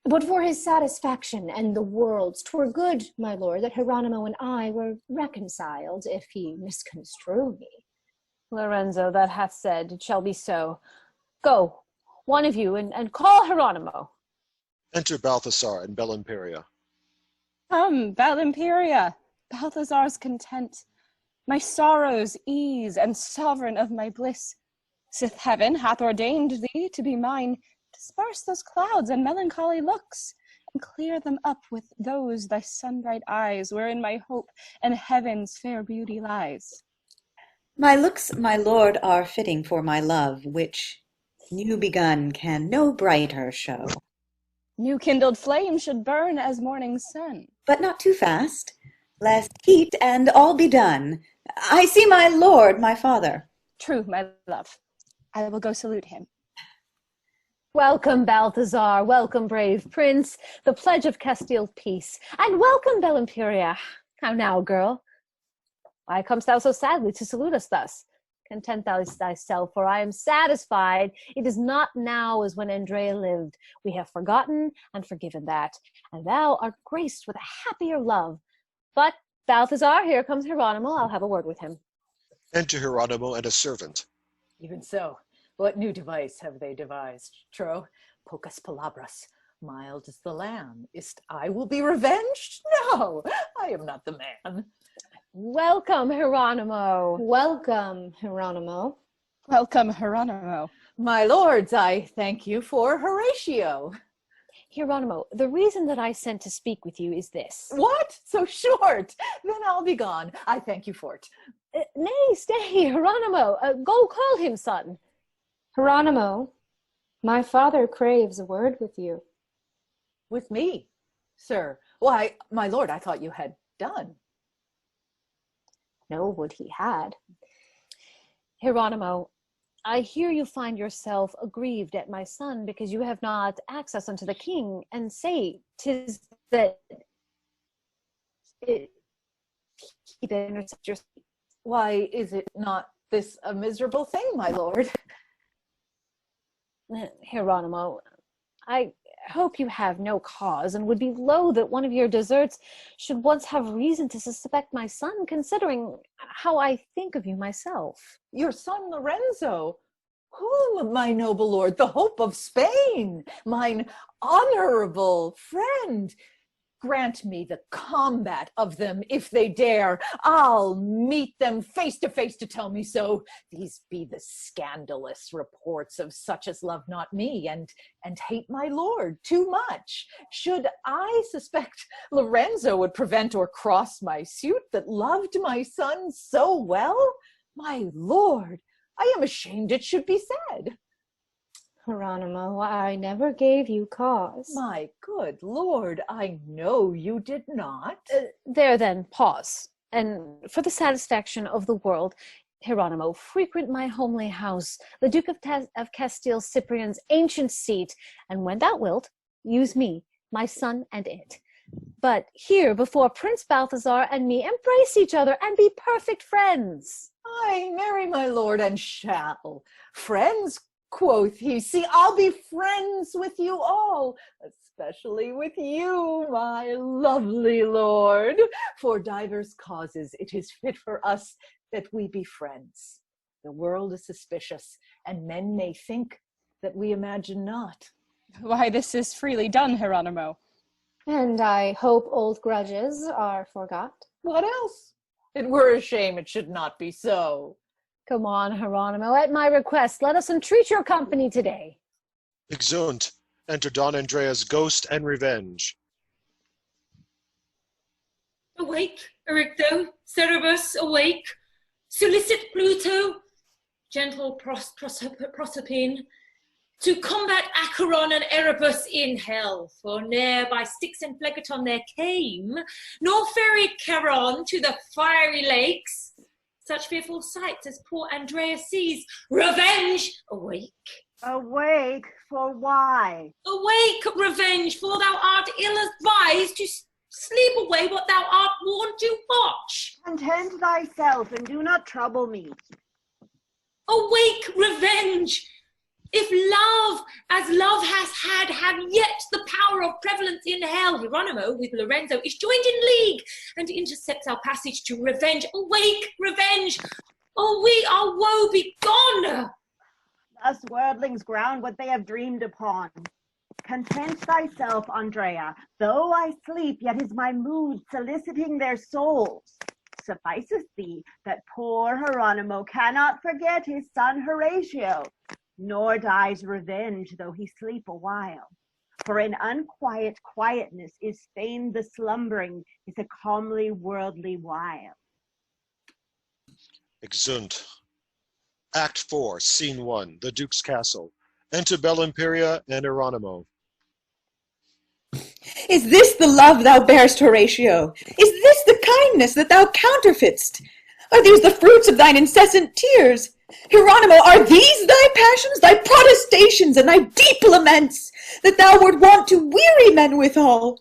But for his satisfaction and the world's, 'twere good, my lord, that Hieronymo and I were reconciled, if he misconstrue me. Lorenzo, that hath said, it shall be so. Go, one of you, and call Hieronymo. Enter Balthasar and Belimperia. Come, Belimperia, Balthazar's content, my sorrows ease, and sovereign of my bliss. Sith heaven hath ordained thee to be mine, disperse those clouds and melancholy looks, and clear them up with those thy sun-bright eyes, wherein my hope and heaven's fair beauty lies. My looks, my lord, are fitting for my love, which, new begun, can no brighter show. New kindled flame should burn as morning's sun. But not too fast, lest heat and all be done. I see my lord, my father. True, my love. I will go salute him. Welcome, Balthazar, welcome, brave prince, the pledge of Castile's peace, and welcome, Belimperia. How now, girl? Why comest thou so sadly to salute us thus? Content thou thyself, for I am satisfied it is not now as when Andrea lived. We have forgotten and forgiven that, and thou art graced with a happier love. But, Balthazar, here comes Hieronymo. I'll have a word with him. Enter Hieronymo and a servant. Even so, what new device have they devised? Tro, pocas palabras, mild as the lamb. Is't I will be revenged? No, I am not the man. Welcome, Hieronymo. Welcome, Hieronymo. Welcome, Hieronymo. My lords, I thank you for Horatio. Hieronymo, the reason that I sent to speak with you is this. What? So short? Then I'll be gone. I thank you for it. Nay, stay, Hieronymo. Go call him, son. Hieronymo, my father craves a word with you. With me, sir? Why, my lord, I thought you had done. No, would he had. Hieronymo, I hear you find yourself aggrieved at my son because you have not access unto the king, and say 'tis that he that intercepts your. Why is it not this a miserable thing, my lord? Hieronymo, I hope you have no cause, and would be loath that one of your deserts should once have reason to suspect my son, considering how I think of you myself. Your son Lorenzo, whom, my noble lord, the hope of Spain, mine honorable friend. Grant me the combat of them if they dare. I'll meet them face to face to tell me so. These be the scandalous reports of such as love not me and hate my lord too much. Should I suspect Lorenzo would prevent or cross my suit that loved my son so well? My lord, I am ashamed it should be said. Hieronymo, I never gave you cause. My good lord, I know you did not. There then, pause. And for the satisfaction of the world, Hieronymo, frequent my homely house, the Duke of Castile Cyprian's ancient seat, and when thou wilt, use me, my son, and it. But here, before Prince Balthazar and me, embrace each other and be perfect friends. Ay, marry, my lord, and shall. Friends, quoth he. See, I'll be friends with you all, especially with you, my lovely lord. For divers causes it is fit for us that we be friends. The world is suspicious, and men may think that we imagine not. Why, this is freely done, Hieronymo. And I hope old grudges are forgot. What else? It were a shame it should not be so. Come on, Hieronymo, at my request, let us entreat your company today. Exeunt. Enter Don Andrea's ghost and revenge. Awake, Ericto, Cerberus, awake. Solicit Pluto, gentle Proserpine, to combat Acheron and Erebus in hell. For ne'er by Styx and Phlegethon there came, nor ferried Charon to the fiery lakes. Such fearful sights as poor Andrea sees. Revenge, awake. Awake, for why? Awake, revenge, for thou art ill advised to sleep away what thou art warned to watch. Content thyself, and do not trouble me. Awake, revenge! If love, as love has had, have yet the power of prevalence in hell, Hieronymo with Lorenzo is joined in league and intercepts our passage to revenge. Awake, revenge! Oh, we our woe be gone! Thus worldlings ground what they have dreamed upon. Content thyself, Andrea. Though I sleep, yet is my mood soliciting their souls. Sufficeth thee that poor Hieronymo cannot forget his son Horatio, nor dies revenge though he sleep a while. For in unquiet quietness is feigned the slumbering, is a calmly worldly while. Exeunt. Act 4, Scene 1, the Duke's Castle. Enter Bellimperia and Hieronymo. Is this the love thou bearest, Horatio? Is this the kindness that thou counterfeitst? Are these the fruits of thine incessant tears? Hieronymo, are these thy passions, thy protestations, and thy deep laments, that thou wert wont to weary men withal?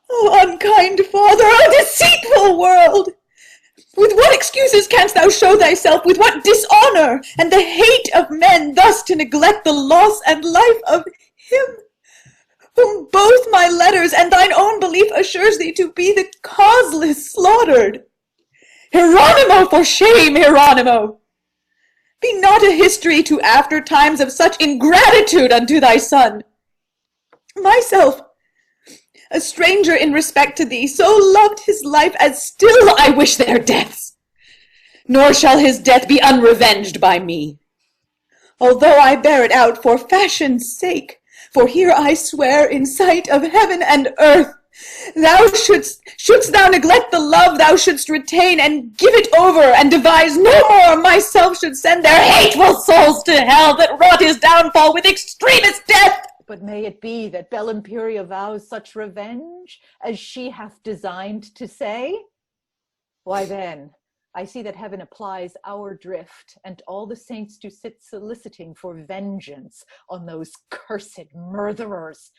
O unkind father, O deceitful world! With what excuses canst thou show thyself, with what dishonour, and the hate of men, thus to neglect the loss and life of him whom both my letters and thine own belief assures thee to be the causeless slaughtered? Hieronymo, for shame, Hieronymo! Be not a history to after times of such ingratitude unto thy son. Myself, a stranger in respect to thee, so loved his life as still I wish their deaths. Nor shall his death be unrevenged by me. Although I bear it out for fashion's sake, for here I swear in sight of heaven and earth, shouldst thou neglect the love thou shouldst retain, and give it over, and devise no more, myself should send their hateful souls to hell that wrought his downfall with extremest death. But may it be that Bellimperia vows such revenge as she hath designed to say? Why then, I see that heaven applies our drift, and all the saints do sit soliciting for vengeance on those cursed murderers.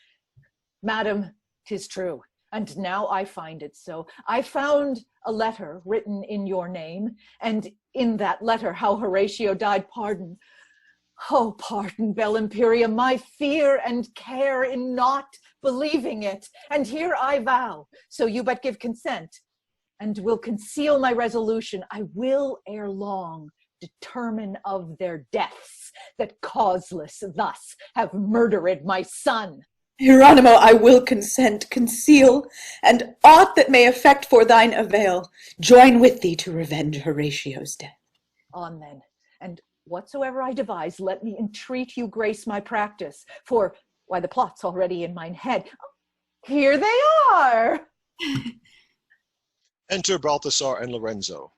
Madam, 'tis true, and now I find it so. I found a letter written in your name, and in that letter how Horatio died. Pardon, oh, pardon, Bellimperia, my fear and care in not believing it. And here I vow, so you but give consent, and will conceal my resolution, I will ere long determine of their deaths that causeless thus have murdered my son. Hieronymo, I will consent, conceal, and aught that may effect for thine avail, join with thee to revenge Horatio's death. On then, and whatsoever I devise, let me entreat you grace my practice, for, why, the plot's already in mine head. Here they are! Enter Balthasar and Lorenzo.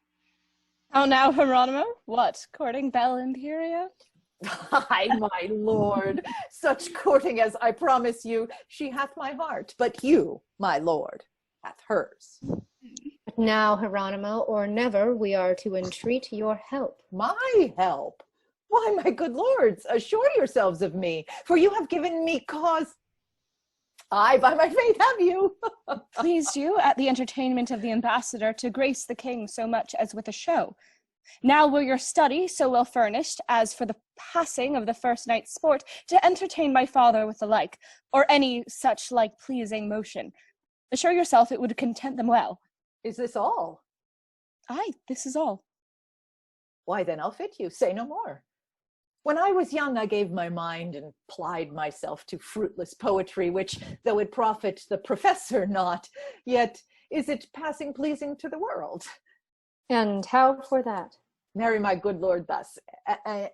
How now, Hieronymo? What, courting Bellimperia? Ay, my lord, such courting as I promise you, she hath my heart, but you, my lord, hath hers. But now, Hieronymo, or never, we are to entreat your help. My help? Why, my good lords, assure yourselves of me, for you have given me cause. Ay, by my faith, have you? Pleased you at the entertainment of the ambassador to grace the king so much as with a show. Now were your study so well furnished as for the passing of the first night's sport to entertain my father with the like, or any such like pleasing motion. Assure yourself it would content them well. Is this all? Aye, this is all. Why then I'll fit you, say no more. When I was young, I gave my mind and plied myself to fruitless poetry, which, though it profit the professor not, yet is it passing pleasing to the world. And how for that? Marry my good lord thus,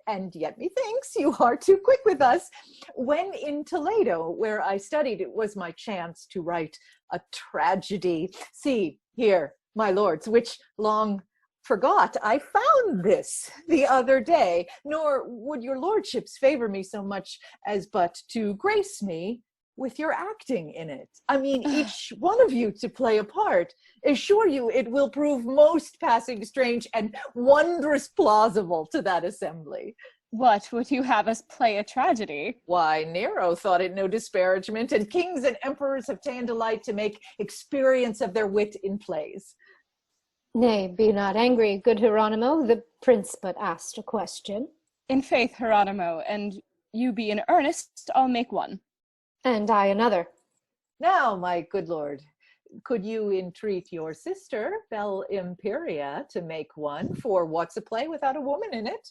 and yet methinks you are too quick with us. When in Toledo, where I studied, it was my chance to write a tragedy. See, here, my lords, which long forgot, I found this the other day, nor would your lordships favor me so much as but to grace me with your acting in it. I mean, each one of you to play a part. Assure you it will prove most passing strange and wondrous plausible to that assembly. What, would you have us play a tragedy? Why, Nero thought it no disparagement, and kings and emperors have ta'en delight to make experience of their wit in plays. Nay, be not angry, good Hieronymo, the prince but asked a question. In faith, Hieronymo, and you be in earnest, I'll make one. And I another. Now, my good lord, could you entreat your sister, Belle Imperia, to make one, for what's a play without a woman in it?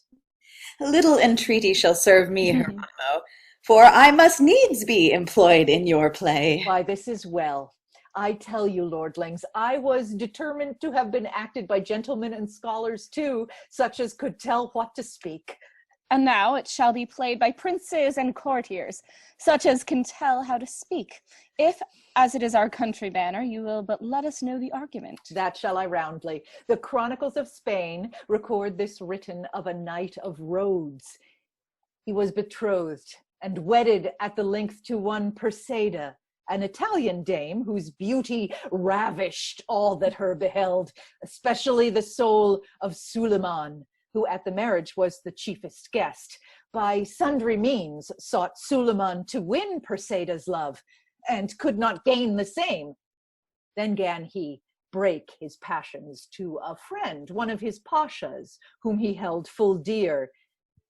A little entreaty shall serve me, Hieronymo, for I must needs be employed in your play. Why, this is well. I tell you, lordlings, I was determined to have been acted by gentlemen and scholars too, such as could tell what to speak. And now it shall be played by princes and courtiers, such as can tell how to speak. If, as it is our country manner, you will but let us know the argument. That shall I roundly. The Chronicles of Spain record this written of a knight of Rhodes. He was betrothed and wedded at the length to one Perseda, an Italian dame whose beauty ravished all that her beheld, especially the soul of Suleiman, who at the marriage was the chiefest guest. By sundry means sought Suleiman to win Perseda's love, and could not gain the same. Then gan he break his passions to a friend, one of his pashas, whom he held full dear.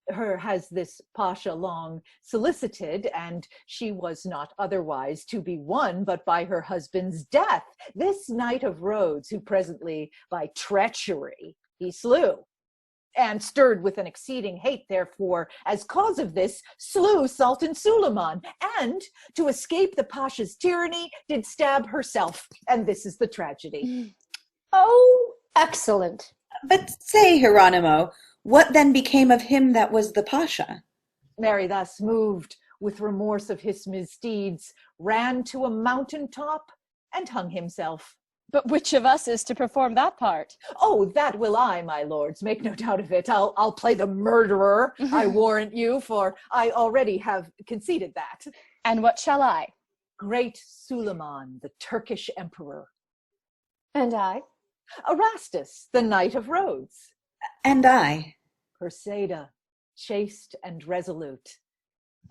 Her has this pasha long solicited, and she was not otherwise to be won but by her husband's death, this knight of Rhodes, who presently by treachery he slew, and stirred with an exceeding hate, therefore, as cause of this, slew Sultan Suleiman, and to escape the pasha's tyranny, did stab herself. And this is the tragedy. Oh, excellent. But say, Hieronymo, what then became of him that was the pasha? Mary, thus moved with remorse of his misdeeds, ran to a mountain top and hung himself. But which of us is to perform that part? Oh, that will I, my lords, make no doubt of it. I'll play the murderer, I warrant you, for I already have conceded that. And what shall I? Great Suleiman, the Turkish emperor. And I? Erastus, the knight of Rhodes. And I? Perseda, chaste and resolute.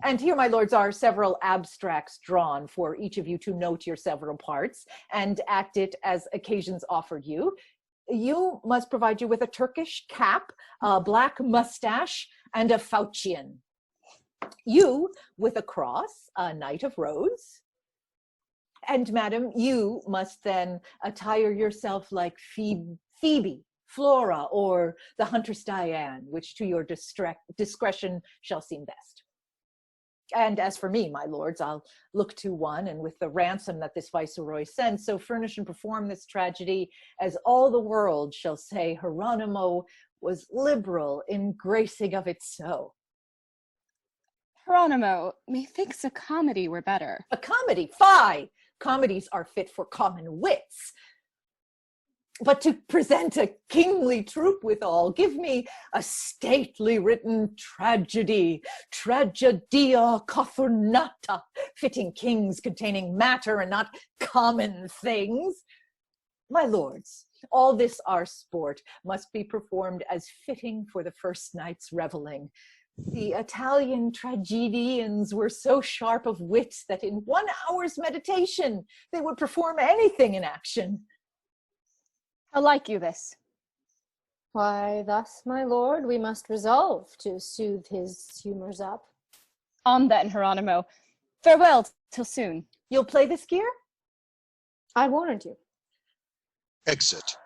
And here, my lords, are several abstracts drawn for each of you to note your several parts and act it as occasions offered you. You must provide you with a Turkish cap, a black mustache, and a falchion. You with a cross, a knight of Rhodes. And madam, you must then attire yourself like Phoebe, Flora, or the huntress Diane, which to your discretion shall seem best. And as for me, my lords, I'll look to one, and with the ransom that this viceroy sends, so furnish and perform this tragedy, as all the world shall say Hieronymo was liberal in gracing of it so. Hieronymo, methinks a comedy were better. A comedy? Fie! Comedies are fit for common wits. But to present a kingly troupe withal, give me a stately written tragedy, tragedia cothurnata, fitting kings, containing matter and not common things. My lords, all this our sport must be performed as fitting for the first night's revelling. The Italian tragedians were so sharp of wit that in 1 hour's meditation they would perform anything in action. How like you this? Why, thus, my lord, we must resolve to soothe his humours up. On then, Hieronymo. Farewell till soon. You'll play this gear? I warrant you. Exit.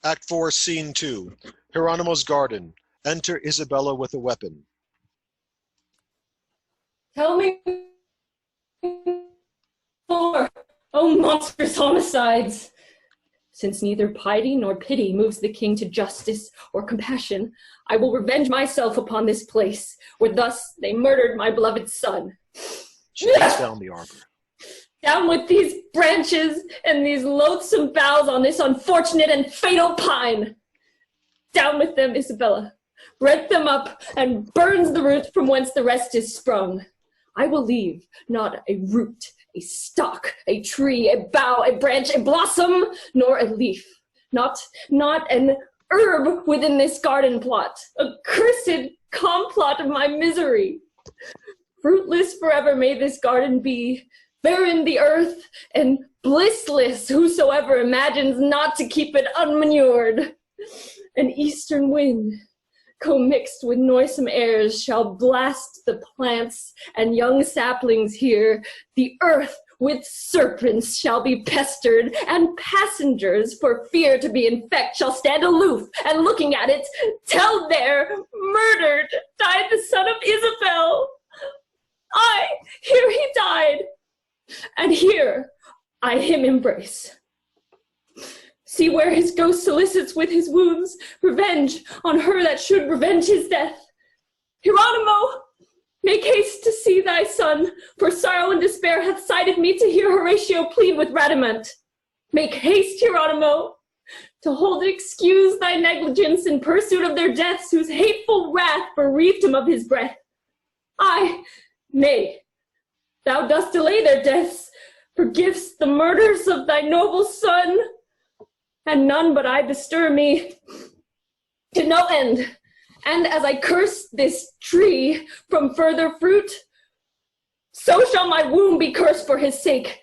Act 4, Scene 2. Hieronymo's garden. Enter Isabella with a weapon. Tell me more, oh monstrous homicides! Since neither piety nor pity moves the king to justice or compassion, I will revenge myself upon this place, where thus they murdered my beloved son. She lays down the arbor. Down with these branches and these loathsome boughs on this unfortunate and fatal pine. Down with them, Isabella. Break them up and burns the root from whence the rest is sprung. I will leave not a root, a stalk, a tree, a bough, a branch, a blossom, nor a leaf. Not an herb within this garden plot. A cursed complot of my misery. Fruitless forever may this garden be, barren the earth, and blissless whosoever imagines not to keep it unmanured. An eastern wind, commixed with noisome airs, shall blast the plants and young saplings here. The earth with serpents shall be pestered, and passengers, for fear to be infect, shall stand aloof, and looking at it, tell there, murdered, died the son of Isabel. Aye, here he died, and here I him embrace. See where his ghost solicits with his wounds revenge on her that should revenge his death. Hieronymo, make haste to see thy son, for sorrow and despair hath sighted me to hear Horatio plead with Radamant. Make haste, Hieronymo, to hold excuse thy negligence in pursuit of their deaths, whose hateful wrath bereaved him of his breath. Aye, nay, thou dost delay their deaths, forgivest the murders of thy noble son, and none but I bestir me to no end. And as I curse this tree from further fruit, so shall my wound be cursed for his sake.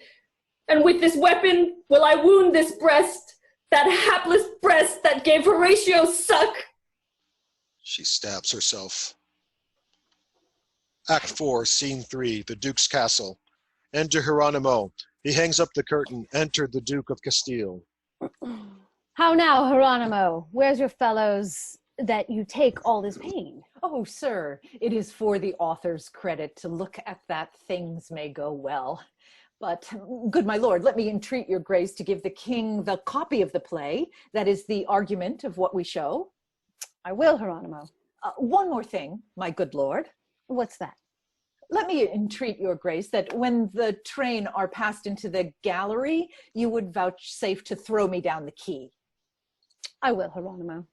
And with this weapon will I wound this breast, that hapless breast that gave Horatio suck. She stabs herself. Act 4, Scene 3, the Duke's Castle. Enter Hieronymo. He hangs up the curtain. Enter the Duke of Castile. How now, Hieronymo? Where's your fellows that you take all this pain? Oh, sir, it is for the author's credit to look at that things may go well. But, good my lord, let me entreat your grace to give the king the copy of the play, that is the argument of what we show. I will, Hieronymo. One more thing, my good lord. What's that? Let me entreat your grace that when the train are passed into the gallery, you would vouchsafe to throw me down the key. I will, Hieronymo.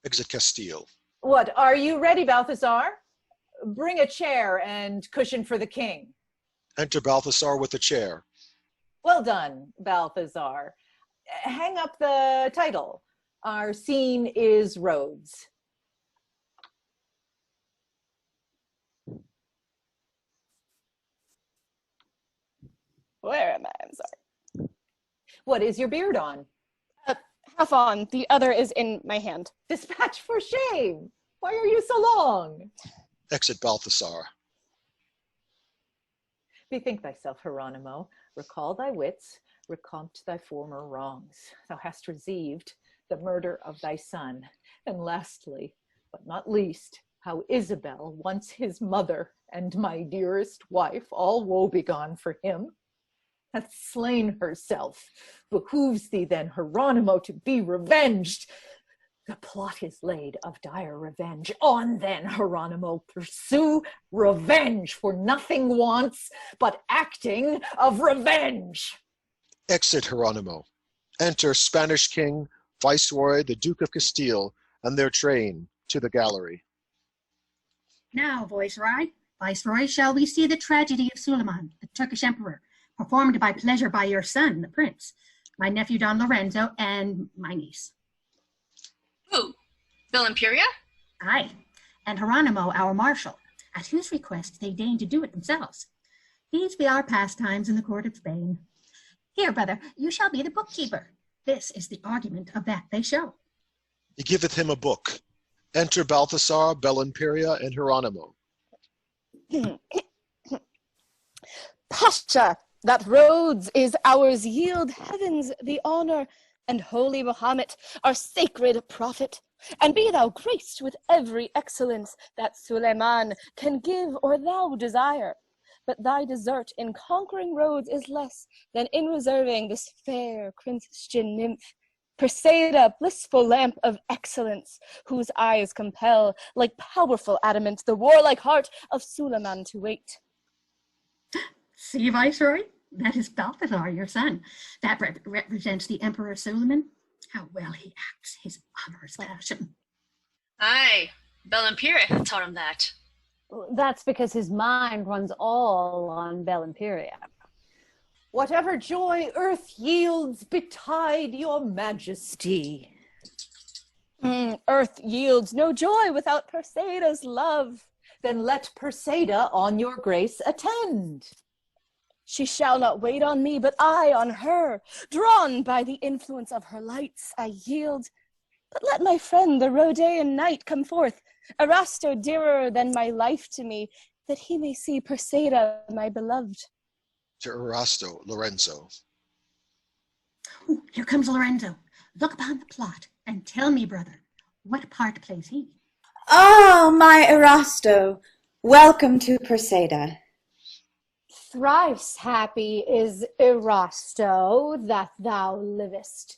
Exit Castile. What, are you ready, Balthazar? Bring a chair and cushion for the king. Enter Balthazar with a chair. Well done, Balthazar. Hang up the title. Our scene is Rhodes. Where am I? I'm sorry. What is your beard on? Half on. The other is in my hand. Dispatch for shame. Why are you so long? Exit Balthazar. Bethink thyself, Hieronymo. Recall thy wits. Recount thy former wrongs. Thou hast received the murder of thy son. And lastly, but not least, how Isabel, once his mother and my dearest wife, all woebegone for him, hath slain herself. Behooves thee then, Hieronymo, to be revenged. The plot is laid of dire revenge. On then, Hieronymo, pursue revenge, for nothing wants but acting of revenge. Exit Hieronymo. Enter Spanish King, Viceroy, the Duke of Castile, and their train to the gallery. Now, Viceroy, shall we see the tragedy of Suleiman, the Turkish emperor, performed by pleasure by your son, the prince, my nephew Don Lorenzo, and my niece. Who? Villamperia? Aye, and Hieronymo, our marshal, at whose request they deign to do it themselves. These be our pastimes in the court of Spain. Here, brother, you shall be the bookkeeper. This is the argument of that they show. He giveth him a book. Enter Balthazar, Bellimperia, and Hieronymo. Pasha, that Rhodes is ours, yield heavens the honor, and holy Mohammed, our sacred prophet. And be thou graced with every excellence that Suleiman can give or thou desire. But thy desert in conquering Rhodes is less than in reserving this fair Christian nymph Perseida, blissful lamp of excellence, whose eyes compel, like powerful adamant, the warlike heart of Suleiman to wait. See, Viceroy? That is Balthazar, your son. That represents the Emperor Suleiman. How well he acts his amorous passion. Aye, Belimperia taught him that. That's because his mind runs all on Belimperia. Whatever joy earth yields, betide your majesty. Earth yields no joy without Perseida's love. Then let Perseida on your grace attend. She shall not wait on me, but I on her. Drawn by the influence of her lights, I yield. But let my friend, the Rhodean knight, come forth, Erasto dearer than my life to me, that he may see Perseida, my beloved. To Erasto, Lorenzo. Ooh, here comes Lorenzo. Look upon the plot and tell me, brother, what part plays he? Ah, my Erasto, welcome to Perseida. Thrice happy is Erasto that thou livest.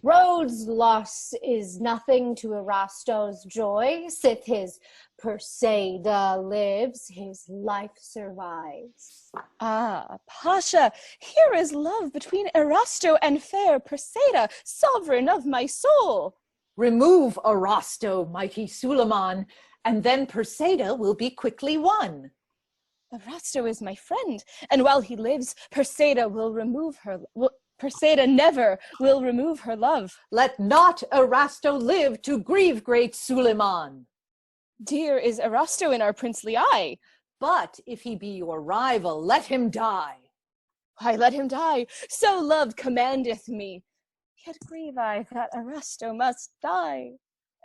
Rhodes' loss is nothing to Erasto's joy. Sith his Perseida lives, his life survives. Ah, Pasha, here is love between Erasto and fair Perseida, sovereign of my soul. Remove Erasto, mighty Suleiman, and then Perseida will be quickly won. Erasto is my friend, and while he lives, Perseida never will remove her love. Let not Erasto live to grieve great Suleiman. Dear is Erasto in our princely eye. But if he be your rival, let him die. Why, let him die, so love commandeth me. Yet grieve I that Erasto must die.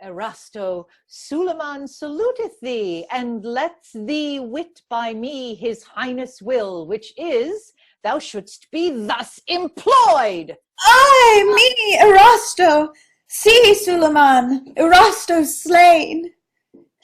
Erasto, Suleiman saluteth thee, and lets thee wit by me his highness will, which is, thou shouldst be thus employed. Ay, me, Erasto! See, Suleiman, Erasto's slain.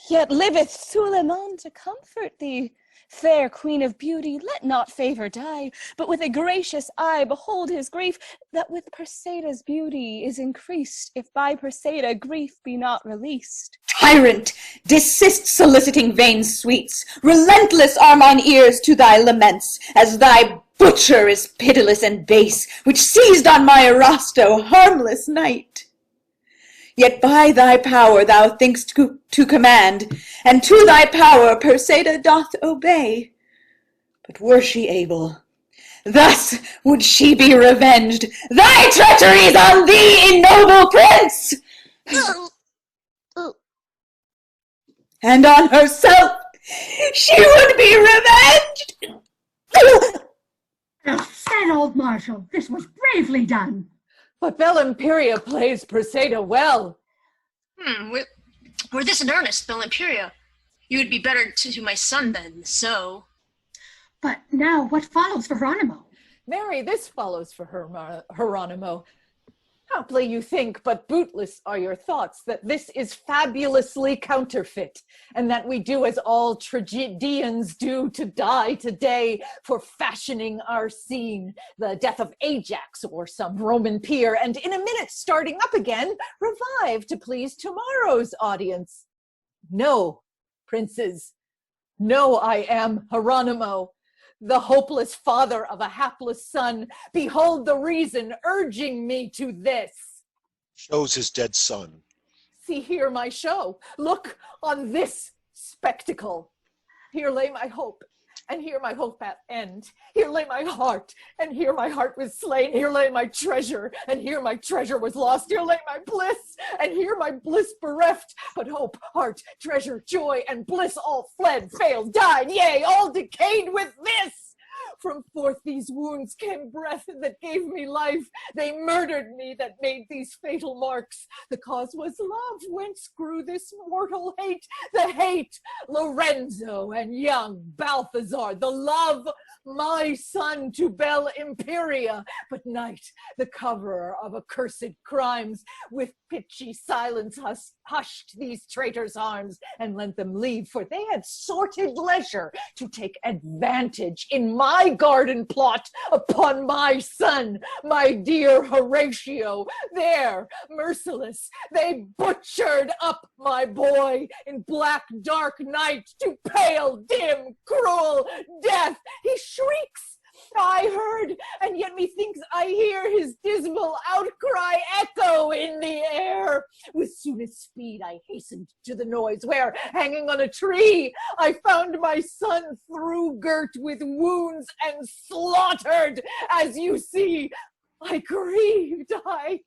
Yet liveth Suleiman to comfort thee. Fair queen of beauty, let not favor die, but with a gracious eye behold his grief, that with Perseida's beauty is increased, if by Perseida grief be not released. Tyrant, desist soliciting vain sweets. Relentless are mine ears to thy laments, as thy butcher is pitiless and base, which seized on my Erasto, harmless knight. Yet by thy power thou think'st to command, and to thy power Perseida doth obey. But were she able, thus would she be revenged. Thy treacheries on thee, ignoble prince! And on herself she would be revenged! Well said, old Marshal. This was bravely done. But Belimperia plays Perseida well. Were this in earnest, Belimperia, you would be better to my son than so. But now what follows for Hieronymo? Mary, this follows for Hieronymo. Haply you think, but bootless are your thoughts, that this is fabulously counterfeit, and that we do as all tragedians do, to die today for fashioning our scene, the death of Ajax or some Roman peer, and in a minute starting up again, revive to please tomorrow's audience. No, princes, no, I am Hieronymo, the hopeless father of a hapless son. Behold the reason urging me to this. Shows his dead son. See here my show. Look on this spectacle. Here lay my hope, and here my hope at end. Here lay my heart, and here my heart was slain. Here lay my treasure, and here my treasure was lost. Here lay my bliss, and here my bliss bereft. But hope, heart, treasure, joy, and bliss all fled, failed, died, yea, all decayed with this. From forth these wounds came breath that gave me life. They murdered me that made these fatal marks. The cause was love, whence grew this mortal hate. The hate Lorenzo and young Balthazar, the love my son to bell Imperia, but night, the coverer of accursed crimes, with pitchy silence hushed these traitors' harms, and lent them leave, for they had sorted leisure to take advantage in my garden plot upon my son, my dear Horatio. There, merciless, they butchered up my boy in black dark night to pale, dim, cruel death. He shrieks, I heard, and yet methinks I hear his dismal outcry echo in the air. With soonest speed I hastened to the noise, where, hanging on a tree, I found my son through girt with wounds and slaughtered. As you see, I grieved, I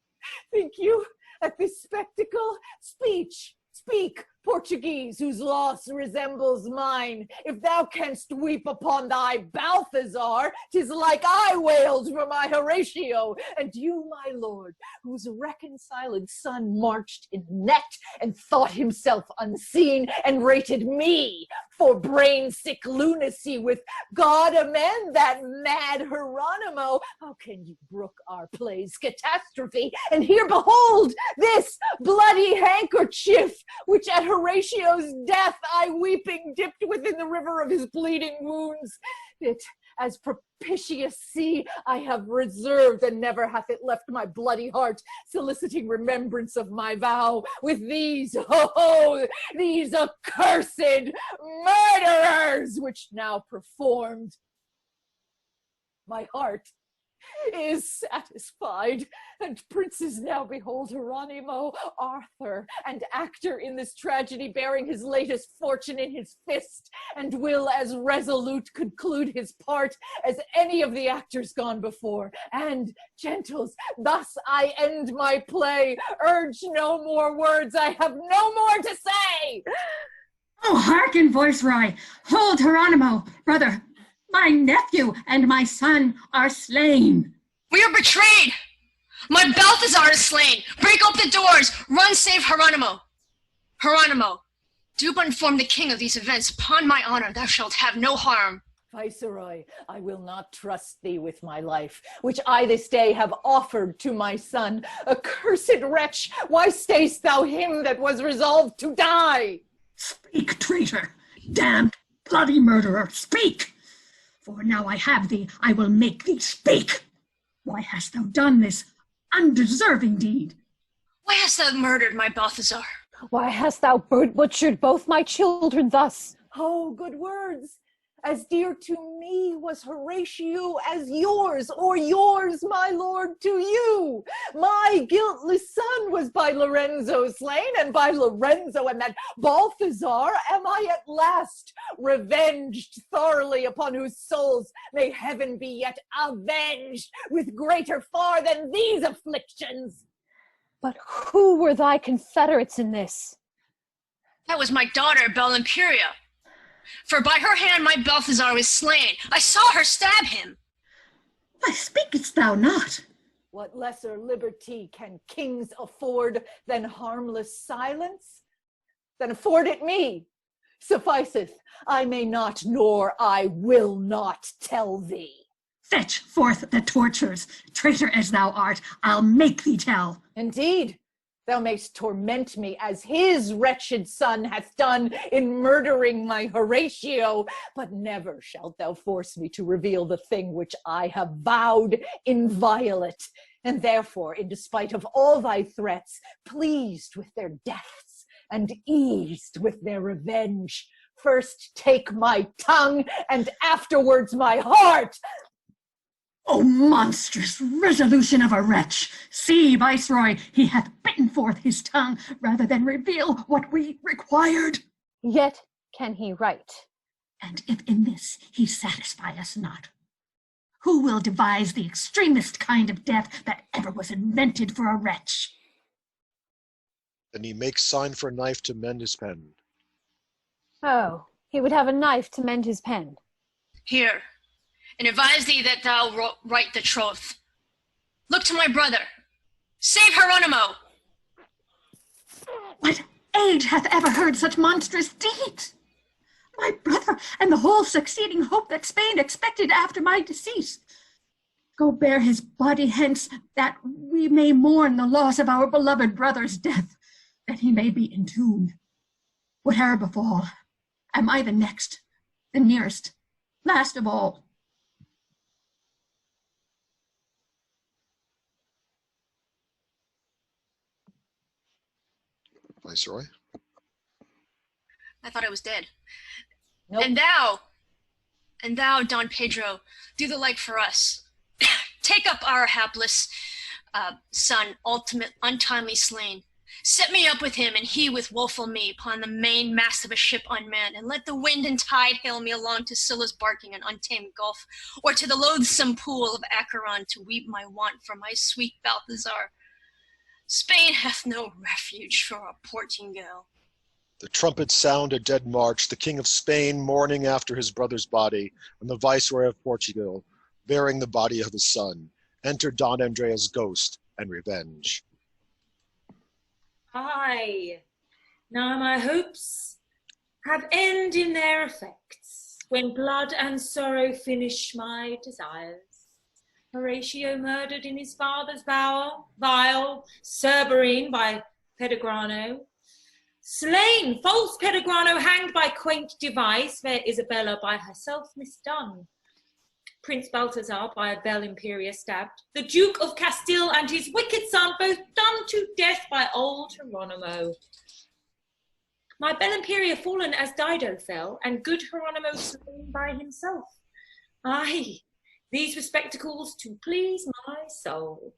think you, at this spectacle. Speak, Portuguese, whose loss resembles mine. If thou canst weep upon thy Balthazar, 'tis like I wailed for my Horatio. And you, my lord, whose reconciled son marched in net and thought himself unseen, and rated me for brain-sick lunacy, with God amend that mad Hieronymo, how can you brook our play's catastrophe? And here, behold, this bloody handkerchief, which at Horatio's death I weeping dipped within the river of his bleeding wounds. It, as propitious sea, I have reserved, and never hath it left my bloody heart, soliciting remembrance of my vow. With these, these accursed murderers, which now performed, my heart is satisfied, and princes now behold Hieronymo, Arthur, and actor in this tragedy, bearing his latest fortune in his fist, and will as resolute conclude his part as any of the actors gone before. And, gentles, thus I end my play. Urge no more words, I have no more to say. Oh, hearken, Viceroy! Hold Hieronymo, brother! My nephew and my son are slain. We are betrayed. My Balthazar is slain. Break open the doors. Run, save Hieronymo. Hieronymo, do but inform the king of these events. Upon my honor, thou shalt have no harm. Viceroy, I will not trust thee with my life, which I this day have offered to my son. Accursed wretch, why stayest thou him that was resolved to die? Speak, traitor, damned bloody murderer, speak! For now I have thee, I will make thee speak. Why hast thou done this undeserving deed? Why hast thou murdered my Balthazar? Why hast thou butchered both my children thus? Oh, good words! As dear to me was Horatio as yours, or yours, my lord, to you. My guiltless son was by Lorenzo slain, and by Lorenzo and that Balthazar am I at last revenged thoroughly, upon whose souls may heaven be yet avenged with greater far than these afflictions. But who were thy confederates in this? That was my daughter, Belle Imperia. For by her hand my Balthazar was slain. I saw her stab him. Why speakest thou not? What lesser liberty can kings afford than harmless silence? Then afford it me. Sufficeth, I may not, nor I will not tell thee. Fetch forth the tortures. Traitor as thou art, I'll make thee tell. Indeed, thou mayst torment me as his wretched son hath done in murdering my Horatio, but never shalt thou force me to reveal the thing which I have vowed inviolate. And therefore, in despite of all thy threats, pleased with their deaths and eased with their revenge, first take my tongue and afterwards my heart. O monstrous resolution of a wretch! See, Viceroy, he hath bitten forth his tongue rather than reveal what we required. Yet can he write. And if in this he satisfy us not, who will devise the extremest kind of death that ever was invented for a wretch? Then he makes sign for a knife to mend his pen. Oh, he would have a knife to mend his pen. Here, and advise thee that thou write the troth. Look to my brother. Save Hieronymo. What age hath ever heard such monstrous deeds? and the whole succeeding hope that Spain expected after my decease. Go bear his body hence, that we may mourn the loss of our beloved brother's death, that he may be entombed. Whate'er befall, am I the next, the nearest, last of all? Viceroy? I thought I was dead. Nope. And thou, Don Pedro, do the like for us. Take up our hapless son, ultimate untimely slain. Set me up with him, and he with woeful me, upon the main mast of a ship unmanned, and let the wind and tide hail me along to Scylla's barking and untamed gulf, or to the loathsome pool of Acheron to weep my want for my sweet Balthazar. Spain hath no refuge for a Portingale. The trumpets sound a dead march, the King of Spain mourning after his brother's body, and the Viceroy of Portugal bearing the body of his son. Enter Don Andrea's ghost and revenge. Aye, now my hopes have end in their effects, when blood and sorrow finish my desires. Horatio murdered in his father's bower, vile, Cerberine by Pedigrano. Slain, false Pedigrano hanged by quaint device, fair Isabella by herself misdone. Prince Balthazar by a bell Imperious stabbed. The Duke of Castile and his wicked son both done to death by old Hieronymo. My bell Imperia fallen as Dido fell, and good Hieronymo slain by himself. Aye, these were spectacles to please my soul.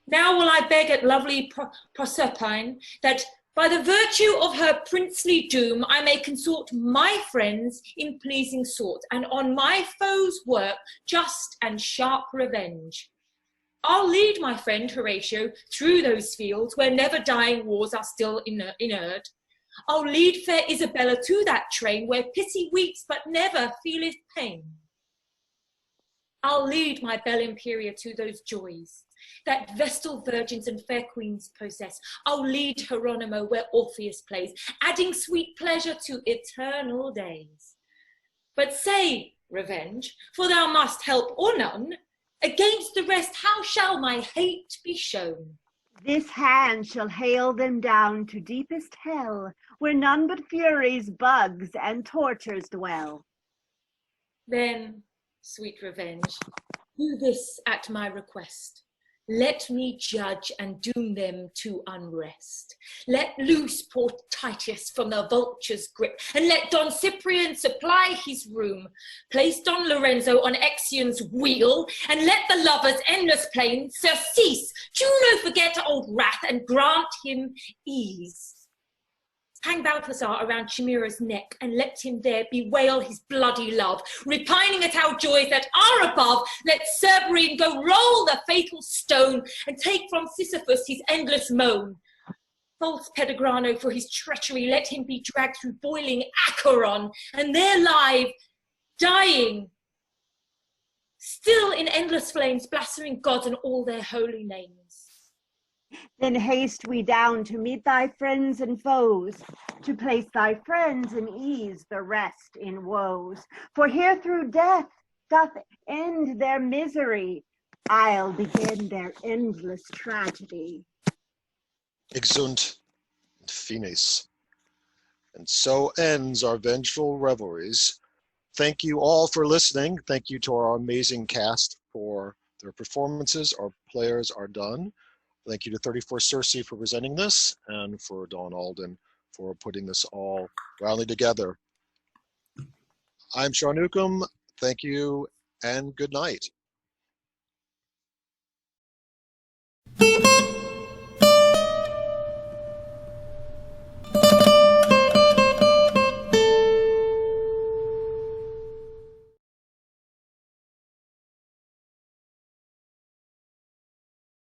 Now will I beg at lovely Proserpine that by the virtue of her princely doom, I may consort my friends in pleasing sort, and on my foes work just and sharp revenge. I'll lead my friend Horatio through those fields where never dying wars are still inert. I'll lead fair Isabella to that train where pity weeps but never feeleth pain. I'll lead my belle Imperia to those joys that Vestal virgins and fair queens possess. I'll lead Hieronymo where Orpheus plays, adding sweet pleasure to eternal days. But say, Revenge, for thou must help or none, against the rest how shall my hate be shown? This hand shall hale them down to deepest hell, where none but furies, bugs, and tortures dwell. Then, sweet Revenge, do this at my request. Let me judge and doom them to unrest. Let loose poor Titius from the vulture's grip, and let Don Cyprian supply his room. Place Don Lorenzo on Exion's wheel, and let the lovers' endless plain surcease. Juno forget old wrath, and grant him ease. Hang Balthazar around Chimera's neck, and let him there bewail his bloody love. Repining at our joys that are above, let Cerberine go roll the fatal stone, and take from Sisyphus his endless moan. False Pedigrano for his treachery, let him be dragged through boiling Acheron, and there live, dying, still in endless flames, blaspheming gods and all their holy names. Then haste we down to meet thy friends and foes, to place thy friends in ease, the rest in woes. For here through death doth end their misery, I'll begin their endless tragedy. Exunt and finis. And so ends our vengeful revelries. Thank you all for listening. Thank you to our amazing cast for their performances. Our players are done. Thank you to 34 Circe for presenting this, and for Dawn Alden for putting this all roundly together. I'm Sean Newcomb. Thank you, and good night.